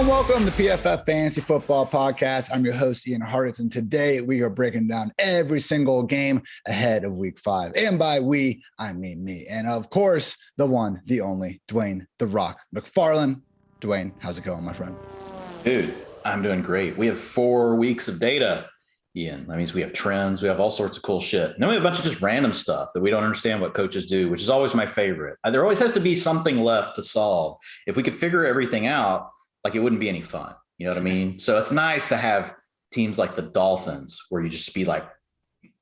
Hello and welcome to PFF Fantasy Football Podcast. I'm your host, Ian Hartitz, and today we are breaking down every single game ahead of Week 5. And by we, I mean me. And of course, the one, the only, Dwain "The Rock" McFarland. Dwain, how's it going, my friend? Dude, I'm doing great. We have 4 weeks of data, Ian. That means we have trends. We have all sorts of cool shit. And then we have a bunch of just random stuff that we don't understand what coaches do, which is always my favorite. There always has to be something left to solve. If we could figure everything out, like it wouldn't be any fun. You know what I mean? So it's nice to have teams like the Dolphins where you just be like,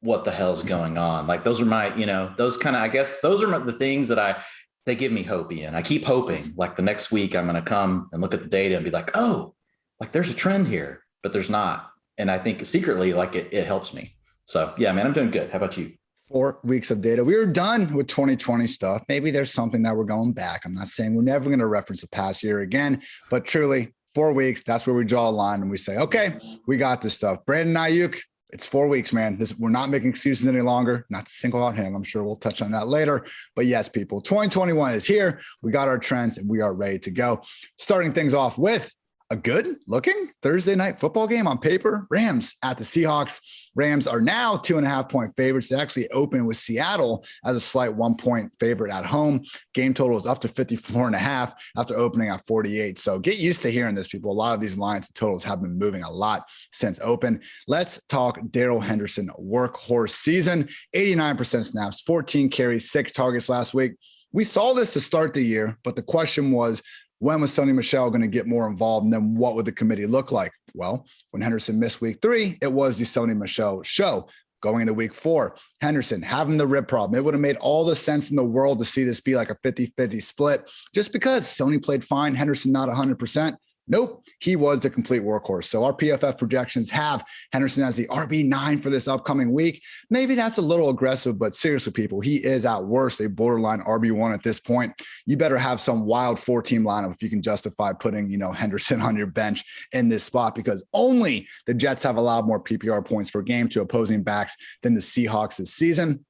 what the hell's going on? Like those are my, those kind of, I guess those are the things that they give me hope, Ian. I keep hoping like the next week I'm going to come and look at the data and be like, oh, like there's a trend here, but there's not. And I think secretly like it helps me. So yeah, man, I'm doing good. How about you? 4 weeks of data. We are done with 2020 stuff. Maybe there's something that we're going back. I'm not saying we're never going to reference the past year again, but truly 4 weeks, that's where we draw a line and we say, okay, we got this stuff. Brandon Ayuk, it's 4 weeks, man. We're not making excuses any longer. Not to single out him. I'm sure we'll touch on that later. But yes, people, 2021 is here. We got our trends and we are ready to go. Starting things off with a good looking Thursday night football game on paper. Rams at the Seahawks. Rams are now 2.5-point favorites. They actually open with Seattle as a slight 1-point favorite at home. Game total is up to 54.5 after opening at 48. So get used to hearing this, people. A lot of these lines and totals have been moving a lot since open. Let's talk Darrell Henderson workhorse season. 89% snaps, 14 carries, 6 targets last week. We saw this to start the year, but the question was, when was Sony Michel going to get more involved, and then what would the committee look like? Well, when Henderson missed week 3, it was the Sony Michel show. Going into week 4, Henderson having the rib problem. It would have made all the sense in the world to see this be like a 50-50 split. Just because Sony played fine, Henderson not 100%. Nope, he was the complete workhorse. So our PFF projections have Henderson as the RB9 for this upcoming week. Maybe that's a little aggressive, but seriously, people, he is at worst a borderline RB1 at this point. You better have some wild 4-team lineup if you can justify putting, Henderson on your bench in this spot, because only the Jets have allowed more PPR points per game to opposing backs than the Seahawks this season.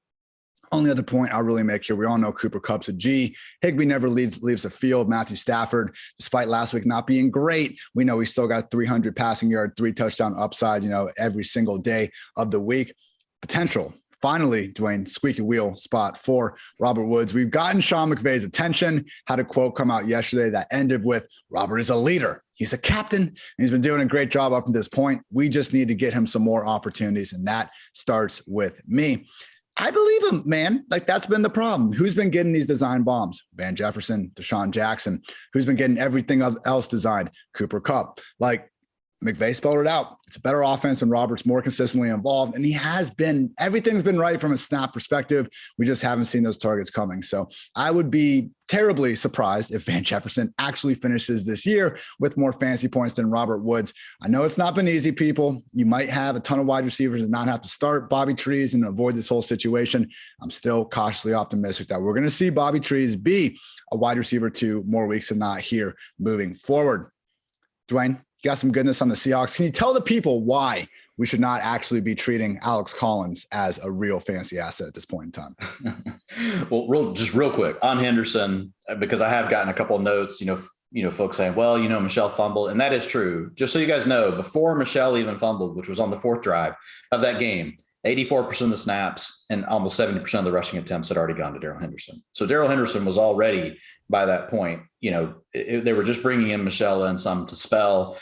Only other point I'll really make here, we all know Cooper Kupp's a G. Higbee never leaves the field. Matthew Stafford, despite last week not being great, we know he still got 300 passing yard, 3 touchdown upside, every single day of the week. Potential. Finally, Dwain, squeaky wheel spot for Robert Woods. We've gotten Sean McVay's attention. Had a quote come out yesterday that ended with, Robert is a leader. He's a captain. And he's been doing a great job up to this point. We just need to get him some more opportunities, and that starts with me. I believe him, man. Like, that's been the problem. Who's been getting these design bombs? Van Jefferson, Deshaun Jackson. Who's been getting everything else designed? Cooper Kupp. Like, McVay spelled it out. It's a better offense and Robert's more consistently involved. And he has been, everything's been right from a snap perspective. We just haven't seen those targets coming. So I would be terribly surprised if Van Jefferson actually finishes this year with more fantasy points than Robert Woods. I know it's not been easy, people. You might have a ton of wide receivers and not have to start Bobby Trees and avoid this whole situation. I'm still cautiously optimistic that we're going to see Bobby Trees be a wide receiver 2 more weeks than not here moving forward. Dwain, you got some goodness on the Seahawks. Can you tell the people why we should not actually be treating Alex Collins as a real fantasy asset at this point in time? Well, real quick on Henderson, because I have gotten a couple of notes, folks saying, well, Michel fumbled. And that is true. Just so you guys know, before Michel even fumbled, which was on the 4th drive of that game, 84% of the snaps and almost 70% of the rushing attempts had already gone to Darrell Henderson. So Darrell Henderson was already, by that point, they were just bringing in Michel and some to spell.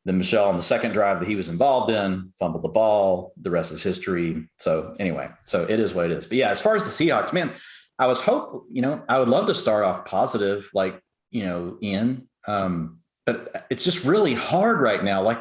Then Michel on the 2nd drive that he was involved in fumbled the ball. The rest is history. So anyway, so it is what it is. But yeah, as far as the Seahawks, man, I would love to start off positive, like, Ian, but it's just really hard right now. Like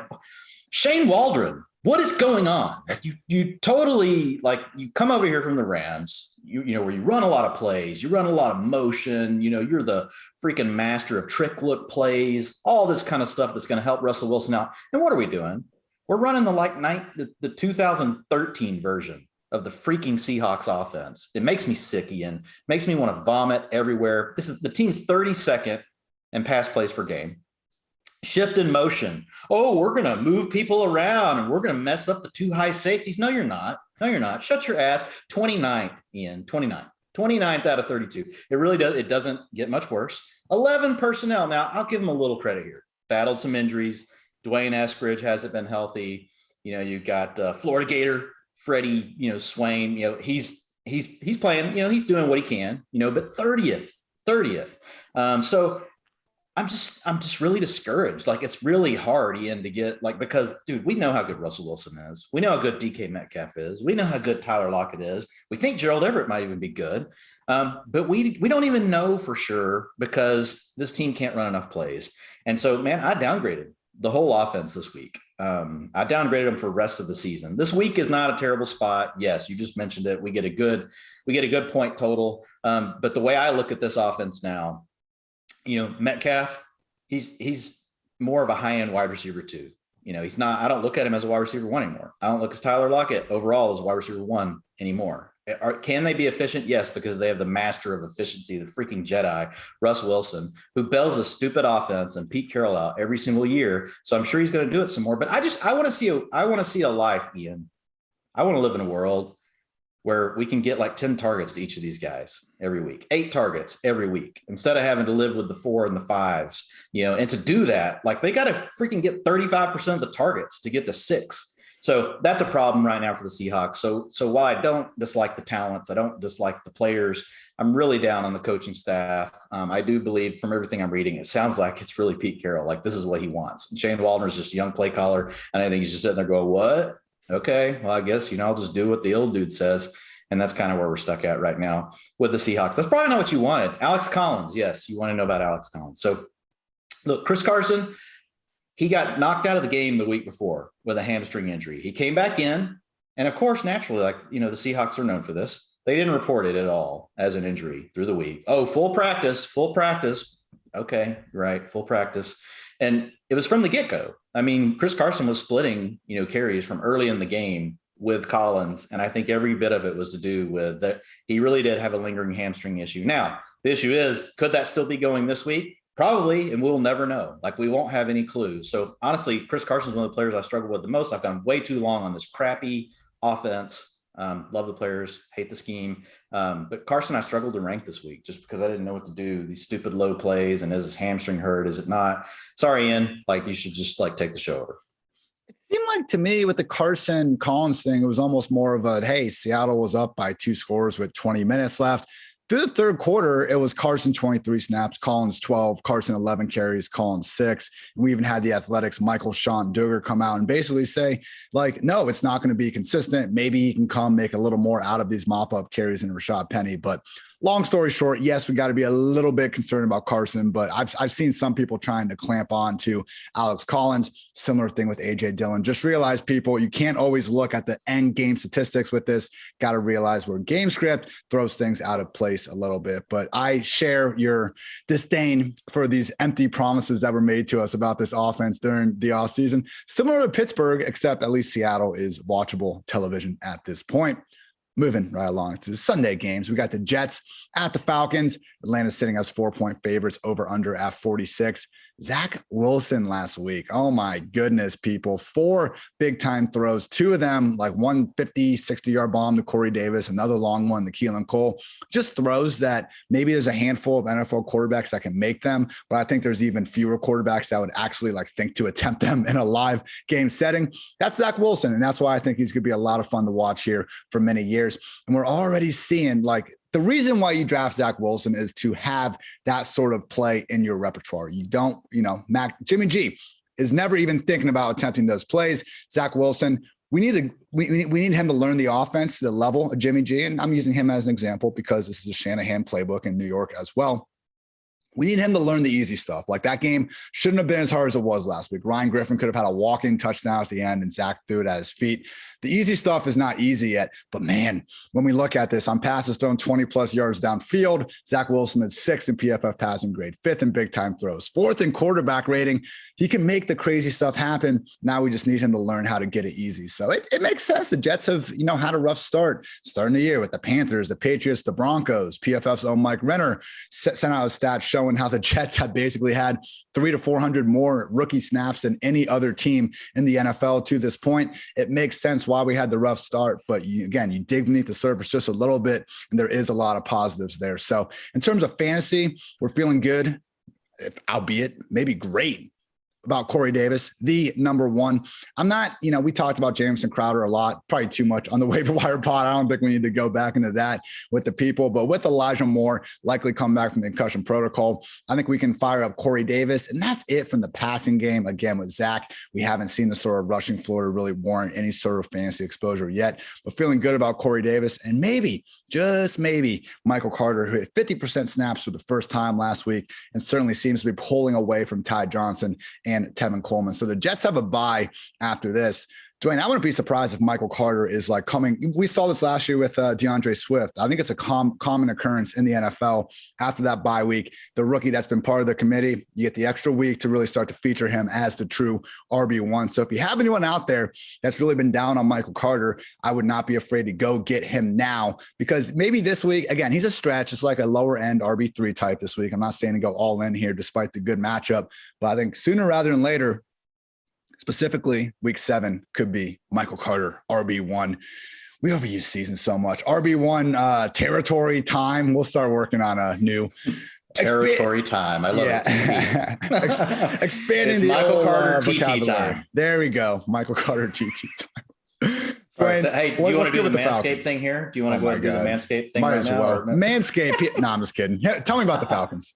Shane Waldron, what is going on? Like you totally, like, you come over here from the Rams, where you run a lot of plays, you run a lot of motion, you're the freaking master of trick look plays, all this kind of stuff that's going to help Russell Wilson out. And what are we doing? We're running the 2013 version of the freaking Seahawks offense. It makes me sick, Ian. Makes me want to vomit everywhere. This is the team's 32nd in pass plays per game. Shift in motion. Oh, we're going to move people around and we're going to mess up the 2 high safeties. No, you're not. Shut your ass. 29th, Ian. 29th out of 32. It really does. It doesn't get much worse. 11 personnel. Now, I'll give them a little credit here. battled some injuries. Dwayne Eskridge hasn't been healthy. You've got Florida Gator, Freddie, Swain, he's playing, he's doing what he can, but 30th. So I'm just really discouraged. Like, it's really hard, Ian, to get because dude, we know how good Russell Wilson is. We know how good DK Metcalf is. We know how good Tyler Lockett is. We think Gerald Everett might even be good. But we don't even know for sure because this team can't run enough plays. And so, man, I downgraded the whole offense this week. I downgraded them for the rest of the season. This week is not a terrible spot. Yes, you just mentioned it. We get a good point total. But the way I look at this offense now, Metcalf, he's more of a high-end wide receiver too. He's not, I don't look at him as a wide receiver 1 anymore. I don't look at Tyler Lockett overall as a wide receiver 1 anymore. Can they be efficient? Yes, because they have the master of efficiency, the freaking Jedi, Russ Wilson, who bails a stupid offense and Pete Carroll out every single year. So I'm sure he's going to do it some more. But I want to see a life, Ian. I want to live in a world where we can get like 10 targets to each of these guys every week, 8 targets every week, instead of having to live with the 4 and the 5s, and to do that, like, they got to freaking get 35% of the targets to get to 6. So that's a problem right now for the Seahawks. So while I don't dislike the talents, I don't dislike the players, I'm really down on the coaching staff. I do believe from everything I'm reading, it sounds like it's really Pete Carroll. Like, this is what he wants. Shane Waldner's just a young play caller. And I think he's just sitting there going, what? Okay, well, I guess, I'll just do what the old dude says. And that's kind of where we're stuck at right now with the Seahawks. That's probably not what you wanted. Alex Collins. Yes, you want to know about Alex Collins. So look, Chris Carson, he got knocked out of the game the week before with a hamstring injury. He came back in. And of course, naturally, the Seahawks are known for this. They didn't report it at all as an injury through the week. Oh, full practice. Okay, right. Full practice. And it was from the get-go. I mean, Chris Carson was splitting, carries from early in the game with Collins. And I think every bit of it was to do with that. He really did have a lingering hamstring issue. Now, the issue is, could that still be going this week? Probably, and we'll never know. Like, we won't have any clues. So honestly, Chris Carson's one of the players I struggle with the most. I've gone way too long on this crappy offense. Love the players, hate the scheme. But Carson, I struggled to rank this week just because I didn't know what to do. These stupid low plays, and is his hamstring hurt? Is it not? Sorry, Ian. You should just take the show over. It seemed like to me with the Carson Collins thing, it was almost more of a, hey, Seattle was up by 2 scores with 20 minutes left. Through the third quarter, it was Carson 23 snaps, Collins 12, Carson 11 carries, Collins 6. And we even had the Athletics' Michael Sean Duggar come out and basically say, no, it's not going to be consistent. Maybe he can come make a little more out of these mop-up carries in Rashad Penny. But long story short, yes, we got to be a little bit concerned about Carson, but I've seen some people trying to clamp on to Alex Collins. Similar thing with A.J. Dillon. Just realize, people, you can't always look at the end game statistics with this. Got to realize where game script throws things out of place a little bit. But I share your disdain for these empty promises that were made to us about this offense during the offseason. Similar to Pittsburgh, except at least Seattle is watchable television at this point. Moving right along to the Sunday games. We got the Jets at the Falcons. Atlanta's sitting as 4-point favorites, over under at 46. Zach Wilson last week. Oh my goodness, people. 4 big time throws, 2 of them, like 150, 60-yard bomb to Corey Davis, another long one to Keelan Cole. Just throws that maybe there's a handful of NFL quarterbacks that can make them, but I think there's even fewer quarterbacks that would actually think to attempt them in a live game setting. That's Zach Wilson. And that's why I think he's going to be a lot of fun to watch here for many years. And we're already seeing the reason why you draft Zach Wilson is to have that sort of play in your repertoire. You don't, Jimmy G is never even thinking about attempting those plays. Zach Wilson, we need him to learn the offense to the level of Jimmy G. And I'm using him as an example because this is a Shanahan playbook in New York as well. We need him to learn the easy stuff. That game shouldn't have been as hard as it was last week. Ryan Griffin could have had a walking touchdown at the end, and Zach threw it at his feet. The easy stuff is not easy yet. But, man, when we look at this, on passes thrown 20-plus yards downfield, Zach Wilson is 6th in PFF passing grade, 5th in big-time throws, 4th in quarterback rating. He can make the crazy stuff happen. Now we just need him to learn how to get it easy. So it makes sense. The Jets have, had a rough start starting the year with the Panthers, the Patriots, the Broncos. PFF's own Mike Renner sent out a stat showing how the Jets have basically had 300 to 400 more rookie snaps than any other team in the NFL to this point. It makes sense why we had the rough start, but you dig beneath the surface just a little bit, and there is a lot of positives there. So in terms of fantasy, we're feeling good, albeit maybe great. about Corey Davis, the number one. I'm not, we talked about Jameson Crowder a lot, probably too much on the waiver wire pod. I don't think we need to go back into that with the people, but with Elijah Moore likely come back from the concussion protocol, I think we can fire up Corey Davis. And that's it from the passing game. Again, with Zach, we haven't seen the sort of rushing floor to really warrant any sort of fantasy exposure yet, but feeling good about Corey Davis and maybe, just maybe, Michael Carter, who hit 50% snaps for the first time last week and certainly seems to be pulling away from Ty Johnson and Tevin Coleman. So the Jets have a bye after this. Dwayne, I wouldn't be surprised if Michael Carter is like coming. We saw this last year with DeAndre Swift. I think it's a common occurrence in the NFL after that bye week. The rookie that's been part of the committee, you get the extra week to really start to feature him as the true RB1. So if you have anyone out there that's really been down on Michael Carter, I would not be afraid to go get him now, because maybe this week, again, he's a stretch. It's like a lower end RB3 type this week. I'm not saying to go all in here despite the good matchup, but I think sooner rather than later, specifically, week 7 could be Michael Carter, RB1. We overuse season so much. RB1 territory time. We'll start working on a new territory time. I love it. Expanding it's the Michael Carter TT time. There we go. Michael Carter TT time. Right, so, hey, do you want to do the Manscaped thing here? Do you want to go do the Manscaped thing right now? No? Manscaped. No, I'm just kidding. Tell me about the Falcons.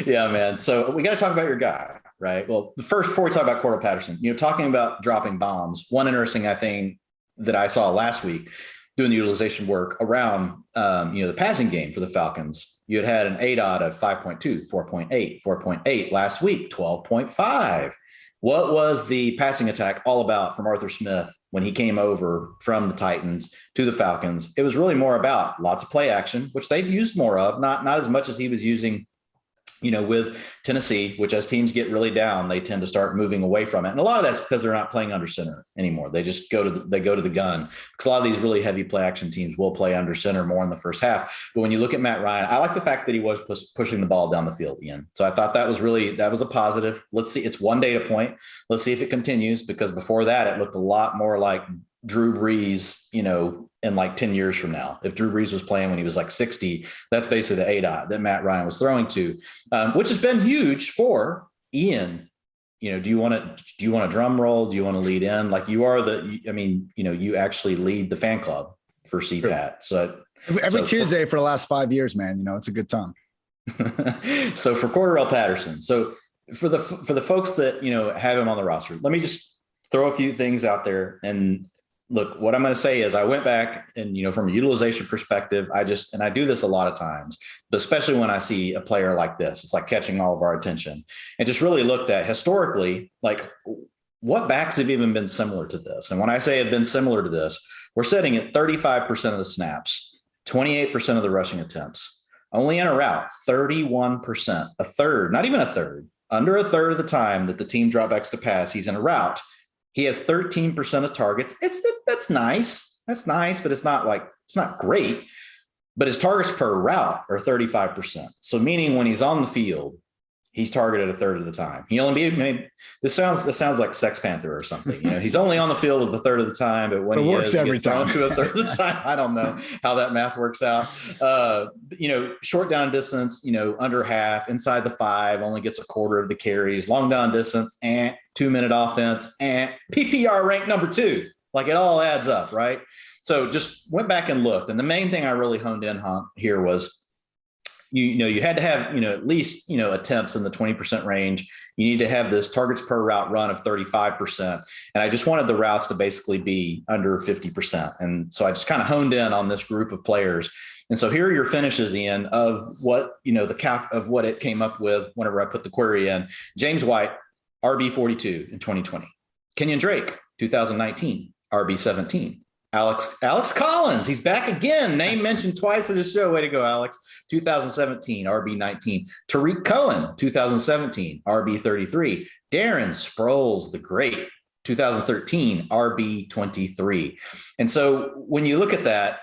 Yeah, man. So we got to talk about your guy, right? Well, first, before we talk about Cordell Patterson, talking about dropping bombs, one interesting thing that I saw last week doing the utilization work around, the passing game for the Falcons. You had an ADOT of 5.2, 4.8, 4.8 last week, 12.5. What was the passing attack all about from Arthur Smith when he came over from the Titans to the Falcons? It was really more about lots of play action, which they've used more of, not as much as he was using, with Tennessee, which as teams get really down, they tend to start moving away from it. And a lot of that's because they're not playing under center anymore. They just go to the gun, because a lot of these really heavy play action teams will play under center more in the first half. But when you look at Matt Ryan, I like the fact that he was pushing the ball down the field, Ian. So I thought that was a positive. Let's see. It's one data point. Let's see if it continues, because before that, it looked a lot more like Drew Brees, in like 10 years from now. If Drew Brees was playing when he was like 60, that's basically the ADOT that Matt Ryan was throwing to, which has been huge for Ian. Do you want a drum roll? Do you want to lead in? Like you are you actually lead the fan club for CPAT. So every Tuesday for the last 5 years, man, it's a good time. So for Cordell Patterson, so for the folks that, have him on the roster, let me just throw a few things out there. And look, what I'm going to say is I went back and, from a utilization perspective, I do this a lot of times, but especially when I see a player like this, it's like catching all of our attention, and just really looked at historically, like what backs have even been similar to this. And when I say have been similar to this, we're sitting at 35% of the snaps, 28% of the rushing attempts, only in a route, 31%, a third, not even a third, under a third of the time that the team drop backs to pass, he's in a route. He has 13% of targets. That's nice. That's nice, but it's not great. But his targets per route are 35%. So meaning when he's on the field, he's targeted a third of the time. He only this sounds like Sex Panther or something. He's only on the field a third of the time, but when he gets thrown to a third of the time, I don't know how that math works out. Short down distance, under half, inside the 5, only gets a quarter of the carries. Long down distance, 2-minute offense, and PPR ranked number 2. Like it all adds up, right? So just went back and looked, and the main thing I really honed in on here was, you had to have, at least, attempts in the 20% range. You need to have this targets per route run of 35%. And I just wanted the routes to basically be under 50%. And so I just kind of honed in on this group of players. And so here are your finishes, Ian, of what, the cap of what it came up with whenever I put the query in. James White, RB42 in 2020. Kenyon Drake, 2019, RB17. Alex Collins, he's back again. Name mentioned twice in the show. Way to go, Alex. 2017, RB19. Tariq Cohen, 2017, RB33. Darren Sproles, the great, 2013, RB23. And so when you look at that,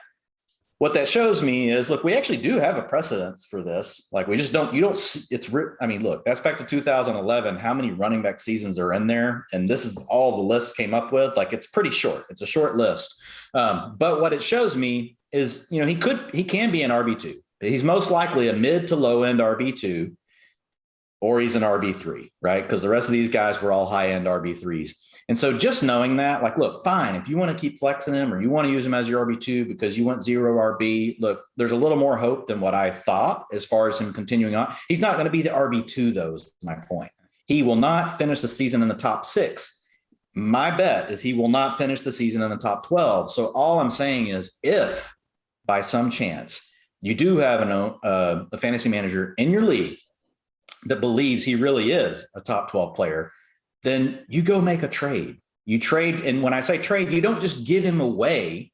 what that shows me is, look, we actually do have a precedence for this. Like we just don't, look, that's back to 2011. How many running back seasons are in there? And this is all the list came up with. Like it's pretty short. It's a short list. But what it shows me is, he can be an RB2. He's most likely a mid to low end RB2. or he's an RB3, right? Because the rest of these guys were all high-end RB3s. And so just knowing that, like, look, fine, if you want to keep flexing him or you want to use him as your RB2 because you want 0 RB, look, there's a little more hope than what I thought as far as him continuing on. He's not going to be the RB2, though, is my point. He will not finish the season in the top 6. My bet is he will not finish the season in the top 12. So all I'm saying is if by some chance you do have a fantasy manager in your league that believes he really is a top 12 player, then you go make a trade. You trade. And when I say trade, you don't just give him away.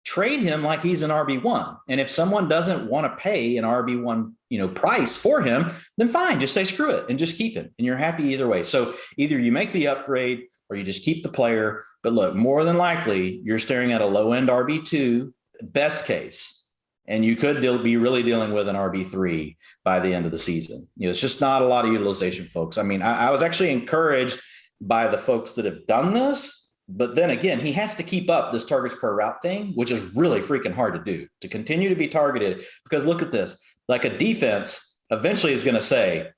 Trade him like he's an RB1. And if someone doesn't want to pay an RB1, price for him, then fine, just say screw it and just keep him. And you're happy either way. So either you make the upgrade or you just keep the player. But look, more than likely, you're staring at a low end RB2, best case. And you could be really dealing with an RB3 by the end of the season. It's just not a lot of utilization, folks. I mean, I was actually encouraged by the folks that have done this. But then again, he has to keep up this targets per route thing, which is really freaking hard to do, to continue to be targeted. Because look at this, like a defense eventually is going to say,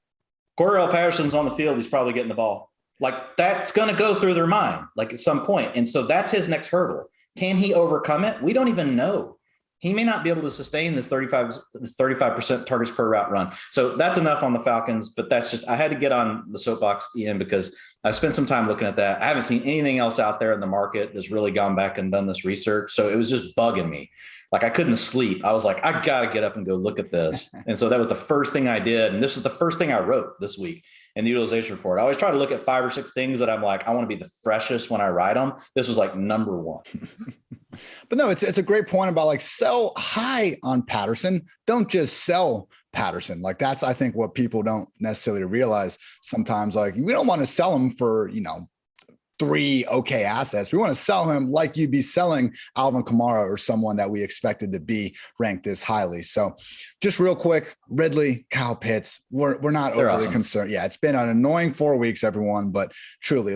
Cordell Patterson's on the field, he's probably getting the ball. Like that's going to go through their mind, like at some point. And so that's his next hurdle. Can he overcome it? We don't even know. He may not be able to sustain this 35% targets per route run. So that's enough on the Falcons, but that's just, I had to get on the soapbox, Ian, because I spent some time looking at that. I haven't seen anything else out there in the market that's really gone back and done this research. So it was just bugging me. Like I couldn't sleep. I was like, I got to get up and go look at this. And so that was the first thing I did. And this is the first thing I wrote this week in the utilization report. I always try to look at 5 or 6 things that I'm like, I want to be the freshest when I write them. This was like number 1. But no, it's a great point about like sell high on Patterson. Don't just sell Patterson. Like that's, I think, what people don't necessarily realize sometimes. Like we don't want to sell him for, 3 okay assets. We want to sell him like you'd be selling Alvin Kamara or someone that we expected to be ranked this highly. So just real quick, Ridley, Kyle Pitts, we're not They're overly awesome. concerned. Yeah, it's been an annoying 4 weeks, everyone, but truly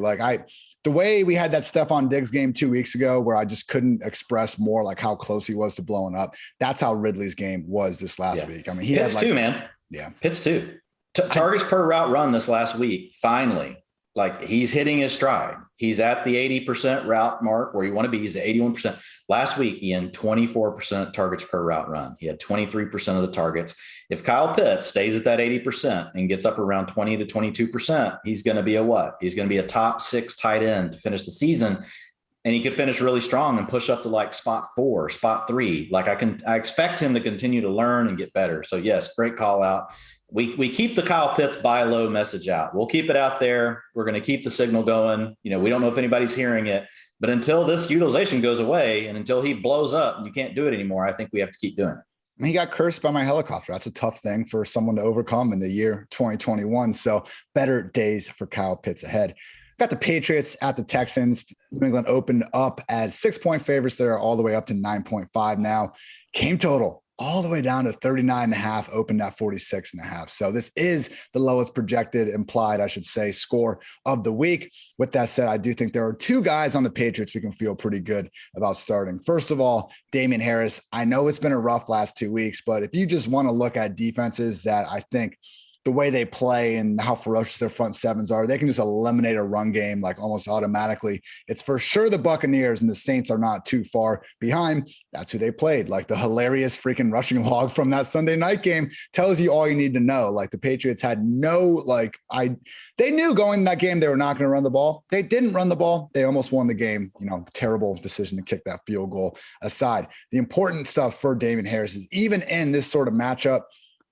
the way we had that Stephon Diggs game 2 weeks ago, where I just couldn't express more like how close he was to blowing up. That's how Ridley's game was this last week. I mean, he Pitts had too, man. Yeah. Pitts too. Targets per route run this last week. Finally, like he's hitting his stride. He's at the 80% route mark where you want to be. He's at 81%. Last week, Ian, 24% targets per route run. He had 23% of the targets. If Kyle Pitts stays at that 80% and gets up around 20 to 22%, he's going to be a what? He's going to be a top 6 tight end to finish the season. And he could finish really strong and push up to like spot 4, spot 3. Like I expect him to continue to learn and get better. So yes, great call out. We keep the Kyle Pitts buy low message out. We'll keep it out there. We're going to keep the signal going. We don't know if anybody's hearing it, but until this utilization goes away and until he blows up and you can't do it anymore, I think we have to keep doing it. I mean, he got cursed by my helicopter. That's a tough thing for someone to overcome in the year 2021. So better days for Kyle Pitts ahead. Got the Patriots at the Texans. New England opened up as 6-point favorites. They're all the way up to 9.5 now. Game total all the way down to 39.5, opened at 46.5. So this is the lowest projected implied, I should say, score of the week. With that said, I do think there are 2 guys on the Patriots we can feel pretty good about starting. First of all, Damien Harris. I know it's been a rough last 2 weeks, but if you just want to look at defenses that I think the way they play and how ferocious their front sevens are, they can just eliminate a run game like almost automatically. It's for sure the Buccaneers, and the Saints are not too far behind. That's who they played. Like the hilarious freaking rushing log from that Sunday night game tells you all you need to know. Like the Patriots had they knew going in that game they were not going to run the ball. They didn't run the ball. They almost won the game. Terrible decision to kick that field goal aside. The important stuff for Damien Harris is even in this sort of matchup,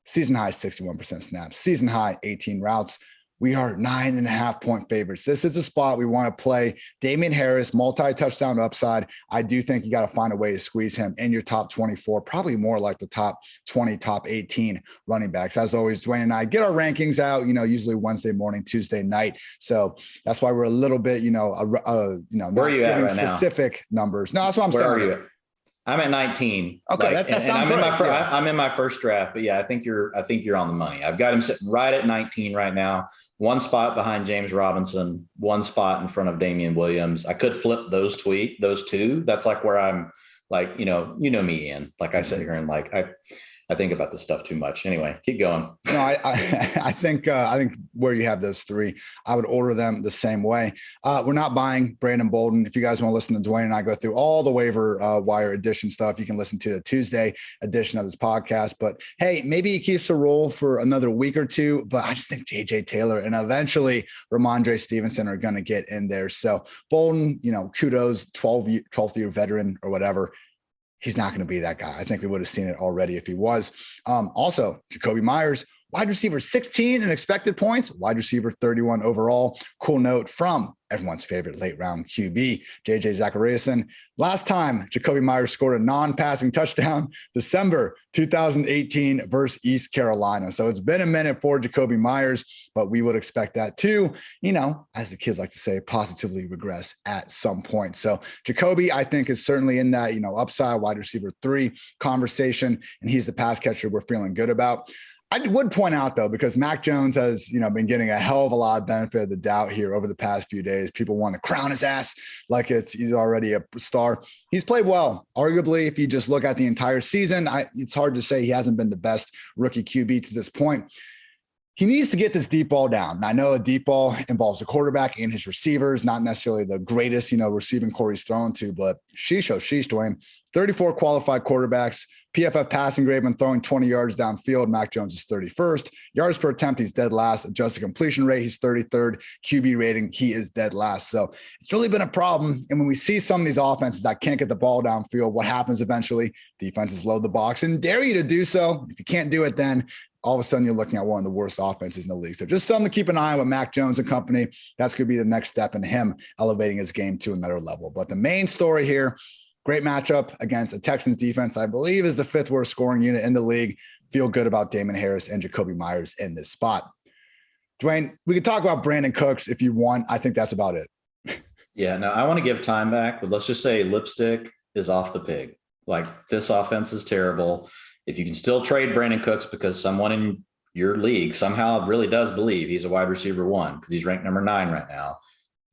season high 61% snaps, season high 18 routes. We are 9.5-point favorites. This is a spot we want to play. Damien Harris, multi-touchdown upside. I do think you got to find a way to squeeze him in your top 24, probably more like the top 20, top 18 running backs. As always, Dwain and I get our rankings out, usually Wednesday morning, Tuesday night. So that's why we're a little bit, where are you at right specific now? numbers. No, that's what I'm Where saying. are you? I'm at 19. Okay, that sounds right. I'm in my first draft, but yeah, I think you're on the money. I've got him sitting right at 19 right now. 1 spot behind James Robinson, 1 spot in front of Damian Williams. I could flip those 2. That's like where I'm like, me, Ian. Like I sit here and like I think about this stuff too much. Anyway, keep going. No, I think where you have those three, I would order them the same way. We're not buying Brandon Bolden. If you guys want to listen to Dwain and I go through all the waiver wire edition stuff, you can listen to the Tuesday edition of this podcast. But hey, maybe he keeps the role for another week or two. But I just think JJ Taylor and eventually Ramondre Stevenson are going to get in there. So Bolden, kudos, 12th year veteran or whatever. He's not going to be that guy. I think we would have seen it already if he was. Also, Jakobi Meyers, wide receiver 16 in expected points, wide receiver 31 overall. Cool note from everyone's favorite late round QB, JJ Zachariason. Last time Jakobi Meyers scored a non-passing touchdown, December 2018 versus East Carolina. So it's been a minute for Jakobi Meyers, but we would expect that to, as the kids like to say, positively regress at some point. So Jakobi, I think, is certainly in that, upside wide receiver 3 conversation, and he's the pass catcher we're feeling good about. I would point out, though, because Mac Jones has, been getting a hell of a lot of benefit of the doubt here over the past few days. People want to crown his ass like he's already a star. He's played well. Arguably, if you just look at the entire season, it's hard to say he hasn't been the best rookie QB to this point. He needs to get this deep ball down. And I know a deep ball involves the quarterback and his receivers, not necessarily the greatest, receiving core he's thrown to, but sheesh, Dwayne. 34 qualified quarterbacks. PFF passing grade when throwing 20 yards downfield. Mac Jones is 31st. Yards per attempt, he's dead last. Adjusted completion rate, he's 33rd. QB rating, he is dead last. So it's really been a problem. And when we see some of these offenses that can't get the ball downfield, what happens eventually? Defenses load the box and dare you to do so. If you can't do it, then all of a sudden you're looking at one of the worst offenses in the league. So just something to keep an eye on with Mac Jones and company. That's going to be the next step in him elevating his game to another level. But the main story here, great matchup against a Texans defense, I believe is the 5th worst scoring unit in the league. Feel good about Damien Harris and Jakobi Meyers in this spot. Dwayne, we could talk about Brandon Cooks if you want. I think that's about it. Yeah, no, I want to give time back, but let's just say lipstick is off the pig. Like, this offense is terrible. If you can still trade Brandon Cooks because someone in your league somehow really does believe he's a wide receiver 1 because he's ranked number 9 right now,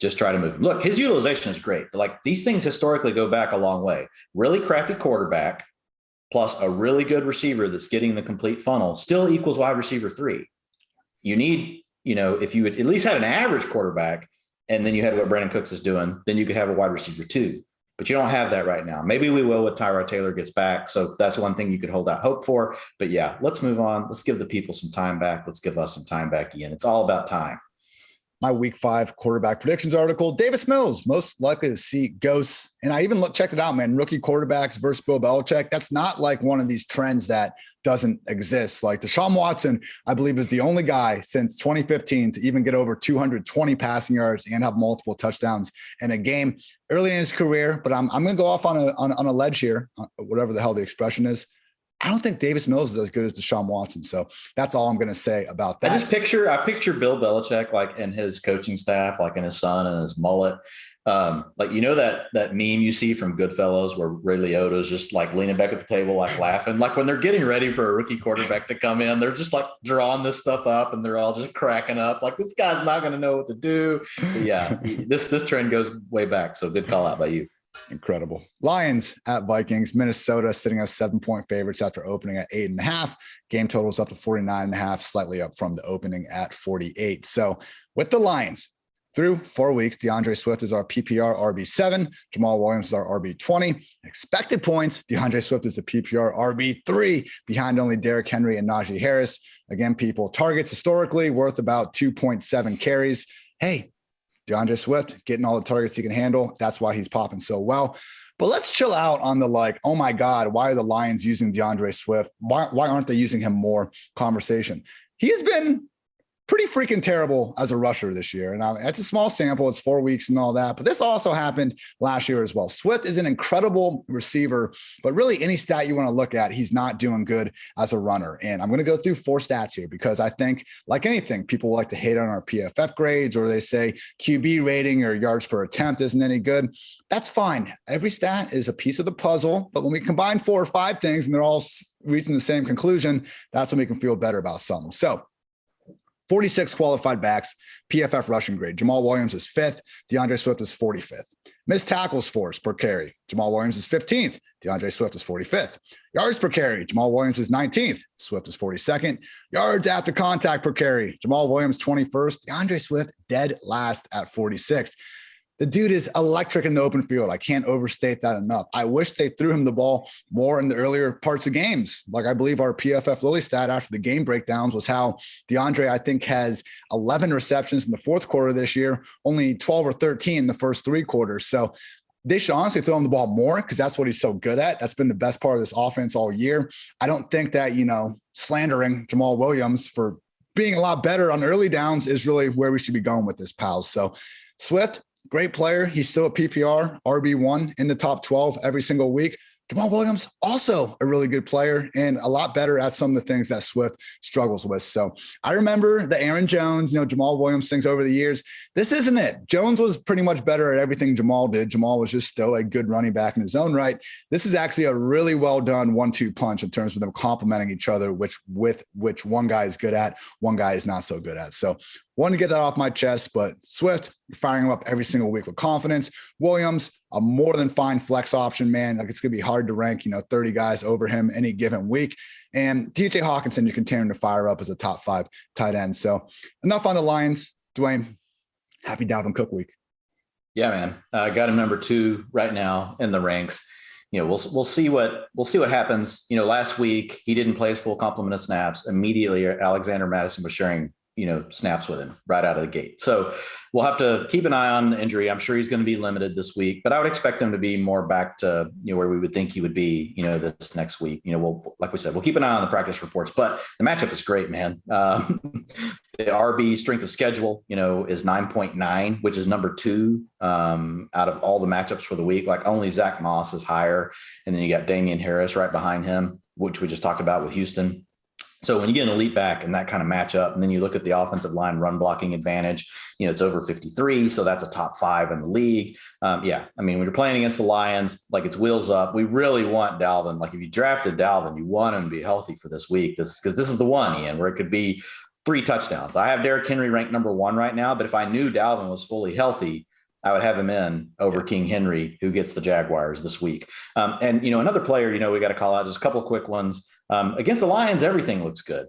just try to move him. Look, his utilization is great, but these things historically go back a long way. Really crappy quarterback plus a really good receiver that's getting the complete funnel still equals wide receiver 3. You need, if you had at least had an average quarterback and then you had what Brandon Cooks is doing, then you could have a wide receiver 2. But you don't have that right now. Maybe we will when Tyrod Taylor gets back. So that's one thing you could hold out hope for. But yeah, let's move on. Let's give the people some time back. Let's give us some time back, Ian. It's all about time. My week 5 quarterback predictions article, Davis Mills, most likely to see ghosts. And I even checked it out, man. Rookie quarterbacks versus Bill Belichick. That's not like one of these trends that doesn't exist. Like Deshaun Watson, I believe, is the only guy since 2015 to even get over 220 passing yards and have multiple touchdowns in a game early in his career. But I'm going to go off on a ledge here, whatever the hell the expression is. I don't think Davis Mills is as good as Deshaun Watson. So that's all I'm going to say about that. I picture Bill Belichick, and his coaching staff, and his son and his mullet. That meme you see from Goodfellas where Ray Liotta's just leaning back at the table, laughing, when they're getting ready for a rookie quarterback to come in, they're just drawing this stuff up and they're all just cracking up. This guy's not going to know what to do. But yeah, this trend goes way back. So good call out by you. Incredible. Lions at Vikings. Minnesota sitting as 7-point favorites after opening at 8.5. Game totals up to 49.5, slightly up from the opening at 48. So with the Lions, through 4 weeks, DeAndre Swift is our PPR RB7. Jamal Williams is our RB20. Expected points, DeAndre Swift is the PPR RB3, behind only Derrick Henry and Najee Harris. Again, people, targets historically worth about 2.7 carries. Hey, DeAndre Swift getting all the targets he can handle. That's why he's popping so well. But let's chill out on the oh my God, why are the Lions using DeAndre Swift? Why aren't they using him more conversation? He has been pretty freaking terrible as a rusher this year. And it's a small sample. It's 4 weeks and all that. But this also happened last year as well. Swift is an incredible receiver, but really any stat you want to look at, he's not doing good as a runner. And I'm going to go through 4 stats here because I think, like anything, people like to hate on our PFF grades, or they say QB rating or yards per attempt isn't any good. That's fine. Every stat is a piece of the puzzle. But when we combine 4 or 5 things and they're all reaching the same conclusion, that's when we can feel better about something. So 46 qualified backs, PFF rushing grade. Jamal Williams is 5th. DeAndre Swift is 45th. Missed tackles force per carry. Jamal Williams is 15th. DeAndre Swift is 45th. Yards per carry, Jamal Williams is 19th. Swift is 42nd. Yards after contact per carry, Jamal Williams 21st. DeAndre Swift dead last at 46th. The dude is electric in the open field. I can't overstate that enough. I wish they threw him the ball more in the earlier parts of games. Like I believe our PFF Lily stat after the game breakdowns was how DeAndre, I think, has 11 receptions in the fourth quarter this year, only 12 or 13 in the first three quarters. So they should honestly throw him the ball more because that's what he's so good at. That's been the best part of this offense all year. I don't think that, slandering Jamal Williams for being a lot better on early downs is really where we should be going with this, pals. So Swift, great player. He's still a PPR, RB1 in the top 12 every single week. Jamal Williams, also a really good player and a lot better at some of the things that Swift struggles with. So I remember the Aaron Jones, Jamal Williams things over the years. This isn't it. Jones was pretty much better at everything Jamal did. Jamal was just still a good running back in his own right. This is actually a really well done 1-2 punch in terms of them complementing each other, which one guy is good at, one guy is not so good at. So wanted to get that off my chest, but Swift, you're firing him up every single week with confidence. Williams, a more than fine flex option, man. Like it's going to be hard to rank, 30 guys over him any given week. And TJ Hawkinson, you're continuing to fire up as a top 5 tight end. So enough on the Lions. Dwayne, happy Dalvin Cook week. Yeah, man. I got him number 2 right now in the ranks. We'll see what happens. Last week he didn't play his full complement of snaps. Immediately, Alexander Mattison was sharing snaps with him right out of the gate. So we'll have to keep an eye on the injury. I'm sure he's going to be limited this week, but I would expect him to be more back to, where we would think he would be, this next week. Like we said, we'll keep an eye on the practice reports, but the matchup is great, man. The RB strength of schedule, is 9.9, which is number 2 out of all the matchups for the week. Like only Zach Moss is higher. And then you got Damien Harris right behind him, which we just talked about with Houston. So when you get an elite back in that kind of matchup, and then you look at the offensive line run blocking advantage, it's over 53. So that's a top 5 in the league. When you're playing against the Lions, like it's wheels up. We really want Dalvin. Like if you drafted Dalvin, you want him to be healthy for this week. Because this is the one, Ian, where it could be 3 touchdowns. I have Derrick Henry ranked number 1 right now, but if I knew Dalvin was fully healthy, I would have him in over King Henry, who gets the Jaguars this week. Another player, we got to call out just a couple of quick ones. Against the Lions, everything looks good.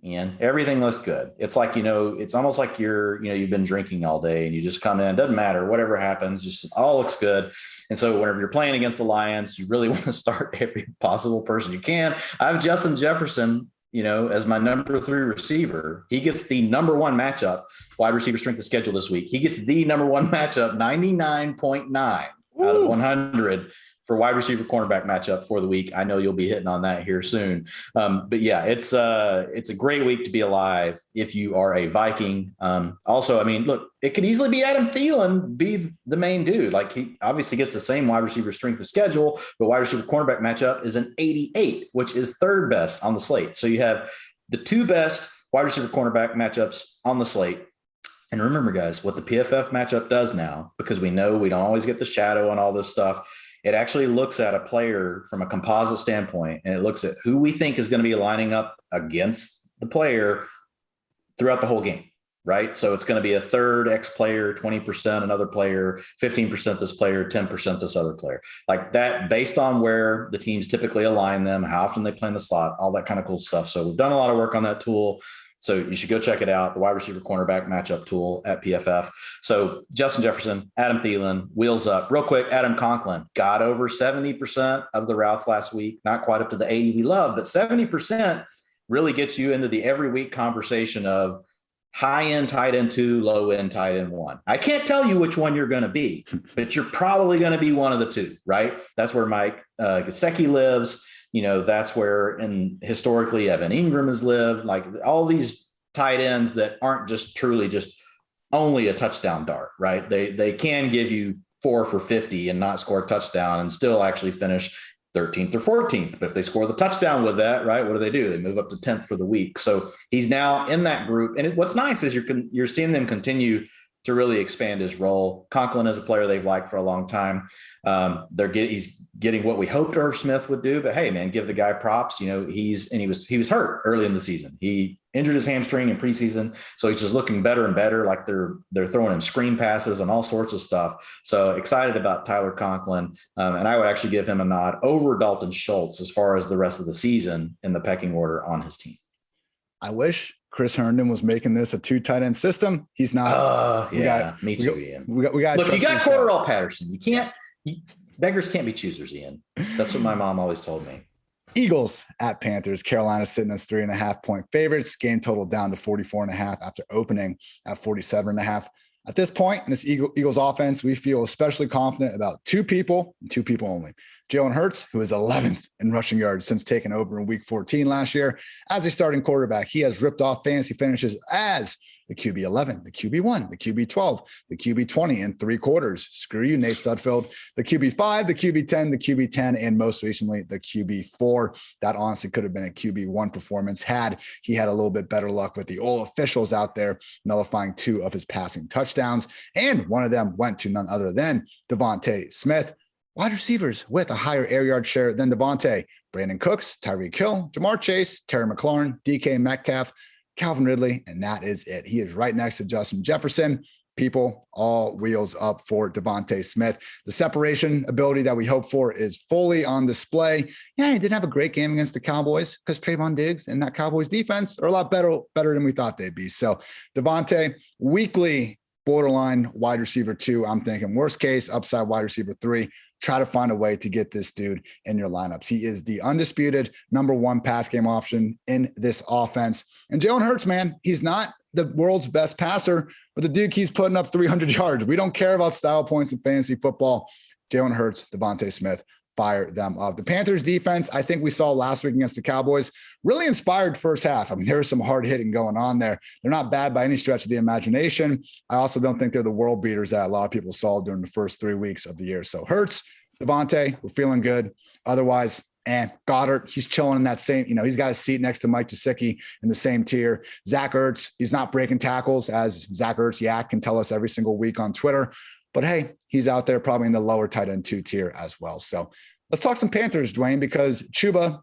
Ian, everything looks good. It's like, it's almost like you've been drinking all day and you just come in, doesn't matter, whatever happens, just all looks good. And so whenever you're playing against the Lions, you really want to start every possible person you can. I have Justin Jefferson, as my number 3 receiver. He gets the number 1 matchup, wide receiver strength of schedule this week. He gets the number 1 matchup, 99.9 out of 100 for wide receiver cornerback matchup for the week. I know you'll be hitting on that here soon. But yeah, it's a great week to be alive if you are a Viking. Also, look, it could easily be Adam Thielen be the main dude. Like he obviously gets the same wide receiver strength of schedule, but wide receiver cornerback matchup is an 88, which is 3rd best on the slate. So you have the 2 best wide receiver cornerback matchups on the slate. And remember, guys, what the PFF matchup does now, because we know we don't always get the shadow and all this stuff, it actually looks at a player from a composite standpoint, and it looks at who we think is going to be lining up against the player throughout the whole game, right? So it's going to be a third X player, 20% another player, 15% this player, 10% this other player. Like that, based on where the teams typically align them, how often they play in the slot, all that kind of cool stuff. So we've done a lot of work on that tool. So you should go check it out, the wide receiver cornerback matchup tool at PFF. So Justin Jefferson, Adam Thielen, wheels up. Real quick, Adam Conklin got over 70% of the routes last week. Not quite up to the 80 we love, but 70% really gets you into the every week conversation of high-end tight end 2, low-end tight end 1. I can't tell you which one you're going to be, but you're probably going to be one of the 2, right? That's where Mike Gesicki lives. That's where, and historically, Evan Ingram has lived. Like all these tight ends that aren't just truly just only a touchdown dart, right? They can give you 4 for 50 and not score a touchdown and still actually finish 13th or 14th. But if they score the touchdown with that, right, what do? They move up to 10th for the week. So he's now in that group. And what's nice is you're seeing them continue to really expand his role. Conklin is a player they've liked for a long time. He's getting what we hoped Irv Smith would do, but hey, man, give the guy props. He was hurt early in the season. He injured his hamstring in preseason, so he's just looking better and better. Like they're throwing him screen passes and all sorts of stuff. So excited about Tyler Conklin, and I would actually give him a nod over Dalton Schultz as far as the rest of the season in the pecking order on his team. I wish Chris Herndon was making this a 2 tight end system. He's not. Me too, Ian. We got. Look, you got Cordarrelle Patterson. Beggars can't be choosers, Ian. That's what my mom always told me. Eagles at Panthers. Carolina sitting as 3.5-point favorites. Game total down to 44.5 after opening at 47.5. At this point in this Eagles offense, we feel especially confident about two people only. Jalen Hurts, who is 11th in rushing yards since taking over in week 14 last year. As a starting quarterback, he has ripped off fantasy finishes as the QB 11, the QB 1, the QB 12, the QB 20 in 3 quarters. Screw you, Nate Sudfeld. The QB 5, the QB 10, the QB 10, and most recently, the QB 4. That honestly could have been a QB 1 performance had he had a little bit better luck with the old officials out there nullifying 2 of his passing touchdowns. And one of them went to none other than Devontae Smith. Wide receivers with a higher air yard share than Devontae: Brandon Cooks, Tyreek Hill, Jamar Chase, Terry McLaurin, DK Metcalf, Calvin Ridley, and that is it. He is right next to Justin Jefferson. People, all wheels up for Devontae Smith. The separation ability that we hope for is fully on display. Yeah, he didn't have a great game against the Cowboys because Trayvon Diggs and that Cowboys defense are a lot better than we thought they'd be. So Devontae, weekly borderline wide receiver 2. I'm thinking worst case, upside wide receiver 3. Try to find a way to get this dude in your lineups. He is the undisputed number 1 pass game option in this offense. And Jalen Hurts, man, he's not the world's best passer, but the dude keeps putting up 300 yards. We don't care about style points in fantasy football. Jalen Hurts, Devontae Smith, fire them up. The Panthers defense, I think we saw last week against the Cowboys, really inspired first half. I mean, there was some hard hitting going on there. They're not bad by any stretch of the imagination. I also don't think they're the world beaters that a lot of people saw during the first 3 weeks of the year. So Hurts, Devontae, we're feeling good. Otherwise, Goddard, he's chilling in that same, he's got a seat next to Mike Gesicki in the same tier. Zach Ertz, he's not breaking tackles, as Zach Ertz Yak can tell us every single week on Twitter. But hey, he's out there probably in the lower tight end 2 tier as well. So let's talk some Panthers, Dwayne, because Chuba,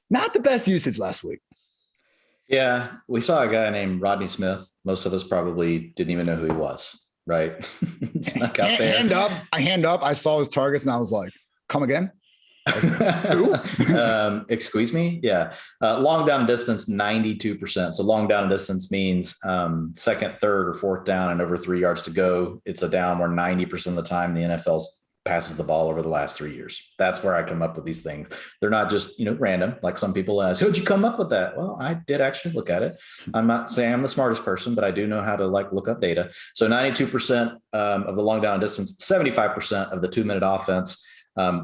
not the best usage last week. Yeah, we saw a guy named Rodney Smith. Most of us probably didn't even know who he was, right? Snuck out there. Hand up. I saw his targets and I was like, come again? Excuse me. Yeah. Long down distance, 92%. So long down distance means second, third, or fourth down and over 3 yards to go. It's a down where 90% of the time the NFL passes the ball over the last 3 years. That's where I come up with these things. They're not just, random. Like some people ask, how'd you come up with that? Well, I did actually look at it. I'm not saying I'm the smartest person, but I do know how to look up data. So 92% of the long down distance, 75% of the 2-minute offense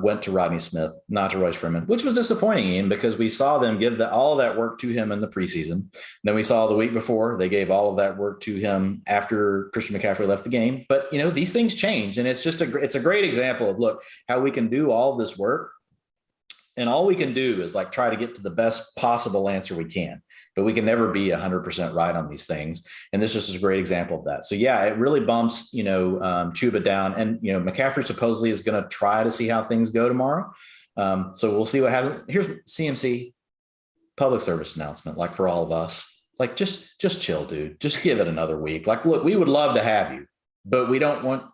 went to Rodney Smith, not to Royce Freeman, which was disappointing, Ian, because we saw them give all of that work to him in the preseason. Then we saw the week before they gave all of that work to him after Christian McCaffrey left the game. But, these things change. And it's just it's a great example of, look, how we can do all of this work. And all we can do is try to get to the best possible answer we can. But we can never be 100% right on these things. And this is just a great example of that. So yeah, it really bumps, Chuba down, and, McCaffrey supposedly is going to try to see how things go tomorrow. So we'll see what happens. Here's CMC public service announcement, for all of us, just chill, dude, just give it another week. Look, we would love to have you, but we don't want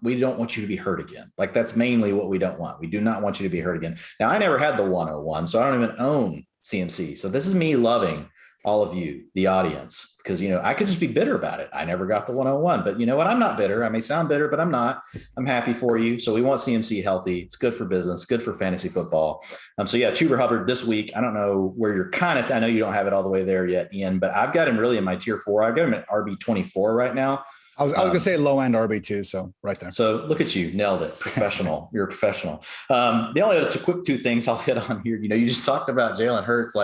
you to be hurt again. That's mainly what we don't want. We do not want you to be hurt again. Now, I never had the 101, so I don't even own CMC. So this is me loving all of you, the audience, because, I could just be bitter about it. I never got the 101, but you know what? I'm not bitter. I may sound bitter, but I'm not. I'm happy for you. So we want CMC healthy. It's good for business, good for fantasy football. So yeah, Chuba Hubbard this week. I don't know where you're I know you don't have it all the way there yet, Ian, but I've got him really in my tier 4. I've got him at RB24 right now. I was going to say low end RB2, so right there. So look at you, nailed it. Professional. You're a professional. The only other quick 2 things I'll hit on here. You just talked about Jalen Hurts,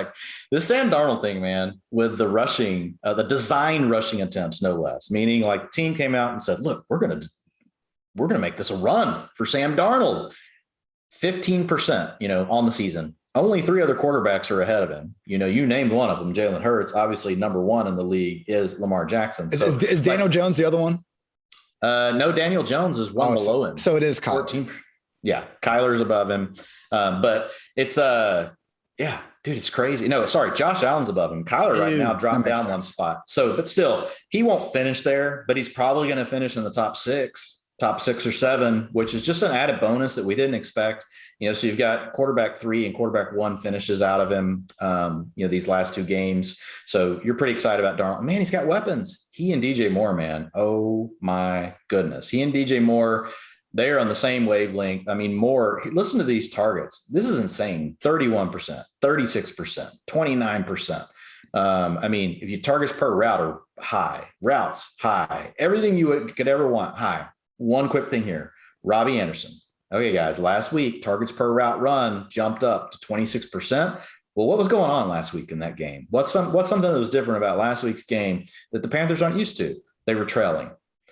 this Sam Darnold thing, man, with the rushing, the design rushing attempts, no less. Meaning, team came out and said, look, we're gonna make this a run for Sam Darnold. 15%, on the season. Only 3 other quarterbacks are ahead of him. You named one of them, Jalen Hurts. Obviously, number 1 in the league is Lamar Jackson. So, is Daniel Jones the other one? No, Daniel Jones is one below him. So it is Kyler. 14. Yeah, Kyler's above him. But it's yeah, dude, it's crazy. No, sorry, Josh Allen's above him. Kyler right now dropped down one spot. So, but still, he won't finish there, but he's probably going to finish in the top six or seven, which is just an added bonus that we didn't expect. So you've got quarterback 3 and quarterback 1 finishes out of him, these last 2 games. So you're pretty excited about Darnold. Man, he's got weapons. He and DJ Moore, man. Oh my goodness. He and DJ Moore, they are on the same wavelength. I mean, Moore, listen to these targets. This is insane. 31%, 36%, 29%. I mean, if you targets per route are high, routes high, everything you could ever want high. One quick thing here, Robbie Anderson. Okay, guys, last week, targets per route run jumped up to 26%. Well, what was going on last week in that game? What's something that was different about last week's game that the Panthers aren't used to? They were trailing.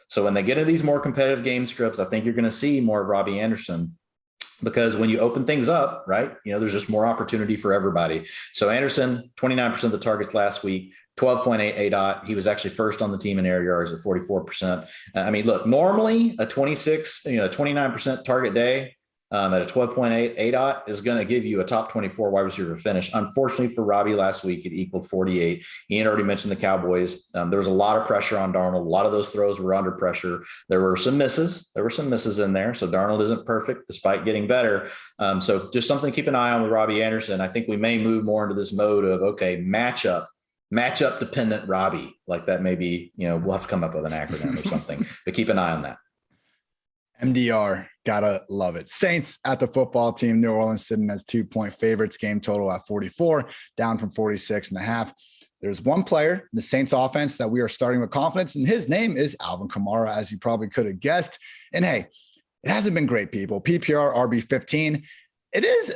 So when they get into these more competitive game scripts, I think you're going to see more of Robbie Anderson, because when you open things up, right, there's just more opportunity for everybody. So Anderson, 29% of the targets last week, 12.8 ADOT. He was actually first on the team in air yards at 44%. I mean, look, normally a 29% target day at a 12.8 ADOT is going to give you a top 24 wide receiver finish. Unfortunately for Robbie last week, it equaled 48. Ian already mentioned the Cowboys. There was a lot of pressure on Darnold. A lot of those throws were under pressure. There were some misses. In there. So Darnold isn't perfect despite getting better. So just something to keep an eye on with Robbie Anderson. I think we may move more into this mode of, okay, matchup dependent Robbie. Like that maybe, we'll have to come up with an acronym or something, but keep an eye on that. MDR, gotta love it. Saints at the football team. New Orleans sitting as 2-point favorites. Game total at 44, down from 46.5. There's one player in the Saints offense that we are starting with confidence, and his name is Alvin Kamara, as you probably could have guessed. And hey, it hasn't been great, people. PPR RB15. It is.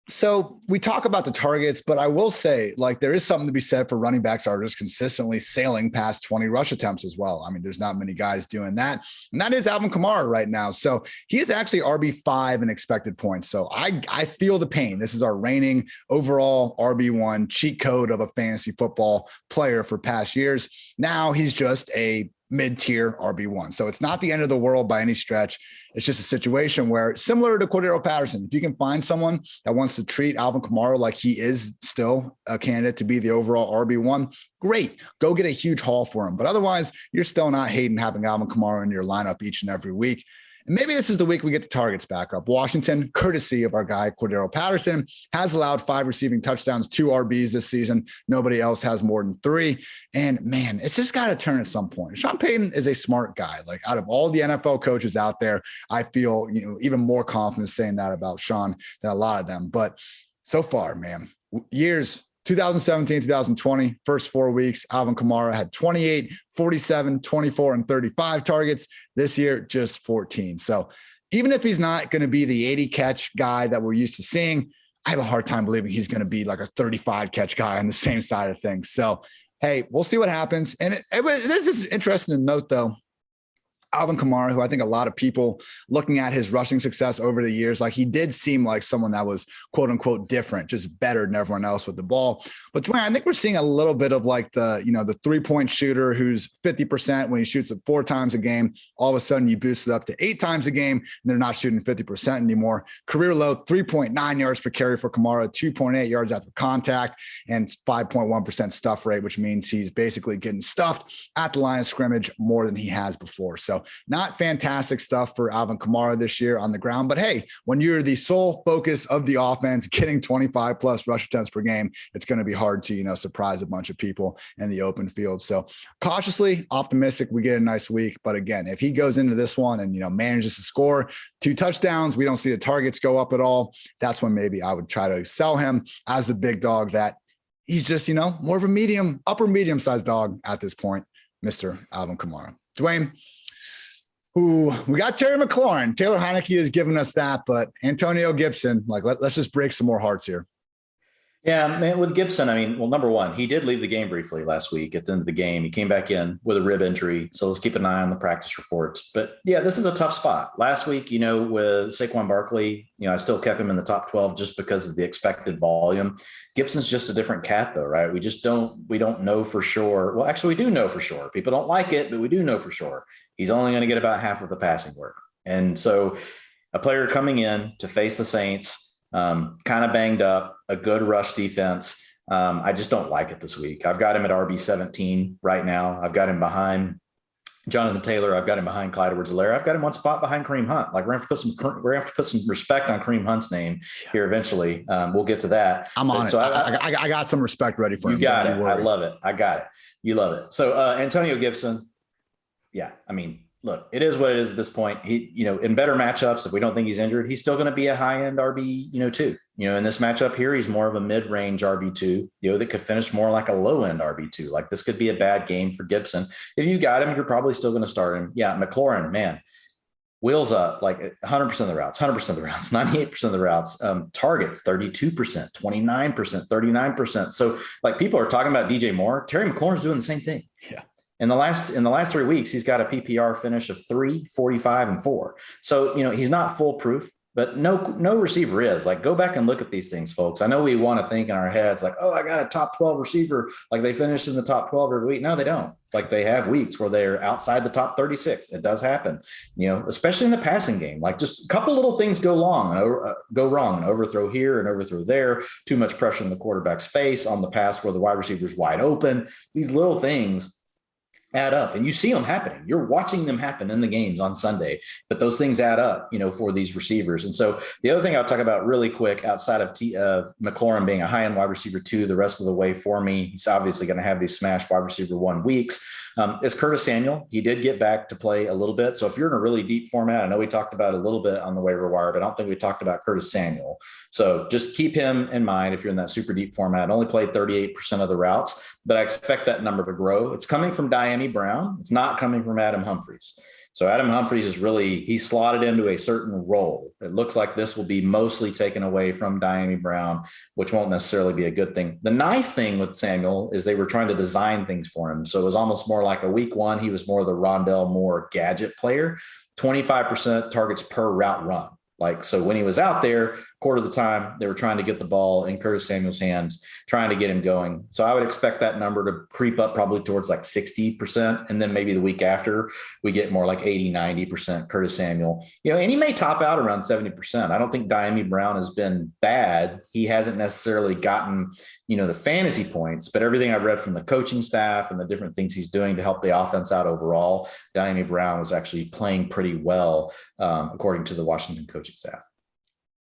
So we talk about the targets, but I will say, there is something to be said for running backs that are just consistently sailing past 20 rush attempts as well. I mean, there's not many guys doing that. And that is Alvin Kamara right now. So he is actually RB5 in expected points. So I feel the pain. This is our reigning overall RB1 cheat code of a fantasy football player for past years. Now he's just a mid-tier RB1. So it's not the end of the world by any stretch. It's just a situation where, similar to Cordero Patterson, if you can find someone that wants to treat Alvin Kamara like he is still a candidate to be the overall RB1, great. Go get a huge haul for him. But otherwise, you're still not hating having Alvin Kamara in your lineup each and every week. And maybe this is the week we get the targets back up. Washington, courtesy of our guy, Cordero Patterson, has allowed 5 receiving touchdowns, 2 RBs this season. Nobody else has more than 3. And man, it's just got to turn at some point. Sean Payton is a smart guy. Out of all the NFL coaches out there, I feel, even more confident saying that about Sean than a lot of them. But so far, man, years 2017, 2020, first 4 weeks, Alvin Kamara had 28, 47, 24, and 35 targets. This year, just 14. So even if he's not going to be the 80 catch guy that we're used to seeing, I have a hard time believing he's going to be like a 35 catch guy on the same side of things. So, hey, we'll see what happens. And it is interesting to note, though, Alvin Kamara, who I think a lot of people looking at his rushing success over the years, he did seem like someone that was quote unquote different, just better than everyone else with the ball. But Dwain, I think we're seeing a little bit of the 3-point shooter who's 50% when he shoots it 4 times a game. All of a sudden you boost it up to 8 times a game and they're not shooting 50% anymore. Career low, 3.9 yards per carry for Kamara, 2.8 yards after contact, and 5.1% stuff rate, which means he's basically getting stuffed at the line of scrimmage more than he has before. So not fantastic stuff for Alvin Kamara this year on the ground. But hey, when you're the sole focus of the offense, getting 25 plus rush attempts per game, it's going to be hard to, surprise a bunch of people in the open field. So cautiously optimistic we get a nice week. But again, if he goes into this one and, manages to score 2 touchdowns, we don't see the targets go up at all. That's when maybe I would try to sell him as a big dog that he's just, more of a upper medium sized dog at this point, Mr. Alvin Kamara. Dwain, who we got Terry McLaurin. Taylor Heineke has given us that, but Antonio Gibson, let's just break some more hearts here. Yeah, man, with Gibson, I mean, well, number one, he did leave the game briefly last week at the end of the game. He came back in with a rib injury. So let's keep an eye on the practice reports. But yeah, this is a tough spot. Last week, with Saquon Barkley, I still kept him in the top 12 just because of the expected volume. Gibson's just a different cat though, right? We don't know for sure. Well, actually, we do know for sure. People don't like it, but we do know for sure. He's only going to get about half of the passing work. And so a player coming in to face the Saints, kind of banged up, a good rush defense. I just don't like it this week. I've got him at RB17 right now. I've got him behind Jonathan Taylor. I've got him behind Clyde Edwards-Helaire. I've got him one spot behind Kareem Hunt. Like we're going to have to put some respect on Kareem Hunt's name here eventually. We'll get to that. I'm on it. So I got some respect ready for him. You got it. I love it. I got it. You love it. So Antonio Gibson. Yeah. I mean, look, it is what it is at this point. He, in better matchups, if we don't think he's injured, he's still going to be a high-end RB, 2. In this matchup here, he's more of a mid-range RB2, that could finish more like a low-end RB2. Like this could be a bad game for Gibson. If you got him, you're probably still going to start him. Yeah, McLaurin, man, wheels up, like 100% of the routes, 100% of the routes, 98% of the routes, targets 32%, 29%, 39%. So like people are talking about DJ Moore. Terry McLaurin's doing the same thing. Yeah. In the last 3 weeks, he's got a PPR finish of 3, 45, and 4. So, he's not foolproof, but no receiver is. Like, go back and look at these things, folks. I know we want to think in our heads like, oh, I got a top 12 receiver. Like they finished in the top 12 every week. No, they don't. Like they have weeks where they're outside the top 36. It does happen, especially in the passing game. Like just a couple little things go wrong, an overthrow here and overthrow there, too much pressure in the quarterback's face on the pass where the wide receiver's wide open. These little things add up, and you see them happening. You're watching them happen in the games on Sunday, but those things add up, for these receivers. And so the other thing I'll talk about really quick, outside of McLaurin being a high-end wide receiver 2, the rest of the way for me, he's obviously going to have these smash wide receiver 1 weeks. Is Curtis Samuel. He did get back to play a little bit. So if you're in a really deep format, I know we talked about it a little bit on the waiver wire, but I don't think we talked about Curtis Samuel. So just keep him in mind if you're in that super deep format. Only played 38% of the routes, but I expect that number to grow. It's coming from Diami Brown. It's not coming from Adam Humphries. So Adam Humphries is he's slotted into a certain role. It looks like this will be mostly taken away from Diami Brown, which won't necessarily be a good thing. The nice thing with Samuel is they were trying to design things for him. So it was almost more like a week 1. He was more the Rondell Moore gadget player, 25% targets per route run. So when he was out there, quarter of the time, they were trying to get the ball in Curtis Samuel's hands, trying to get him going. So I would expect that number to creep up probably towards like 60%. And then maybe the week after we get more like 80, 90% Curtis Samuel, and he may top out around 70%. I don't think Diami Brown has been bad. He hasn't necessarily gotten, the fantasy points, but everything I've read from the coaching staff and the different things he's doing to help the offense out overall, Diami Brown was actually playing pretty well, according to the Washington coaching staff.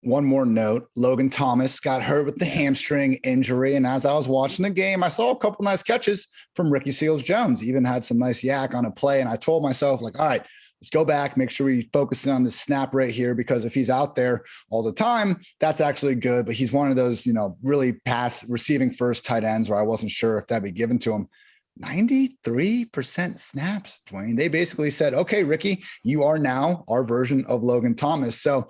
One more note, Logan Thomas got hurt with the hamstring injury. And as I was watching the game, I saw a couple nice catches from Ricky Seals-Jones, even had some nice yak on a play. And I told myself, like, all right, let's go back, make sure we focus on the snap right here, because if he's out there all the time, that's actually good. But he's one of those, really pass receiving first tight ends where I wasn't sure if that'd be given to him. 93% snaps, Dwayne. They basically said, okay, Ricky, you are now our version of Logan Thomas. So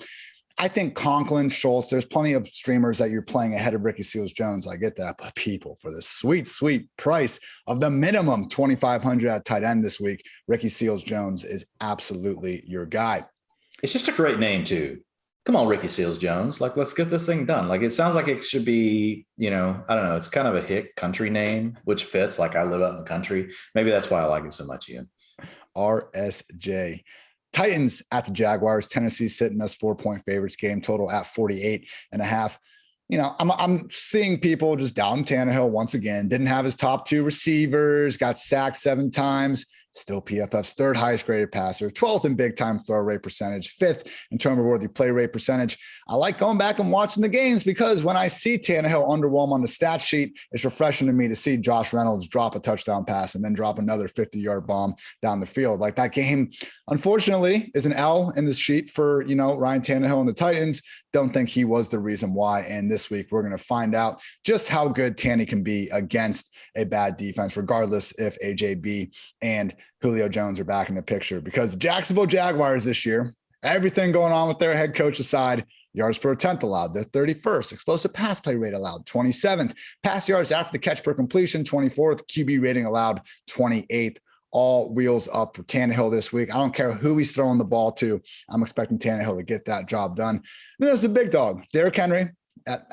I think Conklin, Schultz, there's plenty of streamers that you're playing ahead of Ricky Seals-Jones. I get that. But people, for the sweet, sweet price of the minimum 2,500 at tight end this week, Ricky Seals-Jones is absolutely your guy. It's just a great name too. Come on, Ricky Seals-Jones. Like, let's get this thing done. Like, it sounds like it should be, I don't know. It's kind of a hick country name, which fits. Like, I live out in the country. Maybe that's why I like it so much, Ian. RSJ. Titans at the Jaguars. Tennessee sitting as 4-point favorites. Game total at 48.5. I'm seeing people just down Tannehill once again. Didn't have his top 2 receivers. Got sacked 7 times. Still PFF's 3rd highest graded passer, 12th in big time throw rate percentage, 5th in turnover worthy play rate percentage. I like going back and watching the games because when I see Tannehill underwhelm on the stat sheet, it's refreshing to me to see Josh Reynolds drop a touchdown pass and then drop another 50-yard bomb down the field. Like, that game, unfortunately, is an L in the sheet for, Ryan Tannehill and the Titans. Don't think he was the reason why. And this week, we're going to find out just how good Tanny can be against a bad defense, regardless if AJB and Julio Jones are back in the picture, because the Jacksonville Jaguars this year, everything going on with their head coach aside, Yards per attempt allowed, they're 31st. Explosive pass play rate allowed, 27th. Pass yards after the catch per completion, 24th. QB rating allowed, 28th. All wheels up for Tannehill this week. I don't care who he's throwing the ball to. I'm expecting Tannehill to get that job done. Then there's the big dog, Derrick Henry.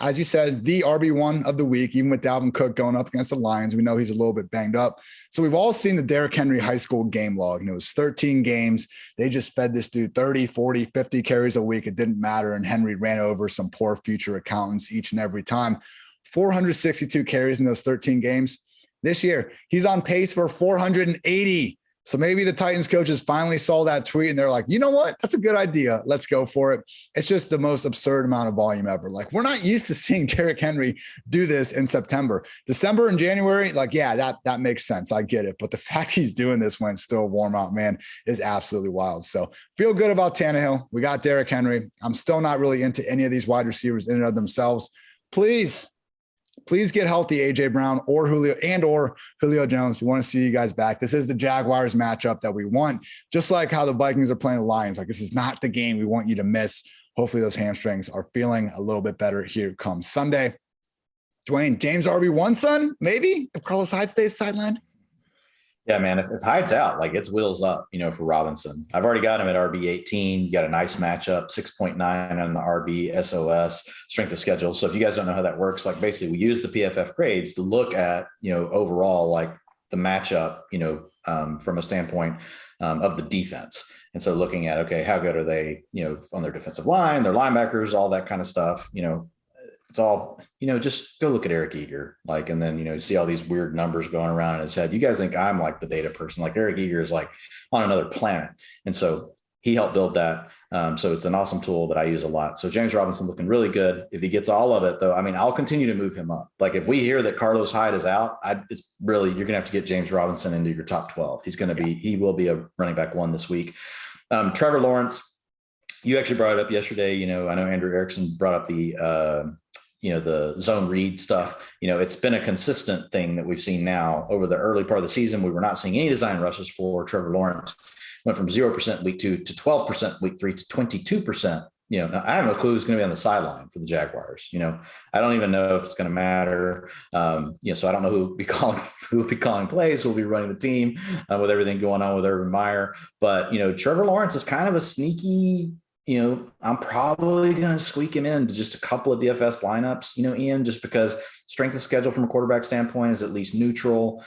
As you said, the RB1 of the week, even with Dalvin Cook going up against the Lions. We know he's a little bit banged up. So we've all seen the Derrick Henry high school game log, and it was 13 games. They just fed this dude 30, 40, 50 carries a week. It didn't matter. And Henry ran over some poor future accountants each and every time. 462 carries in those 13 games. This year, he's on pace for 480. So maybe the Titans coaches finally saw that tweet and they're like, you know what? That's a good idea. Let's go for it. It's just the most absurd amount of volume ever. Like, we're not used to seeing Derrick Henry do this in September. December and January, like, yeah, that makes sense. I get it. But the fact he's doing this when it's still warm out, man, is absolutely wild. So feel good about Tannehill. We got Derrick Henry. I'm still not really into any of these wide receivers in and of themselves. Please get healthy, AJ Brown or Julio Jones. We want to see you guys back. This is the Jaguars matchup that we want, just like how the Vikings are playing the Lions. Like, this is not the game we want you to miss. Hopefully those hamstrings are feeling a little bit better here come Sunday. Dwain, James RB1 son, maybe if Carlos Hyde stays sidelined. Yeah, man, if Hyde's out, like, it's wheels up, for Robinson. I've already got him at RB18. You got a nice matchup, 6.9 on the RB SOS, strength of schedule. So if you guys don't know how that works, like, basically we use the PFF grades to look at, overall, like, the matchup, from a standpoint of the defense. And so looking at, okay, how good are they, on their defensive line, their linebackers, all that kind of stuff, it's all, just go look at Eric Eager, like, and then, see all these weird numbers going around in his head. You guys think I'm like the data person, like Eric Eager is like on another planet. And so he helped build that. So it's an awesome tool that I use a lot. So James Robinson looking really good. If he gets all of it though, I'll continue to move him up. Like, if we hear that Carlos Hyde is out, it's really, you're going to have to get James Robinson into your top 12. He will be a running back one this week. Trevor Lawrence, you actually brought it up yesterday. I know Andrew Erickson brought up the zone read stuff. It's been a consistent thing that we've seen now over the early part of the season. We were not seeing any design rushes for Trevor Lawrence. Went from 0% week 2 to 12% week 3 to 22%. Now I have no clue who's going to be on the sideline for the Jaguars. I don't even know if it's going to matter. So I don't know who will be calling plays, who will be running the team with everything going on with Urban Meyer. But, Trevor Lawrence is kind of a sneaky, I'm probably going to squeak him into just a couple of DFS lineups, Ian, just because strength of schedule from a quarterback standpoint is at least neutral.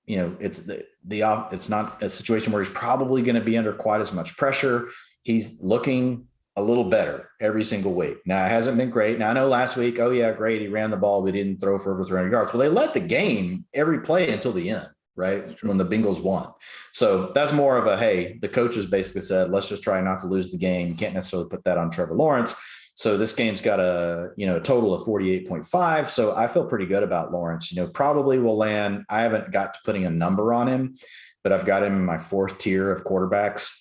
It's not a situation where he's probably going to be under quite as much pressure. He's looking a little better every single week. Now, it hasn't been great. Now, I know last week, oh yeah, great, he ran the ball, but didn't throw for over 300 yards. Well, they led the game every play until the end, right? When the Bengals won. So that's more of a, hey, the coaches basically said, let's just try not to lose the game. You can't necessarily put that on Trevor Lawrence. So this game's got a total of 48.5. So I feel pretty good about Lawrence. Probably will land. I haven't got to putting a number on him, but I've got him in my fourth tier of quarterbacks.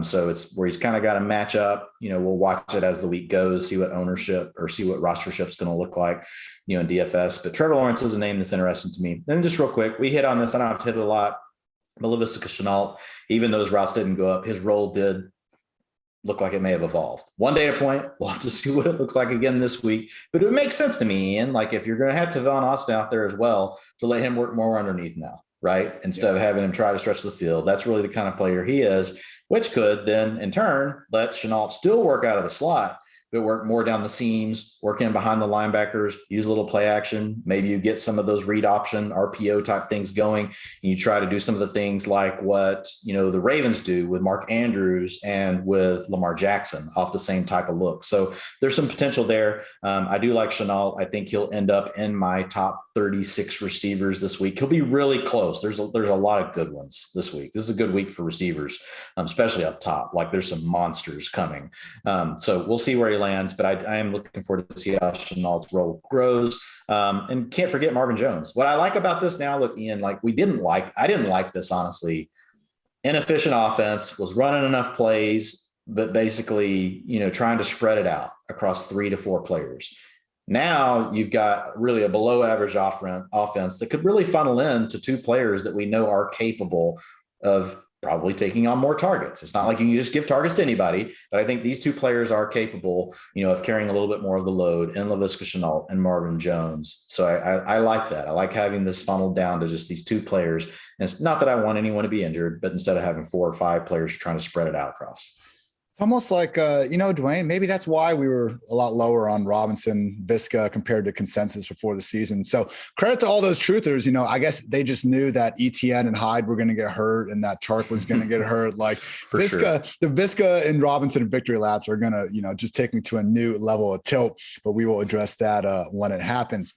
So it's where he's kind of got to match up. We'll watch it as the week goes, see what ownership or see what rostership's going to look like, in DFS. But Trevor Lawrence is a name that's interesting to me. Then just real quick, we hit on this. I don't have to hit it a lot. Laviska Shenault, even though those routes didn't go up, his role did look like it may have evolved. One data point, we'll have to see what it looks like again this week. But it makes sense to me, Ian, like if you're going to have Tavon Austin out there as well, to let him work more underneath now, right? Instead of having him try to stretch the field. That's really the kind of player he is, which could then in turn let Shenault still work out of the slot, but work more down the seams, work in behind the linebackers, use a little play action. Maybe you get some of those read option RPO type things going, and you try to do some of the things like what, the Ravens do with Mark Andrews and with Lamar Jackson off the same type of look. So there's some potential there. I do like Shenault. I think he'll end up in my top 36 receivers this week. He'll be really close. There's a lot of good ones this week. This is a good week for receivers, especially up top. Like there's some monsters coming. So we'll see where he lands, but I am looking forward to see how Shenault's role grows. And can't forget Marvin Jones. What I like about this now, look, Ian, like I didn't like this, honestly. Inefficient offense, was running enough plays, but basically, trying to spread it out across 3 to 4 players. Now you've got really a below average offense that could really funnel in to 2 players that we know are capable of probably taking on more targets. It's not like you can just give targets to anybody, but I think these two players are capable, of carrying a little bit more of the load in Laviska Shenault and Marvin Jones. So I like that. I like having this funneled down to just these two players. And it's not that I want anyone to be injured, but instead of having 4 or 5 players trying to spread it out across. It's almost like, Dwayne, maybe that's why we were a lot lower on Robinson, Visca compared to consensus before the season. So credit to all those truthers. I guess they just knew that ETN and Hyde were going to get hurt and that Chark was going to get hurt. Like Visca, sure. The Visca and Robinson and victory laps are going to, just take me to a new level of tilt, but we will address that when it happens.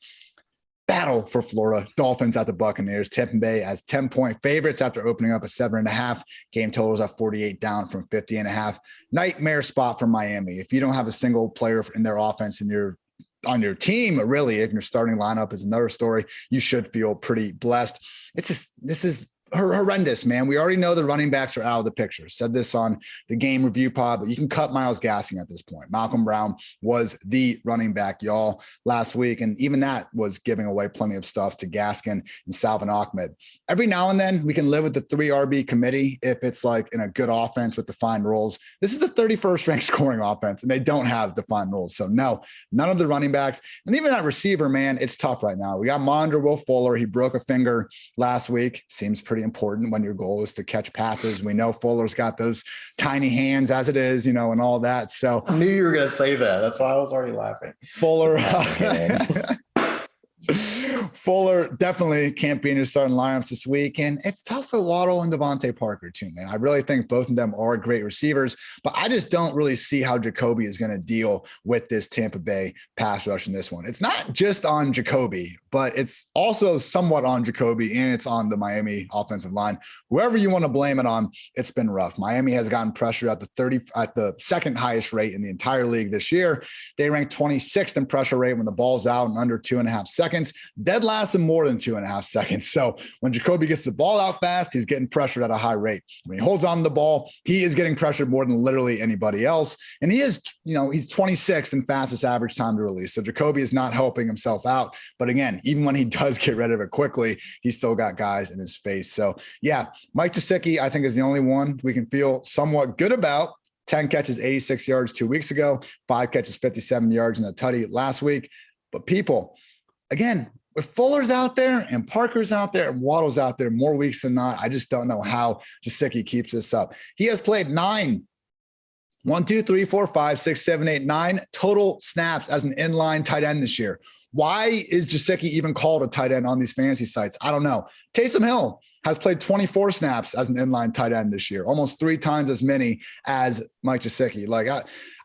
Battle for Florida. Dolphins at the Buccaneers. Tampa Bay as 10-point favorites after opening up a 7.5. Game totals at 48 down from 50.5. Nightmare spot for Miami. If you don't have a single player in their offense and you're on your team, really, if your starting lineup is another story, you should feel pretty blessed. This is horrendous, man. We already know the running backs are out of the picture. Said this on the game review pod, but you can cut Myles Gaskin at this point. Malcolm Brown was the running back, y'all, last week. And even that was giving away plenty of stuff to Gaskin and Salvin Ahmed. Every now and then we can live with the 3 RB committee if it's like in a good offense with defined roles. This is the 31st ranked scoring offense and they don't have defined roles. So no, none of the running backs and even that receiver, man, it's tough right now. We got Mondre Will Fuller. He broke a finger last week. Seems pretty important when your goal is to catch passes. We know Fuller's got those tiny hands as it is, and all that. So I knew you were going to say that. That's why I was already laughing. Fuller. Fuller definitely can't be in your starting lineups this week. And it's tough for Waddle and Devontae Parker too, man. I really think both of them are great receivers, but I just don't really see how Jacoby is going to deal with this Tampa Bay pass rush in this one. It's not just on Jacoby, but it's also somewhat on Jacoby and it's on the Miami offensive line. Whoever you want to blame it on, it's been rough. Miami has gotten pressure at the second highest rate in the entire league this year. They ranked 26th in pressure rate when the ball's out in under 2.5 seconds. Dead last in more than 2.5 seconds. So when Jacoby gets the ball out fast, he's getting pressured at a high rate. When he holds on to the ball, he is getting pressured more than literally anybody else. And he is, he's 26th in fastest average time to release. So Jacoby is not helping himself out. But again, even when he does get rid of it quickly, he's still got guys in his face. So yeah, Mike Gesicki, I think, is the only one we can feel somewhat good about. 10 catches, 86 yards 2 weeks ago, 5 catches, 57 yards in the tutty last week. But people, again, if Fuller's out there and Parker's out there and Waddle's out there more weeks than not, I just don't know how Gesicki keeps this up. He has played 9 total snaps as an inline tight end this year. Why is Gesicki even called a tight end on these fantasy sites? I don't know. Taysom Hill has played 24 snaps as an inline tight end this year, almost 3 times as many as Mike Gesicki. Like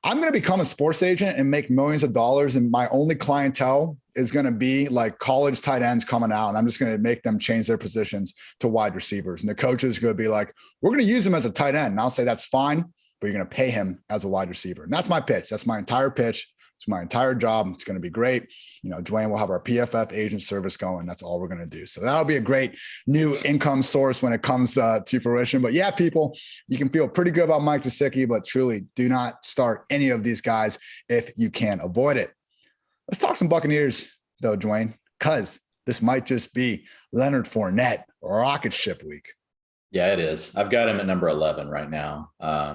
I'm going to become a sports agent and make millions of dollars. And my only clientele is going to be like college tight ends coming out. And I'm just going to make them change their positions to wide receivers. And the coaches are going to be like, we're going to use him as a tight end. And I'll say, that's fine, but you're going to pay him as a wide receiver. And that's my pitch. That's my entire pitch. It's my entire job. It's going to be great. Dwayne will have our PFF agent service going. That's all we're going to do. So that'll be a great new income source when it comes to fruition. But yeah, people, you can feel pretty good about Mike Gesicki, but truly do not start any of these guys if you can avoid it. Let's talk some Buccaneers though, Dwayne, because this might just be Leonard Fournette rocket ship week. Yeah, it is. I've got him at number 11 right now.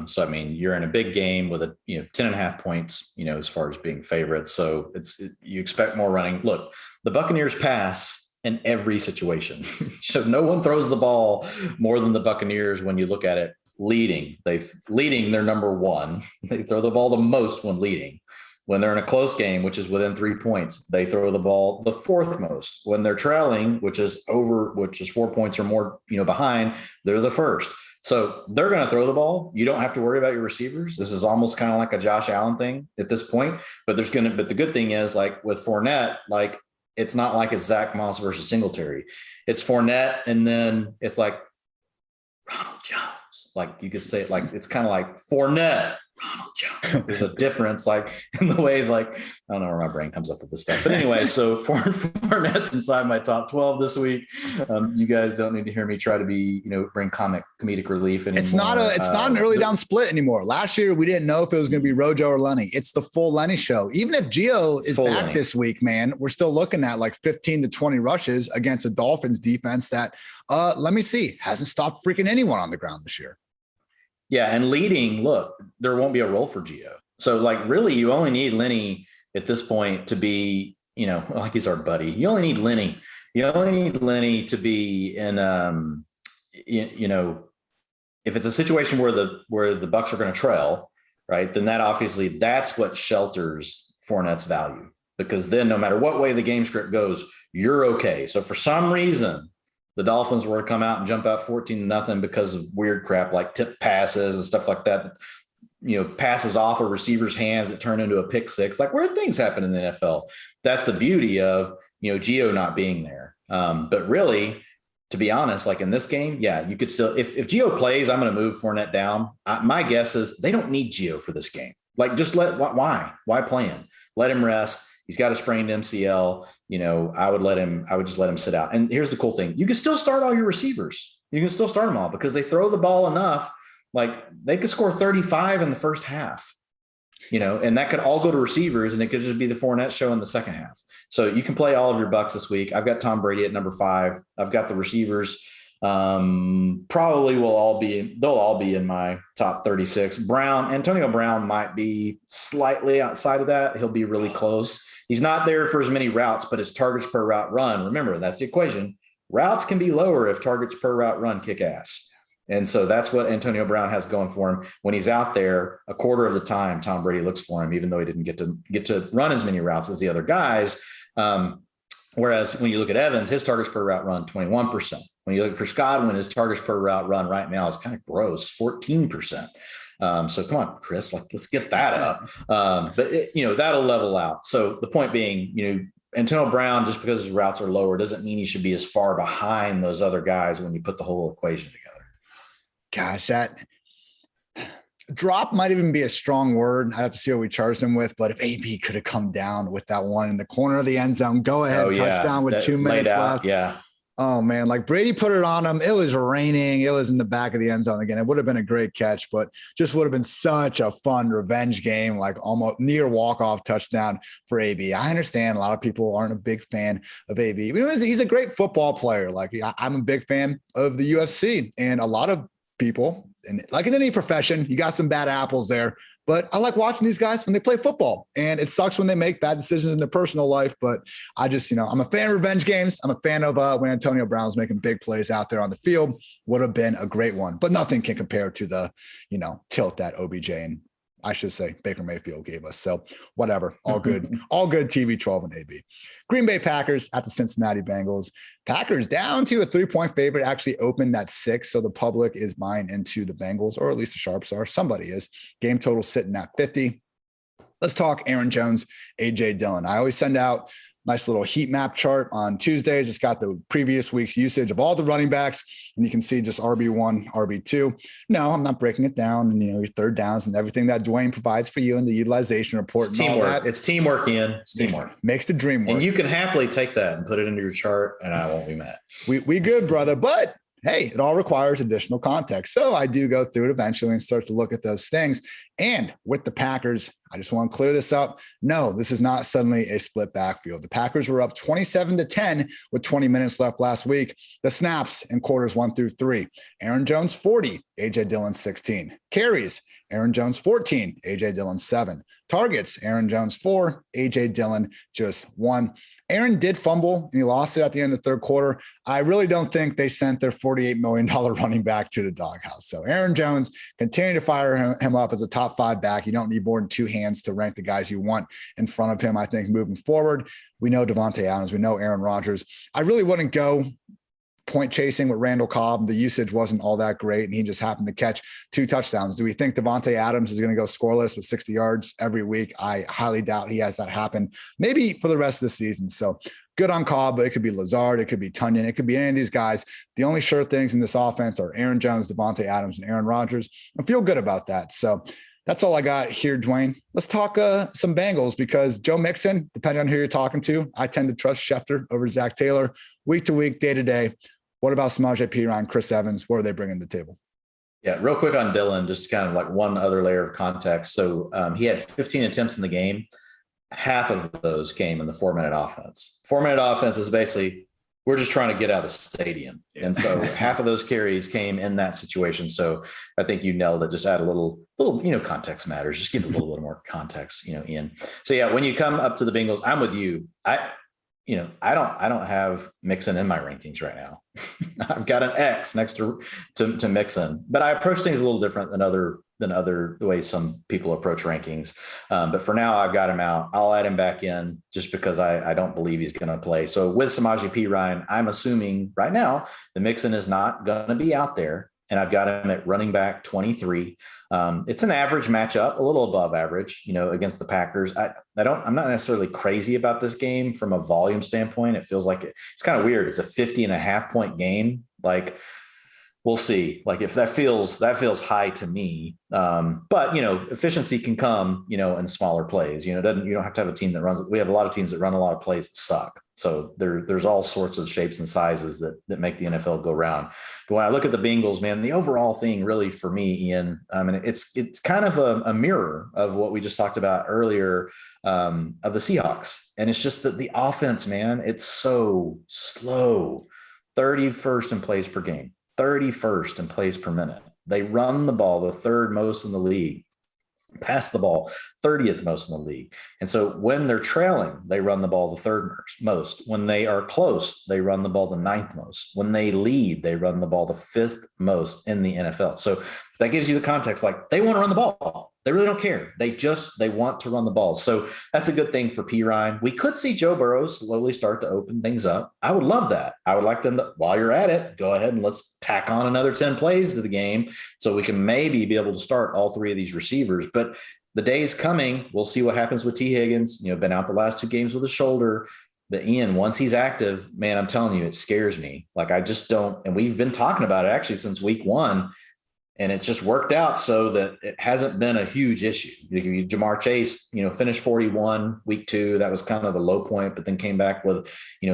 So, I mean, you're in a big game with 10.5 points, as far as being favorites. So you expect more running. Look, the Buccaneers pass in every situation. So no one throws the ball more than the Buccaneers when you look at it leading. They're number 1. They throw the ball the most when leading. When they're in a close game, which is within 3 points, they throw the ball the 4th most. When they're trailing, which is 4 points or more, behind, they're the 1st. So they're going to throw the ball. You don't have to worry about your receivers. This is almost kind of like a Josh Allen thing at this point. But the good thing is, like with Fournette, like it's not like it's Zach Moss versus Singletary. It's Fournette, and then it's like Ronald Jones. Like you could say it like it's kind of like Fournette. There's a difference, like in the way, like, I don't know where my brain comes up with this stuff. But anyway, so Fournette's inside my top 12 this week. You guys don't need to hear me try to be, bring comedic relief anymore. It's not an early down split anymore. Last year, we didn't know if it was going to be Rojo or Lenny. It's the full Lenny show. Even if Gio is back Lenny this week, man, we're still looking at like 15 to 20 rushes against a Dolphins defense that, let me see, hasn't stopped freaking anyone on the ground this year. Yeah, and leading, look, there won't be a role for Gio. So, like, really, you only need Lenny at this point to be, like he's our buddy. You only need Lenny. You only need Lenny to be in, if it's a situation where the Bucs are going to trail, right, then that's what shelters Fournette's value. Because then no matter what way the game script goes, you're okay. So for some reason, the Dolphins were to come out and jump out 14-0 because of weird crap like tip passes and stuff like that, passes off a receiver's hands that turn into a pick six, like weird things happen in the NFL. That's the beauty of, Gio not being there. But really, to be honest, like in this game, yeah, you could still, if Gio plays, I'm going to move Fournette down. My guess is they don't need Gio for this game. Like, just why play him? Let him rest. He's got a sprained MCL. I would just let him sit out. And here's the cool thing. You can still start all your receivers. You can still start them all because they throw the ball enough. Like, they could score 35 in the first half, and that could all go to receivers, and it could just be the Fournette show in the second half. So you can play all of your Bucs this week. I've got Tom Brady at number 5. I've got the receivers. Probably they'll all be in my top 36. Antonio Brown might be slightly outside of that. He'll be really close. He's not there for as many routes, but his targets per route run, remember, that's the equation. Routes can be lower if targets per route run kick ass. And so that's what Antonio Brown has going for him. When he's out there, a quarter of the time, Tom Brady looks for him, even though he didn't get to run as many routes as the other guys. Whereas when you look at Evans, his targets per route run, 21%. When you look at Chris Godwin, his targets per route run right now is kind of gross, 14%. So come on, Chris, let's get that up. But that'll level out. So the point being, Antonio Brown, just because his routes are lower, doesn't mean he should be as far behind those other guys when you put the whole equation together. Gosh, that drop might even be a strong word. I have to see what we charged him with. But if AB could have come down with that one in the corner of the end zone, go ahead, touchdown with 2 minutes left. Yeah. Oh, man, like Brady put it on him. It was raining. It was in the back of the end zone again. It would have been a great catch, but just would have been such a fun revenge game, like almost near walk-off touchdown for AB. I understand a lot of people aren't a big fan of AB. He's a great football player. Like, I'm a big fan of the UFC, and a lot of people, and like in any profession, you got some bad apples there. But I like watching these guys when they play football, and it sucks when they make bad decisions in their personal life. But I just, I'm a fan of revenge games. I'm a fan of when Antonio Brown's making big plays out there on the field. Would have been a great one, but nothing can compare to the, tilt that OBJ and I should say Baker Mayfield gave us. So whatever, all good, all good TB12 and AB. Green Bay Packers at the Cincinnati Bengals. Packers down to a 3-point favorite, actually opened at 6. So the public is buying into the Bengals, or at least the sharps are. Somebody is. Game total sitting at 50. Let's talk Aaron Jones, AJ Dillon. I always send out nice little heat map chart on Tuesdays. It's got the previous week's usage of all the running backs, and you can see just RB1, RB2. No, I'm not breaking it down, and your third downs and everything that Dwain provides for you in the utilization report. It's teamwork. It's teamwork, Ian. It's teamwork. Makes the dream work. And you can happily take that and put it into your chart, and I won't be mad. We good, brother. But hey, it all requires additional context. So I do go through it eventually and start to look at those things. And with the Packers, I just want to clear this up. No, this is not suddenly a split backfield. The Packers were up 27-10 with 20 minutes left last week. The snaps in quarters 1 through 3. Aaron Jones, 40, AJ Dillon, 16. Carries, Aaron Jones, 14, AJ Dillon, 7. Targets, Aaron Jones, 4, AJ Dillon, just 1. Aaron did fumble, and he lost it at the end of the third quarter. I really don't think they sent their $48 million running back to the doghouse. So Aaron Jones, continue to fire him up as a top 5 back. You don't need more than 2 hands to rank the guys you want in front of him, I think, moving forward. We know Davante Adams. We know Aaron Rodgers. I really wouldn't go point chasing with Randall Cobb. The usage wasn't all that great, and he just happened to catch 2 touchdowns. Do we think Davante Adams is going to go scoreless with 60 yards every week? I highly doubt he has that happen, maybe for the rest of the season. So good on Cobb, but it could be Lazard, it could be Tunyon, it could be any of these guys. The only sure things in this offense are Aaron Jones, Davante Adams, and Aaron Rodgers. I feel good about that. So That's all I got here, Dwayne. Let's talk some Bengals because Joe Mixon, depending on who you're talking to, I tend to trust Schefter over Zach Taylor week to week, day to day. What about Samaje Perine, Chris Evans? What are they bringing to the table? Yeah, real quick on Dylan, just kind of like one other layer of context. So he had 15 attempts in the game. Half of those came in the 4-minute offense. 4-minute offense is basically, we're just trying to get out of the stadium. And so half of those carries came in that situation. So I think you nailed it. Just add a little, context matters. Just give it a little more context, Ian. So yeah, when you come up to the Bengals, I'm with you. I don't have Mixon in my rankings right now. I've got an X next to Mixon, but I approach things a little different than other ways some people approach rankings. But for now, I've got him out. I'll add him back in just because I don't believe he's going to play. So with Samaje Perine, I'm assuming right now the Mixon is not going to be out there. And I've got him at running back 23. It's an average matchup, a little above average, against the Packers. I'm not necessarily crazy about this game from a volume standpoint. It feels like it's kind of weird. It's a 50.5 point game. Like, we'll see. Like if that feels high to me. But efficiency can come, in smaller plays. You don't have to have a team that runs. We have a lot of teams that run a lot of plays that suck. So there's all sorts of shapes and sizes that make the NFL go round. But when I look at the Bengals, man, the overall thing really for me, Ian, it's kind of a mirror of what we just talked about earlier of the Seahawks. And it's just that the offense, man, it's so slow. 31st in plays per game, 31st in plays per minute. They run the ball the third most in the league. Pass the ball 30th most in the league. And so when they're trailing, they run the ball the third most. When they are close, they run the ball the 9th most. When they lead, they run the ball the 5th most in the NFL. So that gives you the context. Like, they want to run the ball. They really don't care. They want to run the ball. So that's a good thing for Perine. We could see Joe Burrow slowly start to open things up. I would love that. I would like them to, while you're at it, go ahead and let's tack on another 10 plays to the game so we can maybe be able to start all three of these receivers. But the day's coming. We'll see what happens with T. Higgins. Been out the last 2 games with a shoulder. But Ian, once he's active, man, I'm telling you, it scares me. Like, I just don't. And we've been talking about it actually since week 1. And it's just worked out so that it hasn't been a huge issue. Jamar Chase, finished 41 week 2. That was kind of the low point, but then came back with,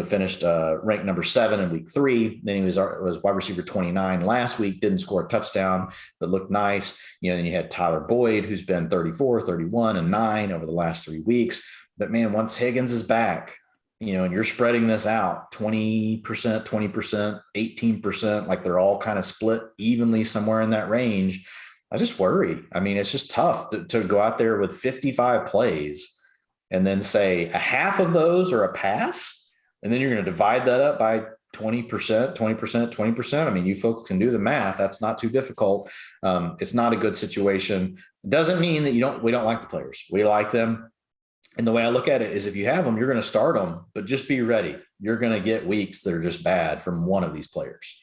finished ranked number 7 in week 3. Then he was wide receiver 29 last week, didn't score a touchdown, but looked nice. Then you had Tyler Boyd, who's been 34, 31, and 9 over the last 3 weeks. But man, once Higgins is back, and you're spreading this out 20%, 20%, 18%, like they're all kind of split evenly somewhere in that range. I just worry. It's just tough to go out there with 55 plays and then say a half of those are a pass. And then you're going to divide that up by 20%, 20%, 20%. You folks can do the math. That's not too difficult. It's not a good situation. It doesn't mean that we don't like the players. We like them. And the way I look at it is if you have them, you're going to start them, but just be ready. You're going to get weeks that are just bad from one of these players.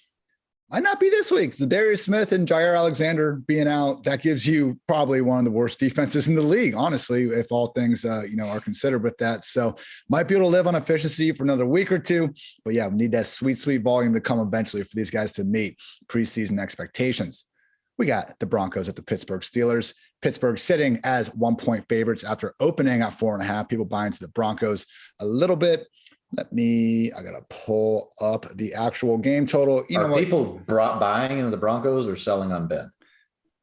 Might not be this week. So Darius Smith and Jair Alexander being out, that gives you probably one of the worst defenses in the league, honestly, if all things, are considered with that. So might be able to live on efficiency for another week or 2. But yeah, we need that sweet, sweet volume to come eventually for these guys to meet preseason expectations. We got the Broncos at the Pittsburgh Steelers. Pittsburgh sitting as 1-point favorites after opening at 4.5. People buying to the Broncos a little bit. I got to pull up the actual game total. Are people buying into the Broncos or selling on Ben?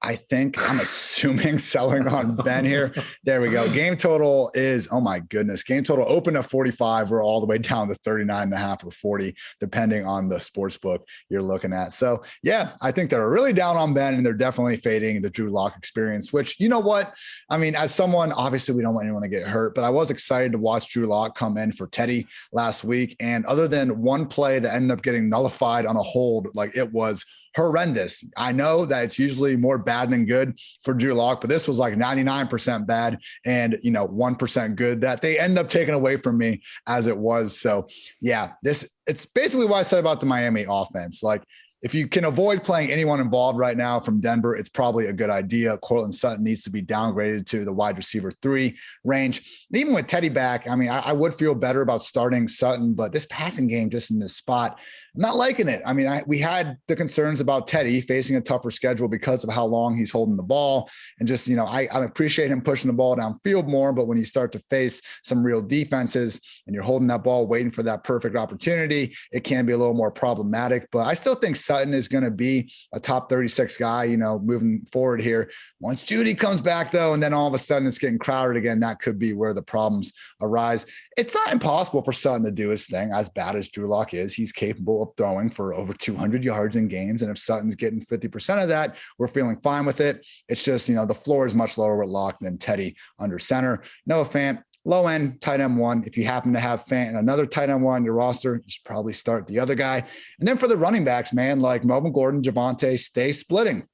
I'm assuming selling on Ben here. There we go. Game total is, oh my goodness. Game total open at 45. We're all the way down to 39.5 or 40, depending on the sports book you're looking at. So yeah, I think they're really down on Ben and they're definitely fading the Drew Lock experience, which, you know what? As someone, obviously we don't want anyone to get hurt, but I was excited to watch Drew Lock come in for Teddy last week. And other than one play that ended up getting nullified on a hold, like it was horrendous. I know that it's usually more bad than good for Drew Lock, but this was like 99% bad and 1% good that they end up taking away from me as it was. So yeah, it's basically what I said about the Miami offense. Like, if you can avoid playing anyone involved right now from Denver, it's probably a good idea. Cortland Sutton needs to be downgraded to the wide receiver 3 range. And even with Teddy back, I mean, I would feel better about starting Sutton, but this passing game just in this spot, I'm not liking it. I mean, we had the concerns about Teddy facing a tougher schedule because of how long he's holding the ball. And just, I appreciate him pushing the ball downfield more, but when you start to face some real defenses and you're holding that ball, waiting for that perfect opportunity, it can be a little more problematic. But I still think Sutton is going to be a top 36 guy, moving forward here. Once Judy comes back, though, and then all of a sudden it's getting crowded again, that could be where the problems arise. It's not impossible for Sutton to do his thing. As bad as Drew Lock is, he's capable of throwing for over 200 yards in games. And if Sutton's getting 50% of that, we're feeling fine with it. It's just, the floor is much lower with Lock than Teddy under center. Noah Fant, low end tight end 1. If you happen to have Fant and another tight end 1 on your roster, you should probably start the other guy. And then for the running backs, man, like Melvin Gordon, Javonte, stay splitting.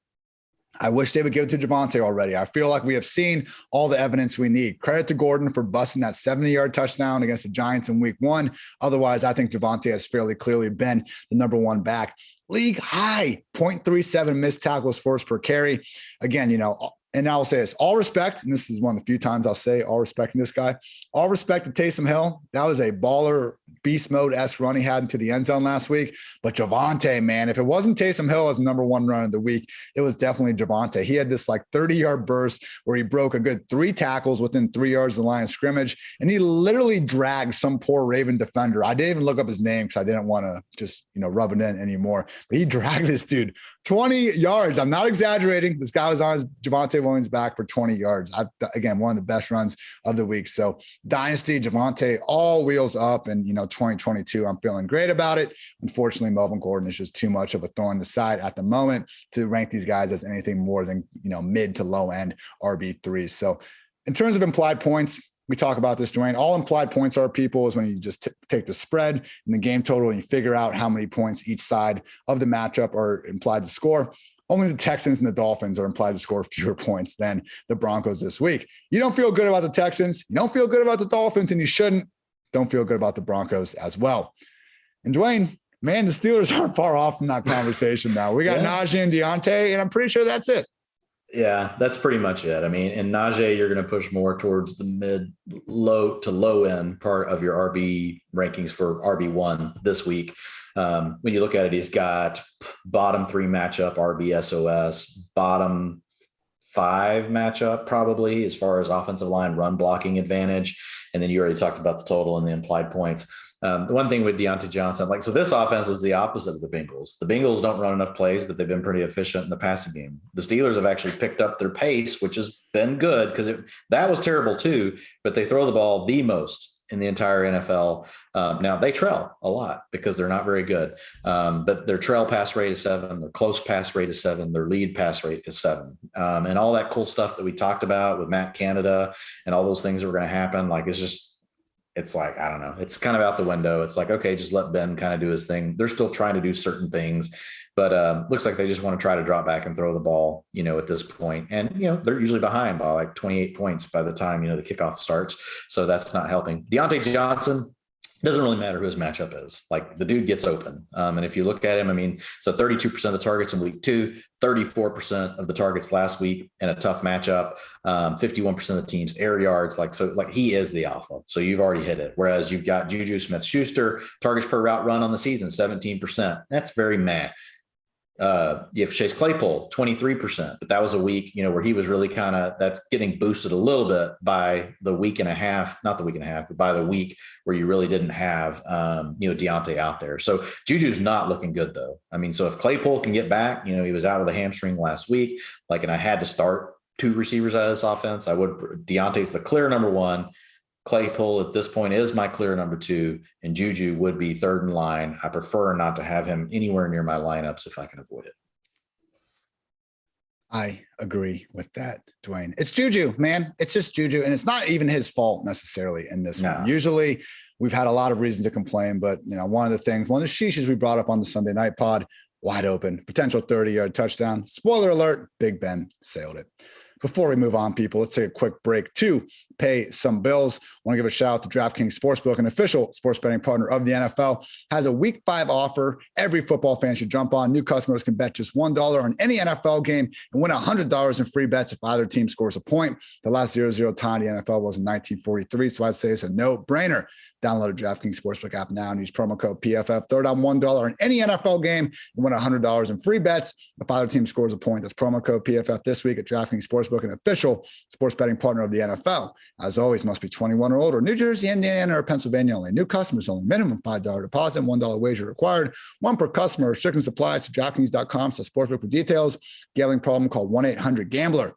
I wish they would give it to Javonte already. I feel like we have seen all the evidence we need. Credit to Gordon for busting that 70-yard touchdown against the Giants in week 1. Otherwise, I think Javonte has fairly clearly been the number 1 back. League high, 0.37 missed tackles forced per carry. Again, and I'll say this, all respect, and this is one of the few times I'll say all respect in this guy, all respect to Taysom Hill. That was a baller beast mode-esque run he had into the end zone last week. But Javonte, man, if it wasn't Taysom Hill as number 1 run of the week, it was definitely Javonte. He had this 30-yard burst where he broke a good 3 tackles within 3 yards of the line of scrimmage, and he literally dragged some poor Raven defender. I didn't even look up his name because I didn't want to just, rub it in anymore. But he dragged this dude 20 yards. I'm not exaggerating. This guy was on his Javonte Williams back for 20 yards. Again, one of the best runs of the week. So Dynasty, Javonte, all wheels up. And, 2022, I'm feeling great about it. Unfortunately, Melvin Gordon is just too much of a thorn in the side at the moment to rank these guys as anything more than, mid to low end RB3. So in terms of implied points, we talk about this, Dwayne. All implied points are people is when you just take the spread and the game total and you figure out how many points each side of the matchup are implied to score. Only the Texans and the Dolphins are implied to score fewer points than the Broncos this week. You don't feel good about the Texans. You don't feel good about the Dolphins, and you shouldn't. Don't feel good about the Broncos as well. And Dwayne, man, the Steelers aren't far off from that conversation now. We got Najee and Deontay, and I'm pretty sure that's it. Yeah, that's pretty much it. I mean, in Najee, you're going to push more towards the low to low end part of your RB rankings for RB1 this week. When you look at it, he's got bottom 3 matchup RBSOS, bottom 5 matchup probably as far as offensive line run blocking advantage. And then you already talked about the total and the implied points. The one thing with Deontay Johnson, so this offense is the opposite of the Bengals. The Bengals don't run enough plays, but they've been pretty efficient in the passing game. The Steelers have actually picked up their pace, which has been good because that was terrible too, but they throw the ball the most in the entire NFL. Now they trail a lot because they're not very good, but their trail pass rate is 7, their close pass rate is 7, their lead pass rate is 7. And all that cool stuff that we talked about with Matt Canada and all those things that were going to happen. It's I don't know. It's kind of out the window. It's okay, just let Ben kind of do his thing. They're still trying to do certain things, but looks like they just want to try to drop back and throw the ball, at this point. And, they're usually behind by 28 points by the time, the kickoff starts. So that's not helping. Deontay Johnson, doesn't really matter who his matchup is. The dude gets open. And if you look at him, so 32% of the targets in week 2, 34% of the targets last week in a tough matchup, 51% of the team's air yards. He is the alpha. So you've already hit it. Whereas you've got Juju Smith-Schuster, targets per route run on the season, 17%. That's very meh. You have Chase Claypool, 23%, but that was a week, where he was really that's getting boosted a little bit by the week and a half, not the week and a half, but by the week where you really didn't have, Deontay out there. So Juju's not looking good though. So if Claypool can get back, he was out with a hamstring last week, and I had to start 2 receivers out of this offense. Deontay's the clear number 1. Claypool at this point is my clear number 2, and Juju would be 3rd in line. I prefer not to have him anywhere near my lineups if I can avoid it. I agree with that, Dwayne. It's Juju, man. It's just Juju, and it's not even his fault necessarily in this one. Usually we've had a lot of reason to complain, but one of the sheeshes we brought up on the Sunday night pod, wide open, potential 30-yard touchdown. Spoiler alert, Big Ben sailed it. Before we move on, people, let's take a quick break to pay some bills. I want to give a shout out to DraftKings Sportsbook, an official sports betting partner of the NFL. Has a Week 5 offer every football fan should jump on. New customers can bet just $1 on any NFL game and win $100 in free bets if either team scores a point. The last 0-0 tie in the NFL was in 1943, so I'd say it's a no-brainer. Download the DraftKings Sportsbook app now and use promo code PFF. Throw down $1 on any NFL game and win $100 in free bets if either team scores a point. That's promo code PFF this week at DraftKings Sportsbook, an official sports betting partner of the NFL. As always, must be 21 or older. New Jersey, Indiana, or Pennsylvania only. New customers only. Minimum $5 deposit, $1 wager required. One per customer. Restrictions apply to DraftKings.com/sportsbook for details. Gambling problem, call 1-800-GAMBLER.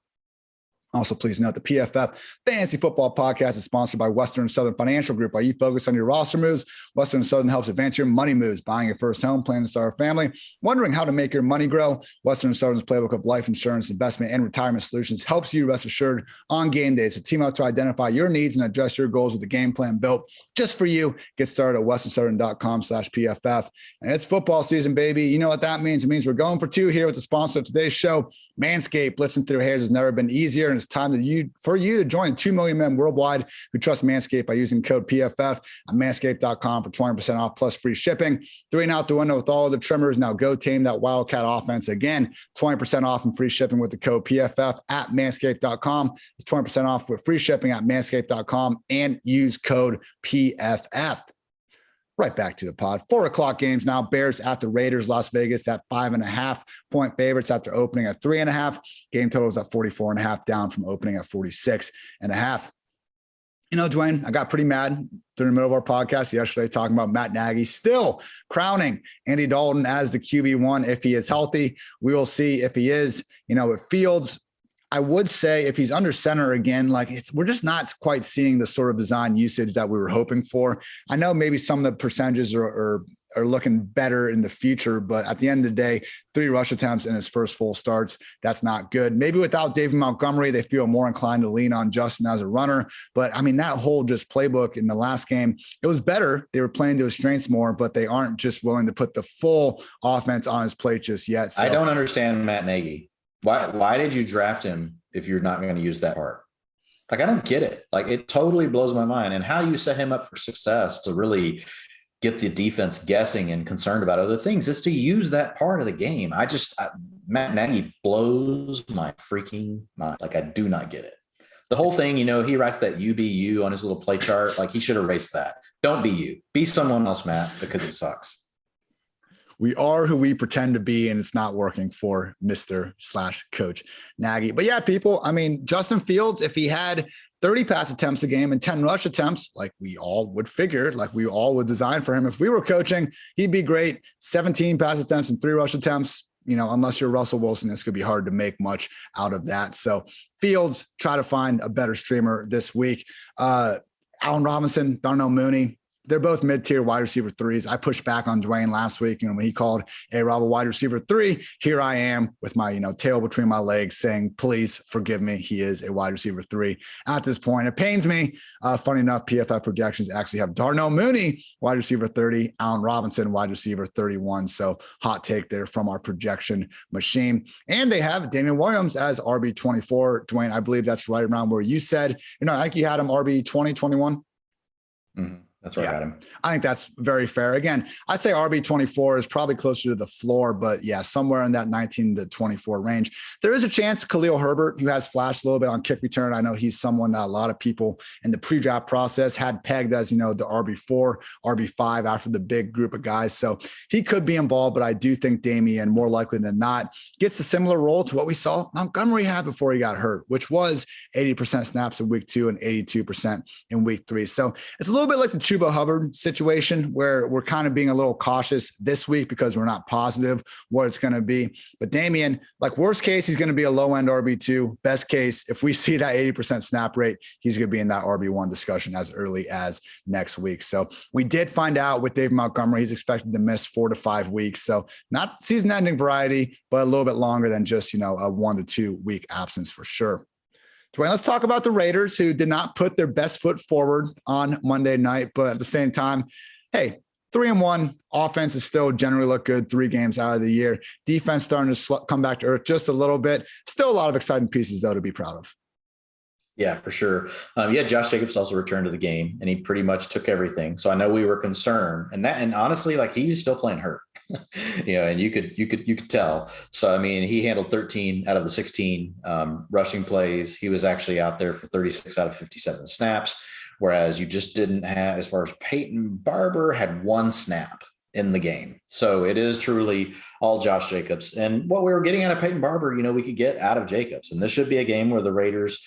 Also, please note the PFF Fantasy Football Podcast is sponsored by Western Southern Financial Group. While you focus on your roster moves, Western Southern helps advance your money moves, buying your first home, planning to start a family, wondering how to make your money grow. Western Southern's playbook of life insurance, investment, and retirement solutions helps you rest assured on game days. So team up to identify your needs and adjust your goals with the game plan built just for you. Get started at westernsouthern.com/PFF. And it's football season, baby. You know what that means. It means we're going for two here with the sponsor of today's show, Manscaped. Blitzing through hairs has never been easier, and it's time for you to join 2 million men worldwide who trust Manscaped by using code PFF on manscaped.com for 20% off plus free shipping. 3 and out the window with all of the trimmers. Now go tame that Wildcat offense. Again, 20% off and free shipping with the code PFF at manscaped.com. It's 20% off with free shipping at manscaped.com and use code PFF. Right back to the pod. 4:00 games now. Bears at the Raiders. Las Vegas at 5.5-point favorites after opening at 3.5. Game totals at 44.5, down from opening at 46.5. You know, Dwayne, I got pretty mad during the middle of our podcast yesterday talking about Matt Nagy still crowning Andy Dalton as the QB1 if he is healthy. We will see if he is. You know, with Fields, I would say if he's under center again, we're just not quite seeing the sort of design usage that we were hoping for. I know maybe some of the percentages are looking better in the future, but at the end of the day, 3 rush attempts in his first full starts, that's not good. Maybe without David Montgomery, they feel more inclined to lean on Justin as a runner. But I mean, that whole just playbook in the last game, it was better. They were playing to his strengths more, but they aren't just willing to put the full offense on his plate just yet. So, I don't understand Matt Nagy. Why did you draft him if you're not going to use that part? I don't get it. It totally blows my mind. And how you set him up for success to really get the defense guessing and concerned about other things is to use that part of the game. Matt Nagy blows my freaking mind. I do not get it. The whole thing, he writes that UBU on his little play chart. He should erase that. Don't be you. Be someone else, Matt, because it sucks. We are who we pretend to be, and it's not working for Mr./Coach Nagy. But yeah, people, I mean, Justin Fields, if he had 30 pass attempts a game and 10 rush attempts, like we all would figure, like we all would design for him. If we were coaching, he'd be great. 17 pass attempts and 3 rush attempts, unless you're Russell Wilson, it's going to be hard to make much out of that. So Fields, try to find a better streamer this week. Allen Robinson, Darnell Mooney, they're both mid-tier wide receiver 3s. I pushed back on Dwayne last week, when he called A-Rob a wide receiver 3. Here I am with my, tail between my legs saying, please forgive me. He is a wide receiver 3 at this point. It pains me. Funny enough, PFF projections actually have Darnell Mooney, wide receiver 30, Allen Robinson, wide receiver 31. So hot take there from our projection machine. And they have Damien Williams as RB24. Dwayne, I believe that's right around where you said, I think you had him RB20, 21. Mm-hmm. That's where I got him. I think that's very fair. Again, I'd say RB24 is probably closer to the floor, but yeah, somewhere in that 19 to 24 range. There is a chance Khalil Herbert, who has flashed a little bit on kick return. I know he's someone that a lot of people in the pre-draft process had pegged as, the RB4, RB5 after the big group of guys. So he could be involved, but I do think Damien, more likely than not, gets a similar role to what we saw Montgomery had before he got hurt, which was 80% snaps in week 2 and 82% in week 3. So it's a little bit like the Chuba Hubbard situation where we're kind of being a little cautious this week because we're not positive what it's going to be. But Damien, worst case, he's going to be a low end RB2. Best case, if we see that 80% snap rate, he's going to be in that RB1 discussion as early as next week. So we did find out with David Montgomery, he's expected to miss 4 to 5 weeks. So not season ending variety, but a little bit longer than just, a 1 to 2 week absence for sure. Dwayne, let's talk about the Raiders, who did not put their best foot forward on Monday night, but at the same time, hey, 3-1. Offense is still generally look good 3 games out of the year. Defense starting to come back to earth just a little bit. Still a lot of exciting pieces, though, to be proud of. Yeah, for sure. Josh Jacobs also returned to the game, and he pretty much took everything. So I know we were concerned, and honestly, like, he was still playing hurt, and you could tell. So I mean, he handled 13 out of the 16 rushing plays. He was actually out there for 36 out of 57 snaps, whereas you just didn't have, as far as Peyton Barber had 1 snap in the game. So it is truly all Josh Jacobs. And what we were getting out of Peyton Barber, we could get out of Jacobs. And this should be a game where the Raiders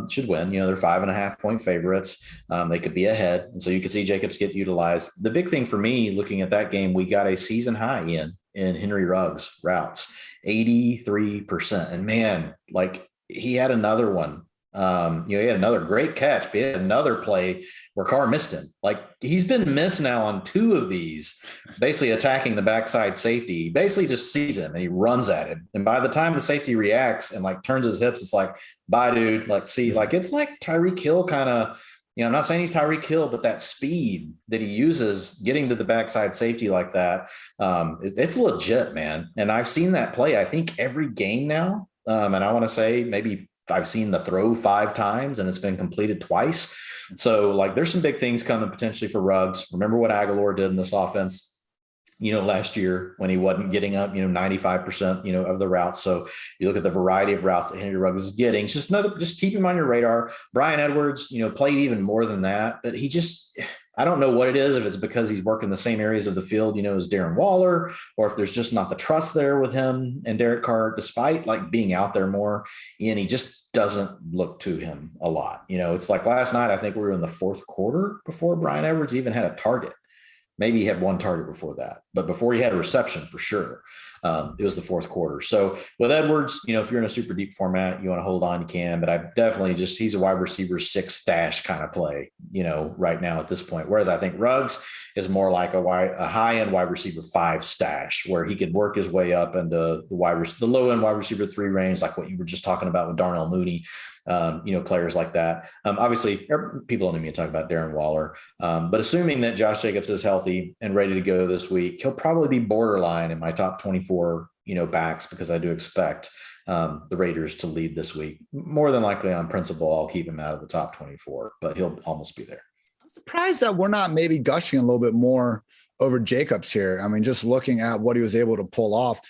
should win. They're 5.5 point favorites. They could be ahead. And so you can see Jacobs get utilized. The big thing for me looking at that game, we got a season high in Henry Ruggs routes, 83%. And man, like, he had another one. He had another great catch, but he had another play where Carr missed him. Like, he's been missed now on 2 of these, basically attacking the backside safety, basically just sees him and he runs at him. And by the time the safety reacts and like turns his hips, it's like, bye, dude. Like, see, like, it's like Tyreek Hill kind of, I'm not saying he's Tyreek Hill, but that speed that he uses getting to the backside safety like that, it's legit, man. And I've seen that play, I think, every game now. And I want to say maybe I've seen the throw 5 times and it's been completed twice. So like, there's some big things coming potentially for Ruggs. Remember what Aguilar did in this offense, last year when he wasn't getting up, 95%, of the routes. So you look at the variety of routes that Henry Ruggs is getting. It's just keep him on your radar. Brian Edwards, played even more than that, but I don't know what it is, if it's because he's working the same areas of the field, as Darren Waller, or if there's just not the trust there with him and Derek Carr, despite like being out there more, and he just doesn't look to him a lot. It's like last night, I think we were in the 4th quarter before Brian Edwards even had a target. Maybe he had 1 target before that, but before he had a reception for sure. It was the 4th quarter. So with Edwards, if you're in a super deep format, you want to hold on, you can, but I definitely he's a wide receiver 6 stash kind of play, right now at this point. Whereas I think Ruggs is more like a high end wide receiver 5 stash, where he could work his way up into the low end wide receiver 3 range, like what you were just talking about with Darnell Mooney. Players like that. Obviously, people don't need me to talk about Darren Waller, but assuming that Josh Jacobs is healthy and ready to go this week, he'll probably be borderline in my top 24, backs, because I do expect the Raiders to lead this week. More than likely, on principle, I'll keep him out of the top 24, but he'll almost be there. I'm surprised that we're not maybe gushing a little bit more over Jacobs here. I mean, just looking at what he was able to pull off,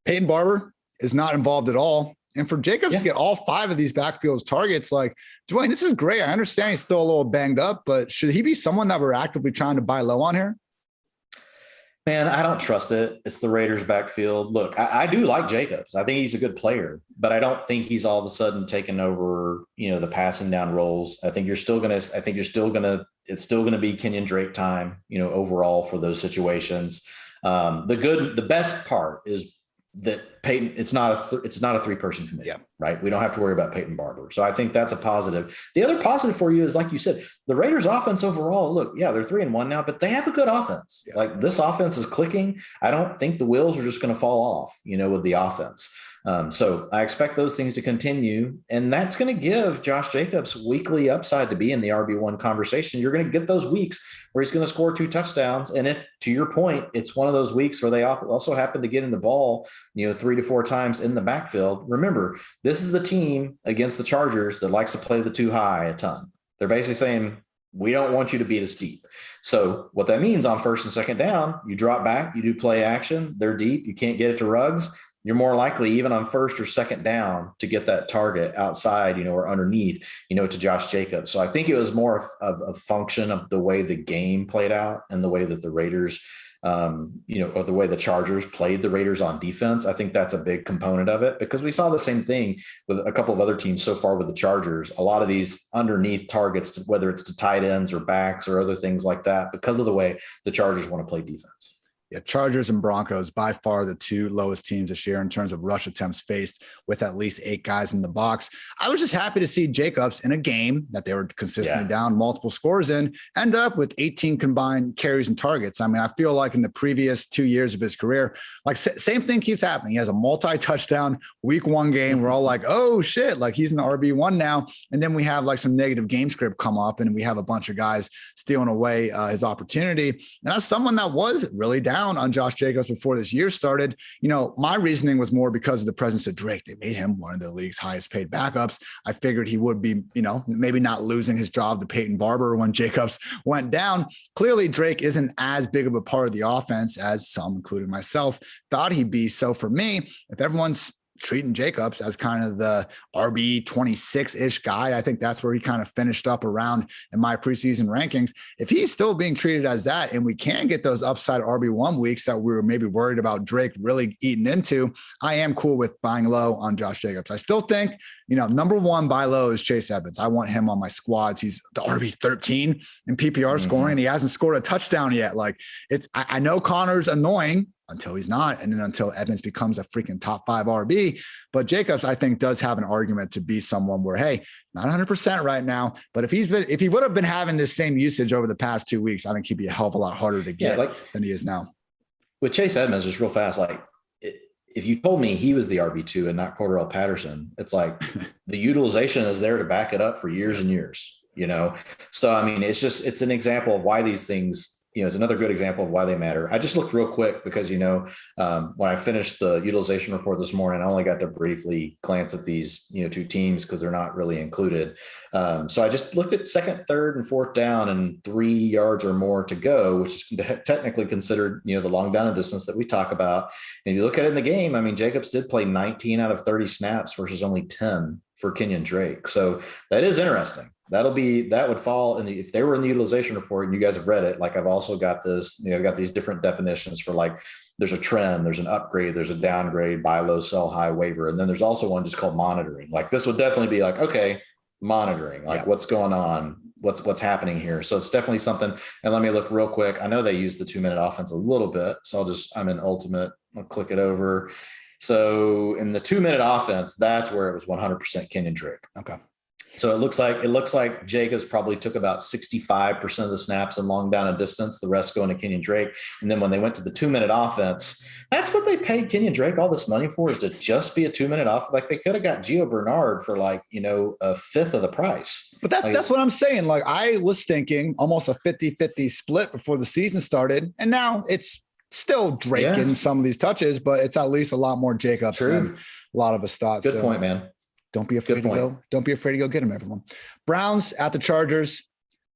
Peyton Barber is not involved at all. And for Jacobs to get all 5 of these backfield targets, like, Dwain, this is great. I understand he's still a little banged up, but should he be someone that we're actively trying to buy low on here? Man, I don't trust it. It's the Raiders backfield. Look, I do like Jacobs. I think he's a good player, but I don't think he's all of a sudden taking over, the passing down roles. It's still going to be Kenyon Drake time, overall for those situations. The best part is that Peyton, it's not a 3-person committee, right? We don't have to worry about Peyton Barber. So I think that's a positive. The other positive for you is, like you said, the Raiders offense overall, look, they're 3-1 now, but they have a good offense. Yeah. Like, this offense is clicking. I don't think the wheels are just going to fall off, with the offense. So I expect those things to continue, and that's going to give Josh Jacobs weekly upside to be in the RB1 conversation. You're going to get those weeks where he's going to score 2 touchdowns. And if, to your point, it's one of those weeks where they also happen to get in the ball, 3 to 4 times in the backfield. Remember, this is the team against the Chargers that likes to play the 2 high a ton. They're basically saying, we don't want you to beat us deep. So what that means on 1st and 2nd down, you drop back, you do play action, they're deep, you can't get it to Ruggs. You're more likely, even on 1st or 2nd down, to get that target outside, or underneath, to Josh Jacobs. So I think it was more of a function of the way the game played out and the way that the Raiders, or the way the Chargers played the Raiders on defense. I think that's a big component of it, because we saw the same thing with a couple of other teams so far with the Chargers. A lot of these underneath targets, whether it's to tight ends or backs or other things like that, because of the way the Chargers want to play defense. Yeah, Chargers and Broncos, by far the two lowest teams this year in terms of rush attempts faced, with at least 8 guys in the box. I was just happy to see Jacobs in a game that they were consistently down multiple scores in, end up with 18 combined carries and targets. I mean, I feel like in the previous 2 years of his career, like same thing keeps happening. He has a multi-touchdown week 1 game. We're all like, oh shit, like he's an RB1 now. And then we have like some negative game script come up and we have a bunch of guys stealing away his opportunity. And as someone that was really down on Josh Jacobs before this year started, my reasoning was more because of the presence of Drake. They made him one of the league's highest paid backups. I figured he would be, maybe not losing his job to Peyton Barber when Jacobs went down. Clearly, Drake isn't as big of a part of the offense as some, including myself, thought he'd be. So for me, if everyone's treating Jacobs as kind of the RB 26-ish guy, I think that's where he kind of finished up around in my preseason rankings. If he's still being treated as that, and we can get those upside RB1 weeks that we were maybe worried about Drake really eating into, I am cool with buying low on Josh Jacobs. I still think, number 1 buy low is Chase Edmonds. I want him on my squads. He's the RB 13 in PPR scoring. He hasn't scored a touchdown yet. Like I know Connor's annoying until he's not, and then until Edmonds becomes a freaking top 5 RB. But Jacobs, I think, does have an argument to be someone where, hey, not 100% right now, but if he would have been having this same usage over the past 2 weeks, I think he'd be a hell of a lot harder to get than he is now. With Chase Edmonds, just real fast, if you told me he was the RB2 and not Cordarrelle Patterson, it's like the utilization is there to back it up for years and years, So, I mean, it's an example of why these things, it's another good example of why they matter. I just looked real quick because, when I finished the utilization report this morning, I only got to briefly glance at these, 2 teams because they're not really included. So I just looked at 2nd, 3rd, and 4th down and 3 yards or more to go, which is technically considered, the long down and distance that we talk about. And you look at it in the game, I mean, Jacobs did play 19 out of 30 snaps versus only 10 for Kenyon Drake. So that is interesting. That would fall in if they were in the utilization report and you guys have read it, like I've also got this, I've got these different definitions for there's a trend, there's an upgrade, there's a downgrade, buy low, sell high, waiver. And then there's also one just called monitoring. Like this would definitely be okay, monitoring, what's going on, what's happening here. So it's definitely something. And let me look real quick. I know they use the 2-minute offense a little bit. So I'm in ultimate, I'll click it over. So in the 2-minute offense, that's where it was 100% Kenyon Drake. Okay. So it looks like Jacobs probably took about 65% of the snaps in long down and distance, the rest going to Kenyon Drake. And then when they went to the 2-minute offense, that's what they paid Kenyon Drake all this money for, is to just be a 2-minute offense. Like they could have got Gio Bernard for a fifth of the price. But that's what I'm saying. Like I was thinking almost a 50-50 split before the season started. And now it's still Drake in some of these touches, but it's at least a lot more Jacobs than a lot of us thought. Good point, man. Don't be afraid to go. Don't be afraid to go get him, everyone. Browns at the Chargers.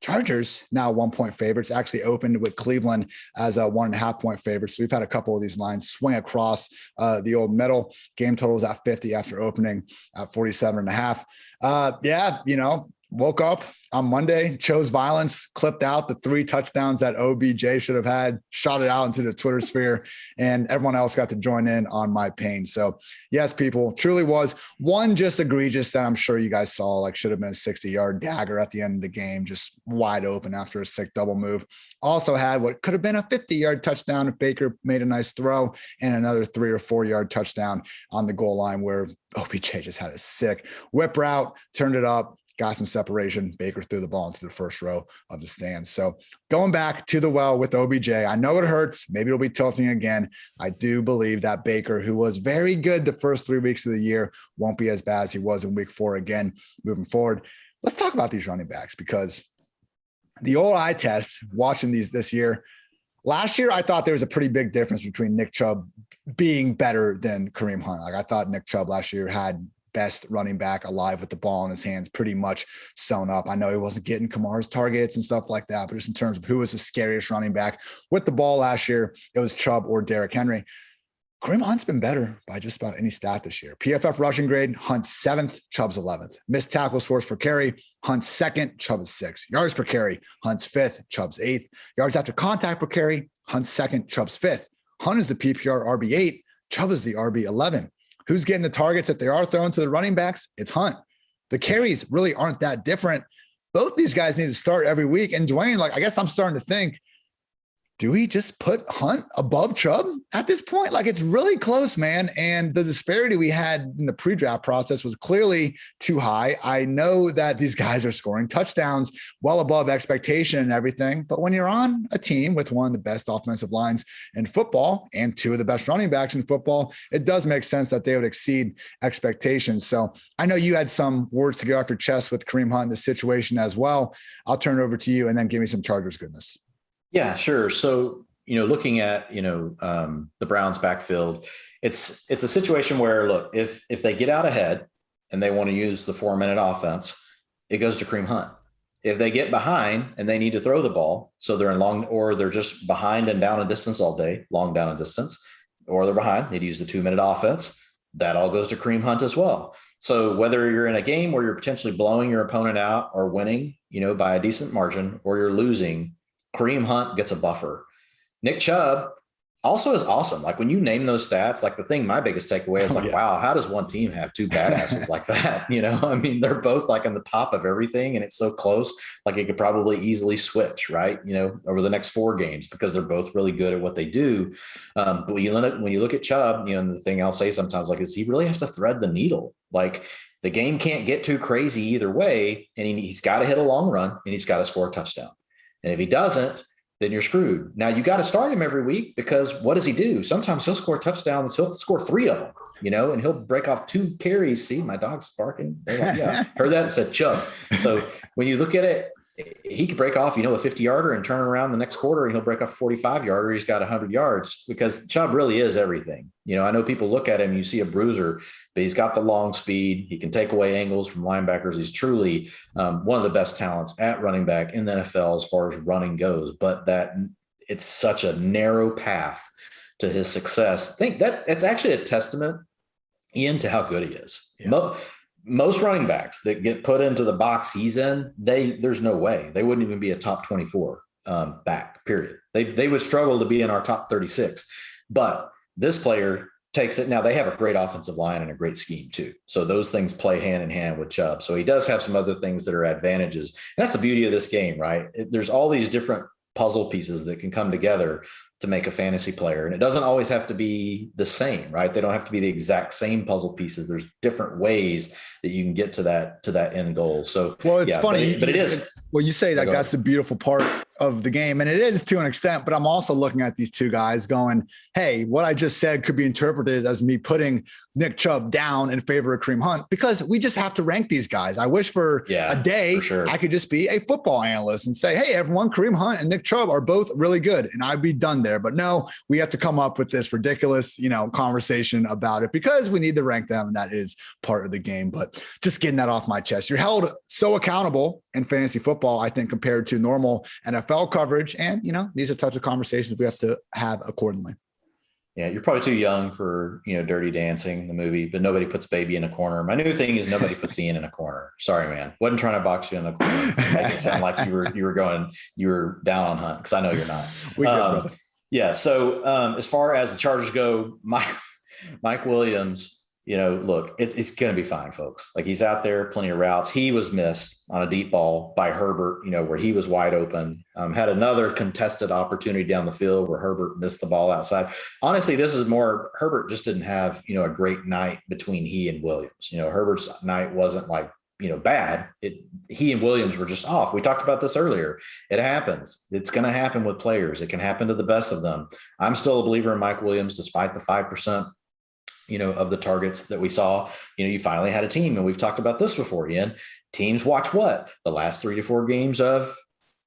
Chargers now 1-point favorites, actually opened with Cleveland as a 1.5-point favorite. So we've had a couple of these lines swing across the old middle. Game totals at 50 after opening at 47.5. Woke up on Monday, chose violence, clipped out the 3 touchdowns that OBJ should have had, shot it out into the Twitter sphere, and everyone else got to join in on my pain. So yes, people, truly was one just egregious that I'm sure you guys saw, should have been a 60-yard dagger at the end of the game, just wide open after a sick double move. Also had what could have been a 50-yard touchdown if Baker made a nice throw, and another 3 or 4-yard touchdown on the goal line where OBJ just had a sick whip route, turned it up, got some separation. Baker threw the ball into the first row of the stands. So going back to the well with OBJ, I know it hurts. Maybe it'll be tilting again. I do believe that Baker, who was very good the first 3 weeks of the year, won't be as bad as he was in week 4 again moving forward. Let's talk about these running backs, because the old eye test watching these this year, last year, I thought there was a pretty big difference between Nick Chubb being better than Kareem Hunt. I thought Nick Chubb last year had best running back alive with the ball in his hands, pretty much sewn up. I know he wasn't getting Kamara's targets and stuff like that, but just in terms of who was the scariest running back with the ball last year, it was Chubb or Derrick Henry. Kareem Hunt's been better by just about any stat this year. PFF rushing grade, Hunt's 7th, Chubb's 11th. Missed tackles force per carry, Hunt's 2nd, Chubb's 6th. Yards per carry, Hunt's 5th, Chubb's 8th. Yards after contact per carry, Hunt's 2nd, Chubb's 5th. Hunt is the PPR RB8, Chubb is the RB11. Who's getting the targets if they are thrown to the running backs? It's Hunt. The carries really aren't that different. Both these guys need to start every week. And Dwain, I guess I'm starting to think do we just put Hunt above Chubb at this point? Like, it's really close, man. And the disparity we had in the pre-draft process was clearly too high. I know that these guys are scoring touchdowns well above expectation and everything. But when you're on a team with one of the best offensive lines in football and two of the best running backs in football, it does make sense that they would exceed expectations. So I know you had some words to get off your chest with Kareem Hunt in this situation as well. I'll turn it over to you and then give me some Chargers goodness. Yeah, sure. So, looking at, the Browns backfield, it's a situation where, look, if they get out ahead and they want to use the 4-minute offense, it goes to Kareem Hunt. If they get behind and they need to throw the ball, so they're in long, or they're just behind and down a distance all day, long down a distance, or they're behind, they'd use the 2-minute offense. That all goes to Kareem Hunt as well. So whether you're in a game where you're potentially blowing your opponent out or winning, by a decent margin, or you're losing, Kareem Hunt gets a buffer. Nick Chubb also is awesome. Like, when you name those stats, like, the thing, my biggest takeaway is wow, how does one team have two badasses like that? I mean, they're both like on the top of everything, and it's so close. Like, it could probably easily switch, right? Over the next 4 games, because they're both really good at what they do. But when you look at Chubb, and the thing I'll say sometimes, like, is he really has to thread the needle. Like, the game can't get too crazy either way. And he's got to hit a long run, and he's got to score a touchdown. And if he doesn't, then you're screwed. Now, you got to start him every week, because what does he do? Sometimes he'll score touchdowns. He'll score 3 of them, and he'll break off 2 carries. See, my dog's barking. Yeah, heard that? It said Chubb. So when you look at it, he could break off, a 50-yarder and turn around the next quarter, and he'll break off a 45-yarder. He's got 100 yards, because Chubb really is everything. I know people look at him, you see a bruiser, but he's got the long speed. He can take away angles from linebackers. He's truly one of the best talents at running back in the NFL as far as running goes, but that it's such a narrow path to his success. I think that it's actually a testament, Ian, to how good he is. Yeah. Most running backs that get put into the box he's in, there's no way they wouldn't even be a top 24 back, period. They would struggle to be in our top 36. But this player takes it. Now, they have a great offensive line and a great scheme too. So those things play hand in hand with Chubb. So he does have some other things that are advantages. And that's the beauty of this game, right? There's all these different puzzle pieces that can come together to make a fantasy player. And it doesn't always have to be the same, right? They don't have to be the exact same puzzle pieces. There's different ways that you can get to that end goal. So, well, it's funny, but it is. Well, you say that that's the beautiful part of the game, and it is to an extent, but I'm also looking at these two guys going, hey, what I just said could be interpreted as me putting Nick Chubb down in favor of Kareem Hunt, because we just have to rank these guys. I wish for a day I could just be a football analyst and say, hey, everyone, Kareem Hunt and Nick Chubb are both really good, and I'd be done there. But no, we have to come up with this ridiculous, conversation about it, because we need to rank them, and that is part of the game. But just getting that off my chest. You're held so accountable in fantasy football, I think, compared to normal NFL coverage. And, these are types of conversations we have to have accordingly. Yeah, you're probably too young for, Dirty Dancing, the movie, but nobody puts baby in a corner. My new thing is nobody puts Ian in a corner. Sorry, man. Wasn't trying to box you in a corner. Make it sound like you were down on Hunt, because I know you're not. Yeah. So as far as the Chargers go, Mike Williams, look, it's going to be fine, folks. Like, he's out there, plenty of routes. He was missed on a deep ball by Herbert, where he was wide open. Had another contested opportunity down the field where Herbert missed the ball outside. Honestly, this is more, Herbert just didn't have, a great night between he and Williams. Herbert's night wasn't like, bad. He and Williams were just off. We talked about this earlier. It happens. It's going to happen with players. It can happen to the best of them. I'm still a believer in Mike Williams, despite the 5%. Of the targets that we saw. You finally had a team, and we've talked about this before, Ian. Teams watch what? The last 3 to 4 games of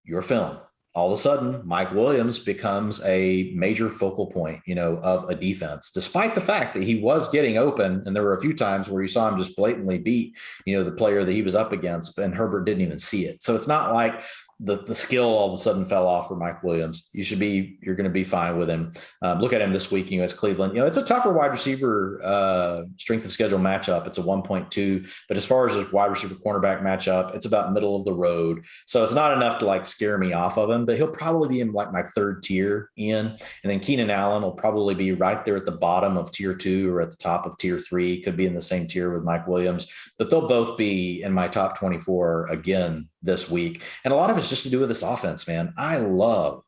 your film. All of a sudden, Mike Williams becomes a major focal point, of a defense, despite the fact that he was getting open. And there were a few times where you saw him just blatantly beat, the player that he was up against, and Herbert didn't even see it. So it's not like the skill all of a sudden fell off for Mike Williams. You're going to be fine with him. Look at him this week, as Cleveland, it's a tougher wide receiver strength of schedule matchup. It's a 1.2, but as far as his wide receiver cornerback matchup, it's about middle of the road. So it's not enough to like scare me off of him, but he'll probably be in like my 3rd tier, Ian. And then Keenan Allen will probably be right there at the bottom of tier 2 or at the top of tier 3, could be in the same tier with Mike Williams, but they'll both be in my top 24 again this week. And a lot of it's just to do with this offense, man. I love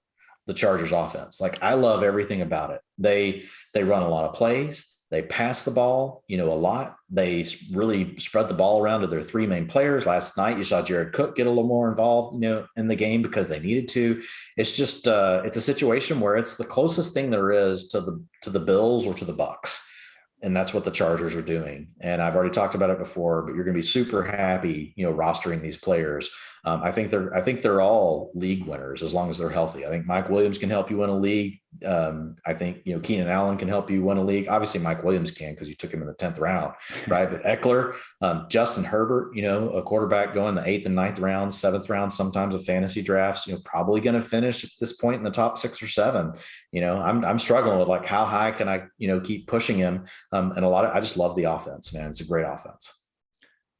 the Chargers offense. Like, I love everything about it. They run a lot of plays. They pass the ball, a lot. They really spread the ball around to their three main players. Last night, you saw Jared Cook get a little more involved, in the game because they needed to. It's just, it's a situation where it's the closest thing there is to the Bills or to the Bucs. And that's what the Chargers are doing. And I've already talked about it before, but you're going to be super happy, rostering these players. I think they're all league winners as long as they're healthy. I think Mike Williams can help you win a league. I think, Keenan Allen can help you win a league. Obviously Mike Williams can, because you took him in the 10th round, right? But Eckler, Justin Herbert, a quarterback going the 8th and 9th round, 7th round, sometimes of fantasy drafts, probably going to finish at this point in the top 6 or 7. I'm struggling with, like, how high can I, keep pushing him? And I just love the offense, man. It's a great offense.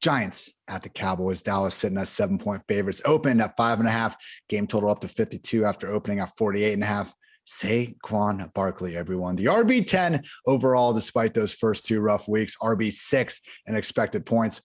Giants at the Cowboys. Dallas sitting at 7-point favorites. Opened at 5.5. Game total up to 52 after opening at 48.5. Saquon Barkley, everyone. The RB10 overall, despite those first 2 rough weeks. RB6 in expected points.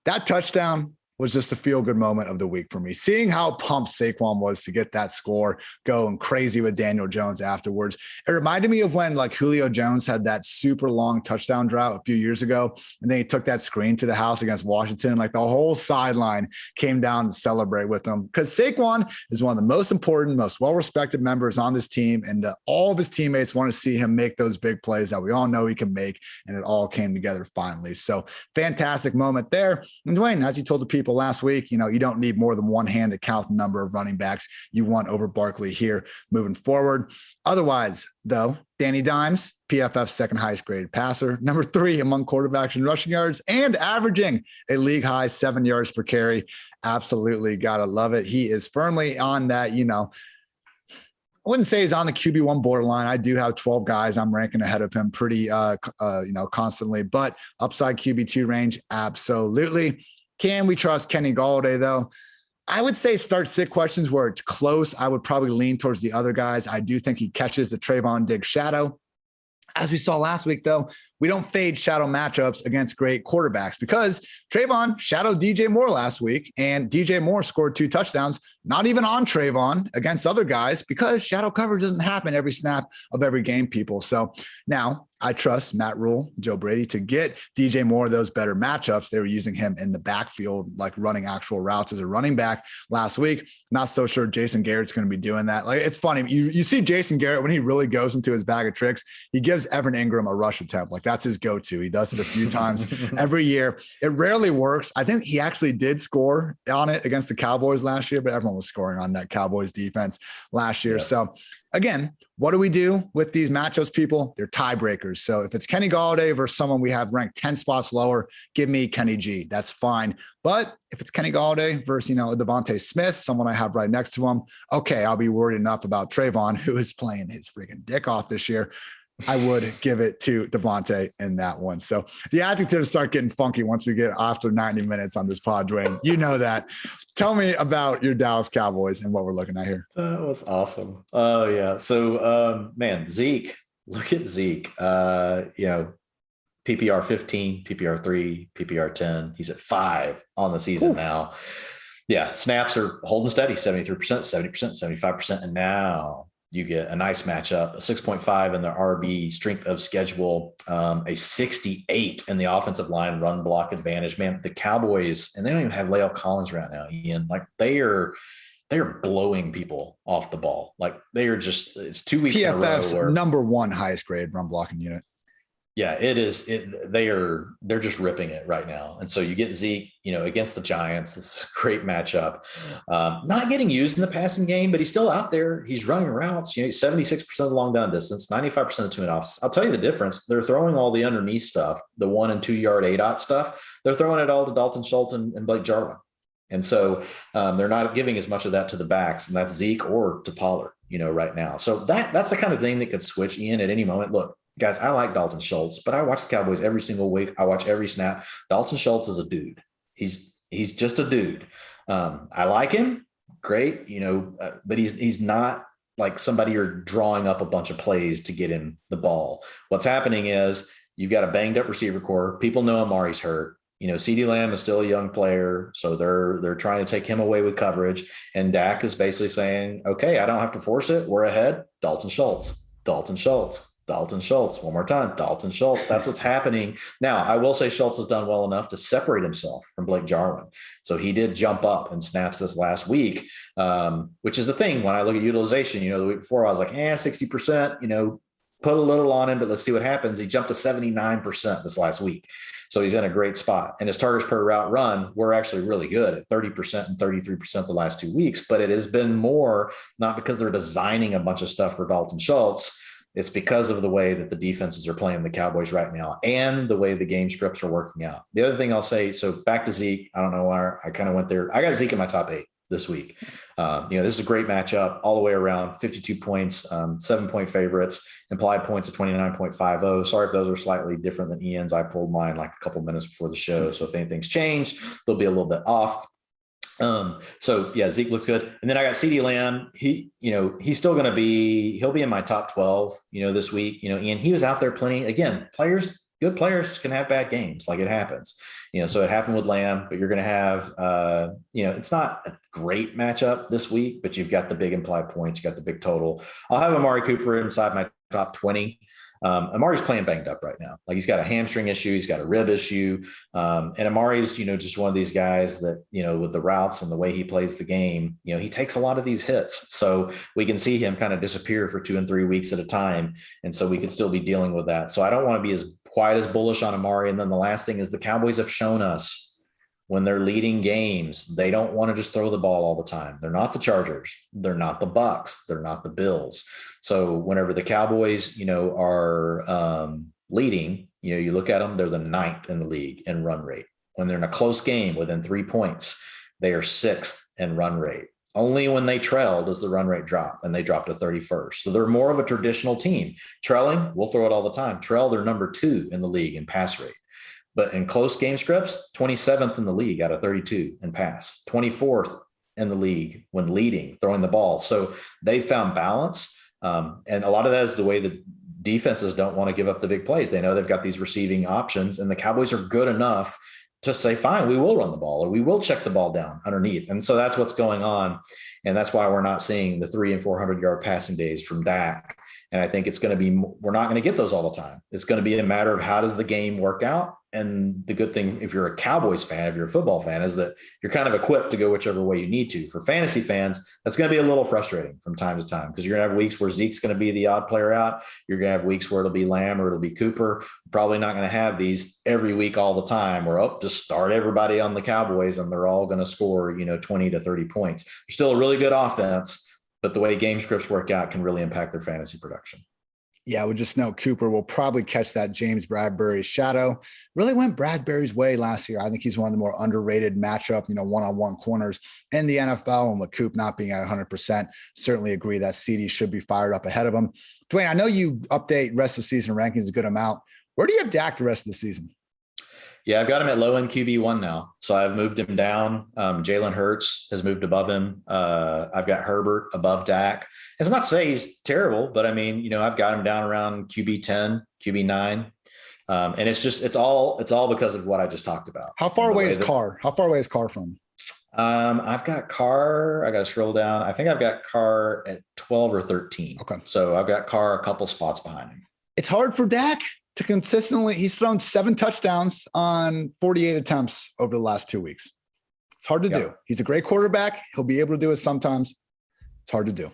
That touchdown was just a feel-good moment of the week for me. Seeing how pumped Saquon was to get that score, going crazy with Daniel Jones afterwards. It reminded me of when, like, Julio Jones had that super long touchdown drought a few years ago, and then he took that screen to the house against Washington. Like, the whole sideline came down to celebrate with him, because Saquon is one of the most important, most well-respected members on this team, and all of his teammates want to see him make those big plays that we all know he can make, and it all came together finally. So fantastic moment there. And Dwain, as you told the people last week, you don't need more than one hand to count the number of running backs you want over Barkley here moving forward. Otherwise, though, Danny Dimes, PFF's second highest graded passer, number 3 among quarterbacks in rushing yards, and averaging a league high 7 yards per carry. Absolutely gotta love it. He is firmly on that, I wouldn't say he's on the QB1 borderline. I do have 12 guys I'm ranking ahead of him pretty, constantly, but upside QB2 range, absolutely. Can we trust Kenny Golladay, though? I would say start-sit questions where it's close. I would probably lean towards the other guys. I do think he catches the Trayvon Diggs shadow. As we saw last week, though, we don't fade shadow matchups against great quarterbacks, because Trayvon shadowed DJ Moore last week, and DJ Moore scored 2 touchdowns, not even on Trayvon, against other guys, because shadow coverage doesn't happen every snap of every game, people. So now I trust Matt Rule, Joe Brady, to get DJ Moore those better matchups. They were using him in the backfield, like running actual routes as a running back last week. Not so sure Jason Garrett's going to be doing that. Like, it's funny. You see Jason Garrett, when he really goes into his bag of tricks, he gives Evan Ingram a rush attempt. Like, that's his go-to. He does it a few times every year. It rarely works. I think he actually did score on it against the Cowboys last year, but everyone was scoring on that Cowboys defense last year. Yeah. So again, what do we do with these matchups, people? They're tiebreakers. So if it's Kenny Golladay versus someone we have ranked 10 spots lower, give me Kenny G. That's fine. But if it's Kenny Golladay versus, Devontae Smith, someone I have right next to him, okay, I'll be worried enough about Trayvon, who is playing his freaking dick off this year. I would give it to Devontae in that one. So the adjectives start getting funky once we get after 90 minutes on this pod, Dwain. You know that. Tell me about your Dallas Cowboys and what we're looking at here. That was awesome. Oh, yeah. So, Zeke, look at Zeke. PPR 15, PPR 3, PPR 10. He's at 5 on the season now. Yeah, snaps are holding steady, 73%, 70%, 75%. And now you get a nice matchup, a 6.5 in the RB strength of schedule, a 68 in the offensive line run block advantage. Man, the Cowboys, and they don't even have La'el Collins right now, Ian. Like, they are blowing people off the ball. Like, they are just, it's 2 weeks PFF's in a row where, number 1 highest grade run blocking unit. Yeah, it is. They're just ripping it right now. And so you get Zeke, against the Giants. This is a great matchup. Not getting used in the passing game, but he's still out there. He's running routes, 76% of the long down distance, 95% of 2-and-offs. I'll tell you the difference. They're throwing all the underneath stuff, the 1 and 2 yard ADOT stuff. They're throwing it all to Dalton Schultz and Blake Jarwin. And so they're not giving as much of that to the backs, and that's Zeke or to Pollard, right now. So that's the kind of thing that could switch in at any moment. Look, guys, I like Dalton Schultz, but I watch the Cowboys every single week. I watch every snap. Dalton Schultz is a dude. He's just a dude. I like him. Great. But he's not like somebody you're drawing up a bunch of plays to get him the ball. What's happening is you've got a banged up receiver core. People know Amari's hurt. CeeDee Lamb is still a young player, so they're trying to take him away with coverage. And Dak is basically saying, okay, I don't have to force it. We're ahead. Dalton Schultz. One more time. Dalton Schultz. That's what's happening. Now, I will say Schultz has done well enough to separate himself from Blake Jarwin. So he did jump up in snaps this last week, which is the thing. When I look at utilization, the week before I was like, 60%, put a little on him, but let's see what happens. He jumped to 79% this last week. So he's in a great spot. And his targets per route run were actually really good at 30% and 33% the last 2 weeks. But it has been more, not because they're designing a bunch of stuff for Dalton Schultz. It's because of the way that the defenses are playing the Cowboys right now and the way the game scripts are working out. The other thing I'll say, so back to Zeke, I don't know why I kind of went there. I got Zeke in my top 8 this week. This is a great matchup all the way around. 52 points, 7-point favorites, implied points of 29.50. Sorry if those are slightly different than Ian's. I pulled mine like a couple minutes before the show. So if anything's changed, they'll be a little bit off. Zeke looks good. And then I got CeeDee Lamb. He's still going to he'll be in my top 12, this week, Ian, he was out there plenty. Again, good players can have bad games. Like it happens, so it happened with Lamb, but you're going to have, it's not a great matchup this week, but you've got the big implied points. You got the big total. I'll have Amari Cooper inside my top 20. Amari's playing banged up right now. Like he's got a hamstring issue. He's got a rib issue. And Amari's, just one of these guys that, with the routes and the way he plays the game, he takes a lot of these hits. So we can see him kind of disappear for 2 and 3 weeks at a time. And so we could still be dealing with that. So I don't want to be quite as bullish on Amari. And then the last thing is the Cowboys have shown us when they're leading games, they don't want to just throw the ball all the time. They're not the Chargers. They're not the Bucs. They're not the Bills. So whenever the Cowboys, are leading, you look at them, they're the 9th in the league in run rate. When they're in a close game within 3 points, they are 6th in run rate. Only when they trail does the run rate drop, and they drop to 31st. So they're more of a traditional team. Trailing, we'll throw it all the time. Trail, they're number 2 in the league in pass rate. But in close game scripts, 27th in the league out of 32 in pass, 24th in the league when leading, throwing the ball. So they found balance. And a lot of that is the way the defenses don't want to give up the big plays. They know they've got these receiving options, and the Cowboys are good enough to say, fine, we will run the ball, or we will check the ball down underneath. And so that's what's going on. And that's why we're not seeing the 300 and 400 yard passing days from Dak. And I think it's going to be, we're not going to get those all the time. It's going to be a matter of how does the game work out. And the good thing, if you're a Cowboys fan, if you're a football fan, is that you're kind of equipped to go whichever way you need to. For fantasy fans, that's going to be a little frustrating from time to time, because you're going to have weeks where Zeke's going to be the odd player out. You're going to have weeks where it'll be Lamb or it'll be Cooper. Probably not going to have these every week all the time where, just start everybody on the Cowboys and they're all going to score, 20 to 30 points. They're still a really good offense, but the way game scripts work out can really impact their fantasy production. Yeah, we just know Cooper will probably catch that James Bradbury shadow. Really went Bradbury's way last year. I think he's one of the more underrated matchup, one-on-one corners in the NFL. And with Coop not being at 100%, certainly agree that CD should be fired up ahead of him. Dwain, I know you update rest of season rankings a good amount. Where do you have Dak the rest of the season? Yeah, I've got him at low end QB1 now. So I've moved him down. Jalen Hurts has moved above him. I've got Herbert above Dak. It's not to say he's terrible, but I mean, I've got him down around QB10, QB9. And it's all because of what I just talked about. How far away is Carr? How far away is Carr from? I've got Carr. I got to scroll down. I think I've got Carr at 12 or 13. Okay. So I've got Carr a couple spots behind him. It's hard for Dak to consistently, he's thrown 7 touchdowns on 48 attempts over the last 2 weeks. It's hard to do. He's a great quarterback. He'll be able to do it sometimes. It's hard to do.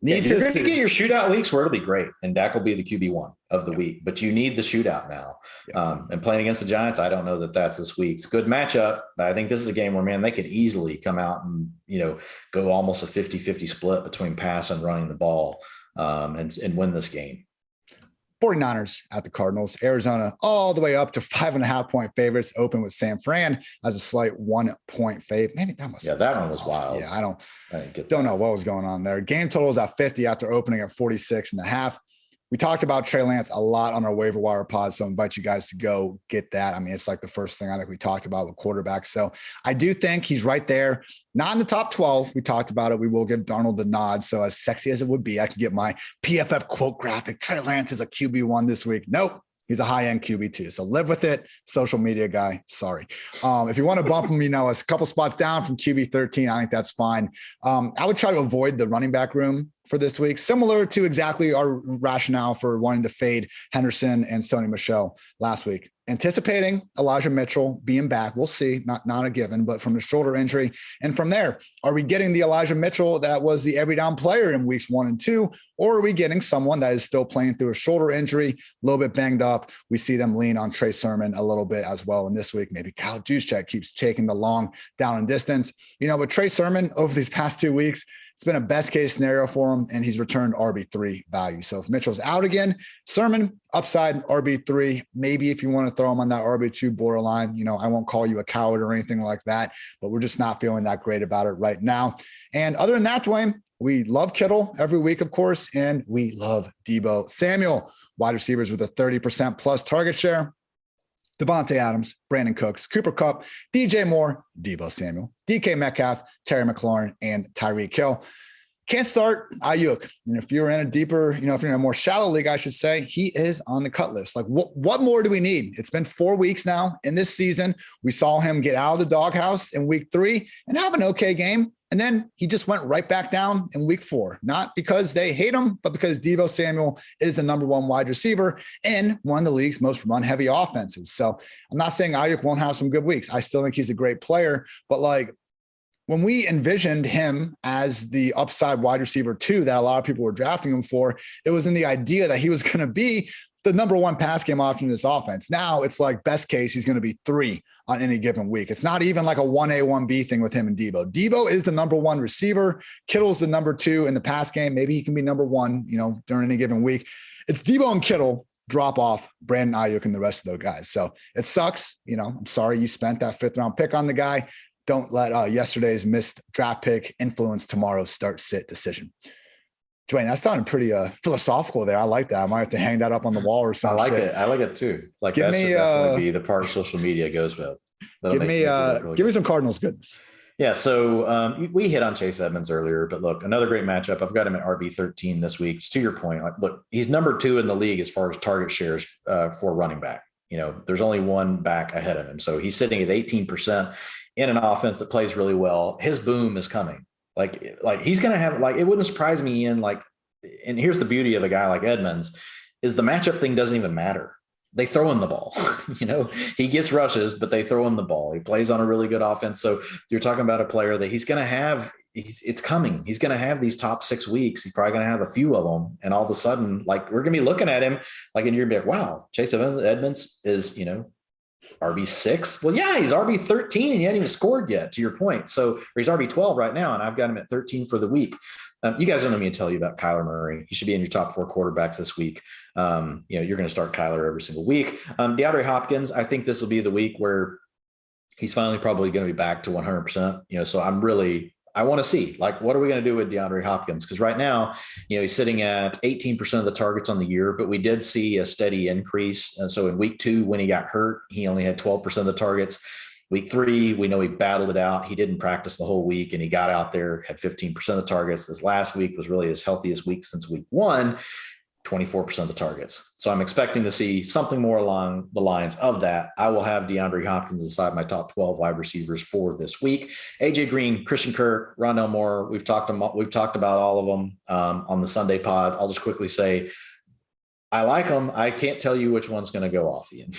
You're going to get your shootout weeks where it'll be great, and Dak will be the QB1 of the week, but you need the shootout now. And playing against the Giants, I don't know that that's this week. It's a good matchup, but I think this is a game where, man, they could easily come out and, go almost a 50-50 split between pass and running the ball and win this game. 49ers at the Cardinals. Arizona all the way up to 5.5-point favorites, open with San Fran as a slight 1-point fave. Maybe that must. Yeah, that one was wild. Yeah, I don't know what was going on there. Game total is at 50 after opening at 46.5. We talked about Trey Lance a lot on our waiver wire pod, so I invite you guys to go get that. I mean, it's like the first thing I think we talked about with quarterbacks. So I do think he's right there. Not in the top 12. We talked about it. We will give Darnold the nod. So as sexy as it would be, I could get my PFF quote graphic. Trey Lance is a QB1 this week. Nope. He's a high-end QB too. So live with it. Social media guy. Sorry. If you want to bump him, a couple spots down from QB 13, I think that's fine. I would try to avoid the running back room for this week, similar to exactly our rationale for wanting to fade Henderson and Sony Michel last week. Anticipating Elijah Mitchell being back. We'll see, not a given, but from the shoulder injury. And from there, are we getting the Elijah Mitchell that was the every down player in weeks 1 and 2? Or are we getting someone that is still playing through a shoulder injury, a little bit banged up? We see them lean on Trey Sermon a little bit as well. And this week, maybe Kyle Juszczyk keeps taking the long down and distance. With Trey Sermon over these past 2 weeks, it's been a best case scenario for him, and he's returned RB3 value. So if Mitchell's out again, Sermon, upside RB3. Maybe if you want to throw him on that RB2 borderline, I won't call you a coward or anything like that, but we're just not feeling that great about it right now. And other than that, Dwayne, we love Kittle every week, of course, and we love Deebo Samuel, wide receivers with a 30% plus target share. Devontae Adams, Brandon Cooks, Cooper Kupp, DJ Moore, Deebo Samuel, DK Metcalf, Terry McLaurin, and Tyreek Hill. Can't start Ayuk. And if you're in a deeper, if you're in a more shallow league, I should say, he is on the cut list. Like, what more do we need? It's been 4 weeks now in this season. We saw him get out of the doghouse in week 3 and have an okay game. And then he just went right back down in week 4, not because they hate him, but because Deebo Samuel is the number 1 wide receiver in one of the league's most run heavy offenses. So I'm not saying Ayuk won't have some good weeks. I still think he's a great player, but when we envisioned him as the upside wide receiver 2 that a lot of people were drafting him for, it was in the idea that he was going to be the number 1 pass game option in this offense. Now it's like best case, he's going to be 3 on any given week. It's not even like a 1A, 1B thing with him and Deebo. Deebo is the number 1 receiver. Kittle's the number 2 in the pass game. Maybe he can be number 1, during any given week. It's Deebo and Kittle drop off Brandon Ayuk and the rest of those guys. So it sucks. I'm sorry you spent that 5th round pick on the guy. Don't let yesterday's missed draft pick influence tomorrow's start sit decision. Dwayne, that sounded pretty philosophical there. I like that. I might have to hang that up on the wall or something. I like it too. That should definitely be the part social media goes with. Give me some Cardinals goodness. Yeah, so we hit on Chase Edmonds earlier, but look, another great matchup. I've got him at RB13 this week. It's to your point. Look, he's number 2 in the league as far as target shares for running back. There's only one back ahead of him. So he's sitting at 18% in an offense that plays really well. His boom is coming. Like he's going to have, it wouldn't surprise me, Ian, and here's the beauty of a guy like Edmonds is the matchup thing doesn't even matter. They throw him the ball, he gets rushes, but they throw him the ball. He plays on a really good offense. So you're talking about a player that he's going to have, it's coming. He's going to have these top 6 weeks. He's probably going to have a few of them. And all of a sudden, we're going to be looking at him and you're going to be like, wow, Chase Edmonds is, RB6. Well, yeah, he's RB13 and he hadn't even scored yet, to your point. So he's RB12 right now, and I've got him at 13 for the week. You guys don't know me to tell you about Kyler Murray. He should be in your top 4 quarterbacks this week. You're going to start Kyler every single week. DeAndre Hopkins, I think this will be the week where he's finally probably going to be back to 100%. So I want to see, what are we going to do with DeAndre Hopkins? Because right now, he's sitting at 18% of the targets on the year, but we did see a steady increase. And so in week 2, when he got hurt, he only had 12% of the targets. Week 3, we know he battled it out. He didn't practice the whole week, and he got out there, had 15% of the targets. This last week was really his healthiest week since week 1. 24% of the targets. So I'm expecting to see something more along the lines of that. I will have DeAndre Hopkins inside my top 12 wide receivers for this week. AJ Green, Christian Kirk, Rondell Moore. We've talked about all of them on the Sunday pod. I'll just quickly say, I like them. I can't tell you which one's going to go off, Ian.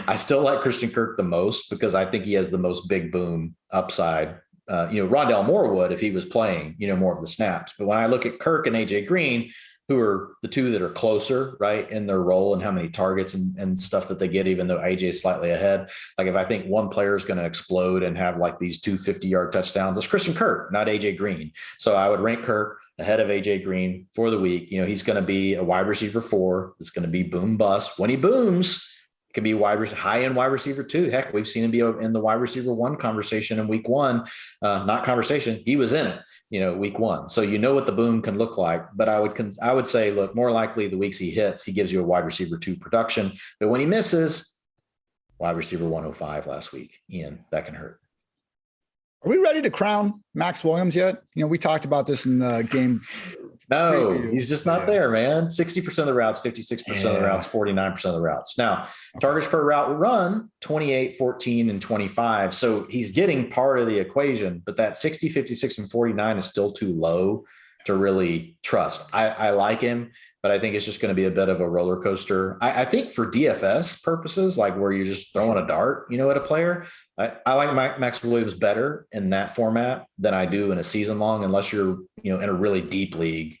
I still like Christian Kirk the most because I think he has the most big boom upside. Rondell Moore would if he was playing, more of the snaps. But when I look at Kirk and AJ Green, who are the 2 that are closer, right, in their role and how many targets and stuff that they get, even though AJ is slightly ahead. If I think one player is going to explode and have these 2 50-yard touchdowns, it's Christian Kirk, not AJ Green. So I would rank Kirk ahead of AJ Green for the week. He's going to be a wide receiver 4. It's going to be boom bust. When he booms, it can be high-end wide receiver 2. Heck, we've seen him be in the wide receiver 1 conversation in week 1. Not conversation. He was in it. Week 1. So what the boom can look like. But I would say, look, more likely the weeks he hits, he gives you a wide receiver 2 production. But when he misses, wide receiver 105 last week, Ian, that can hurt. Are we ready to crown Max Williams yet? We talked about this in the game No, Preview. he's just not there, man. 60% of the routes, 56% of the routes, 49% of the routes. Now, targets per route run, 28, 14, and 25. So he's getting part of the equation, but that 60, 56, and 49 is still too low to really trust. I like him, but I think it's just going to be a bit of a roller coaster. I think for DFS purposes, like where you're just throwing a dart, at a player, I like Max Williams better in that format than I do in a season long, unless you're, in a really deep league,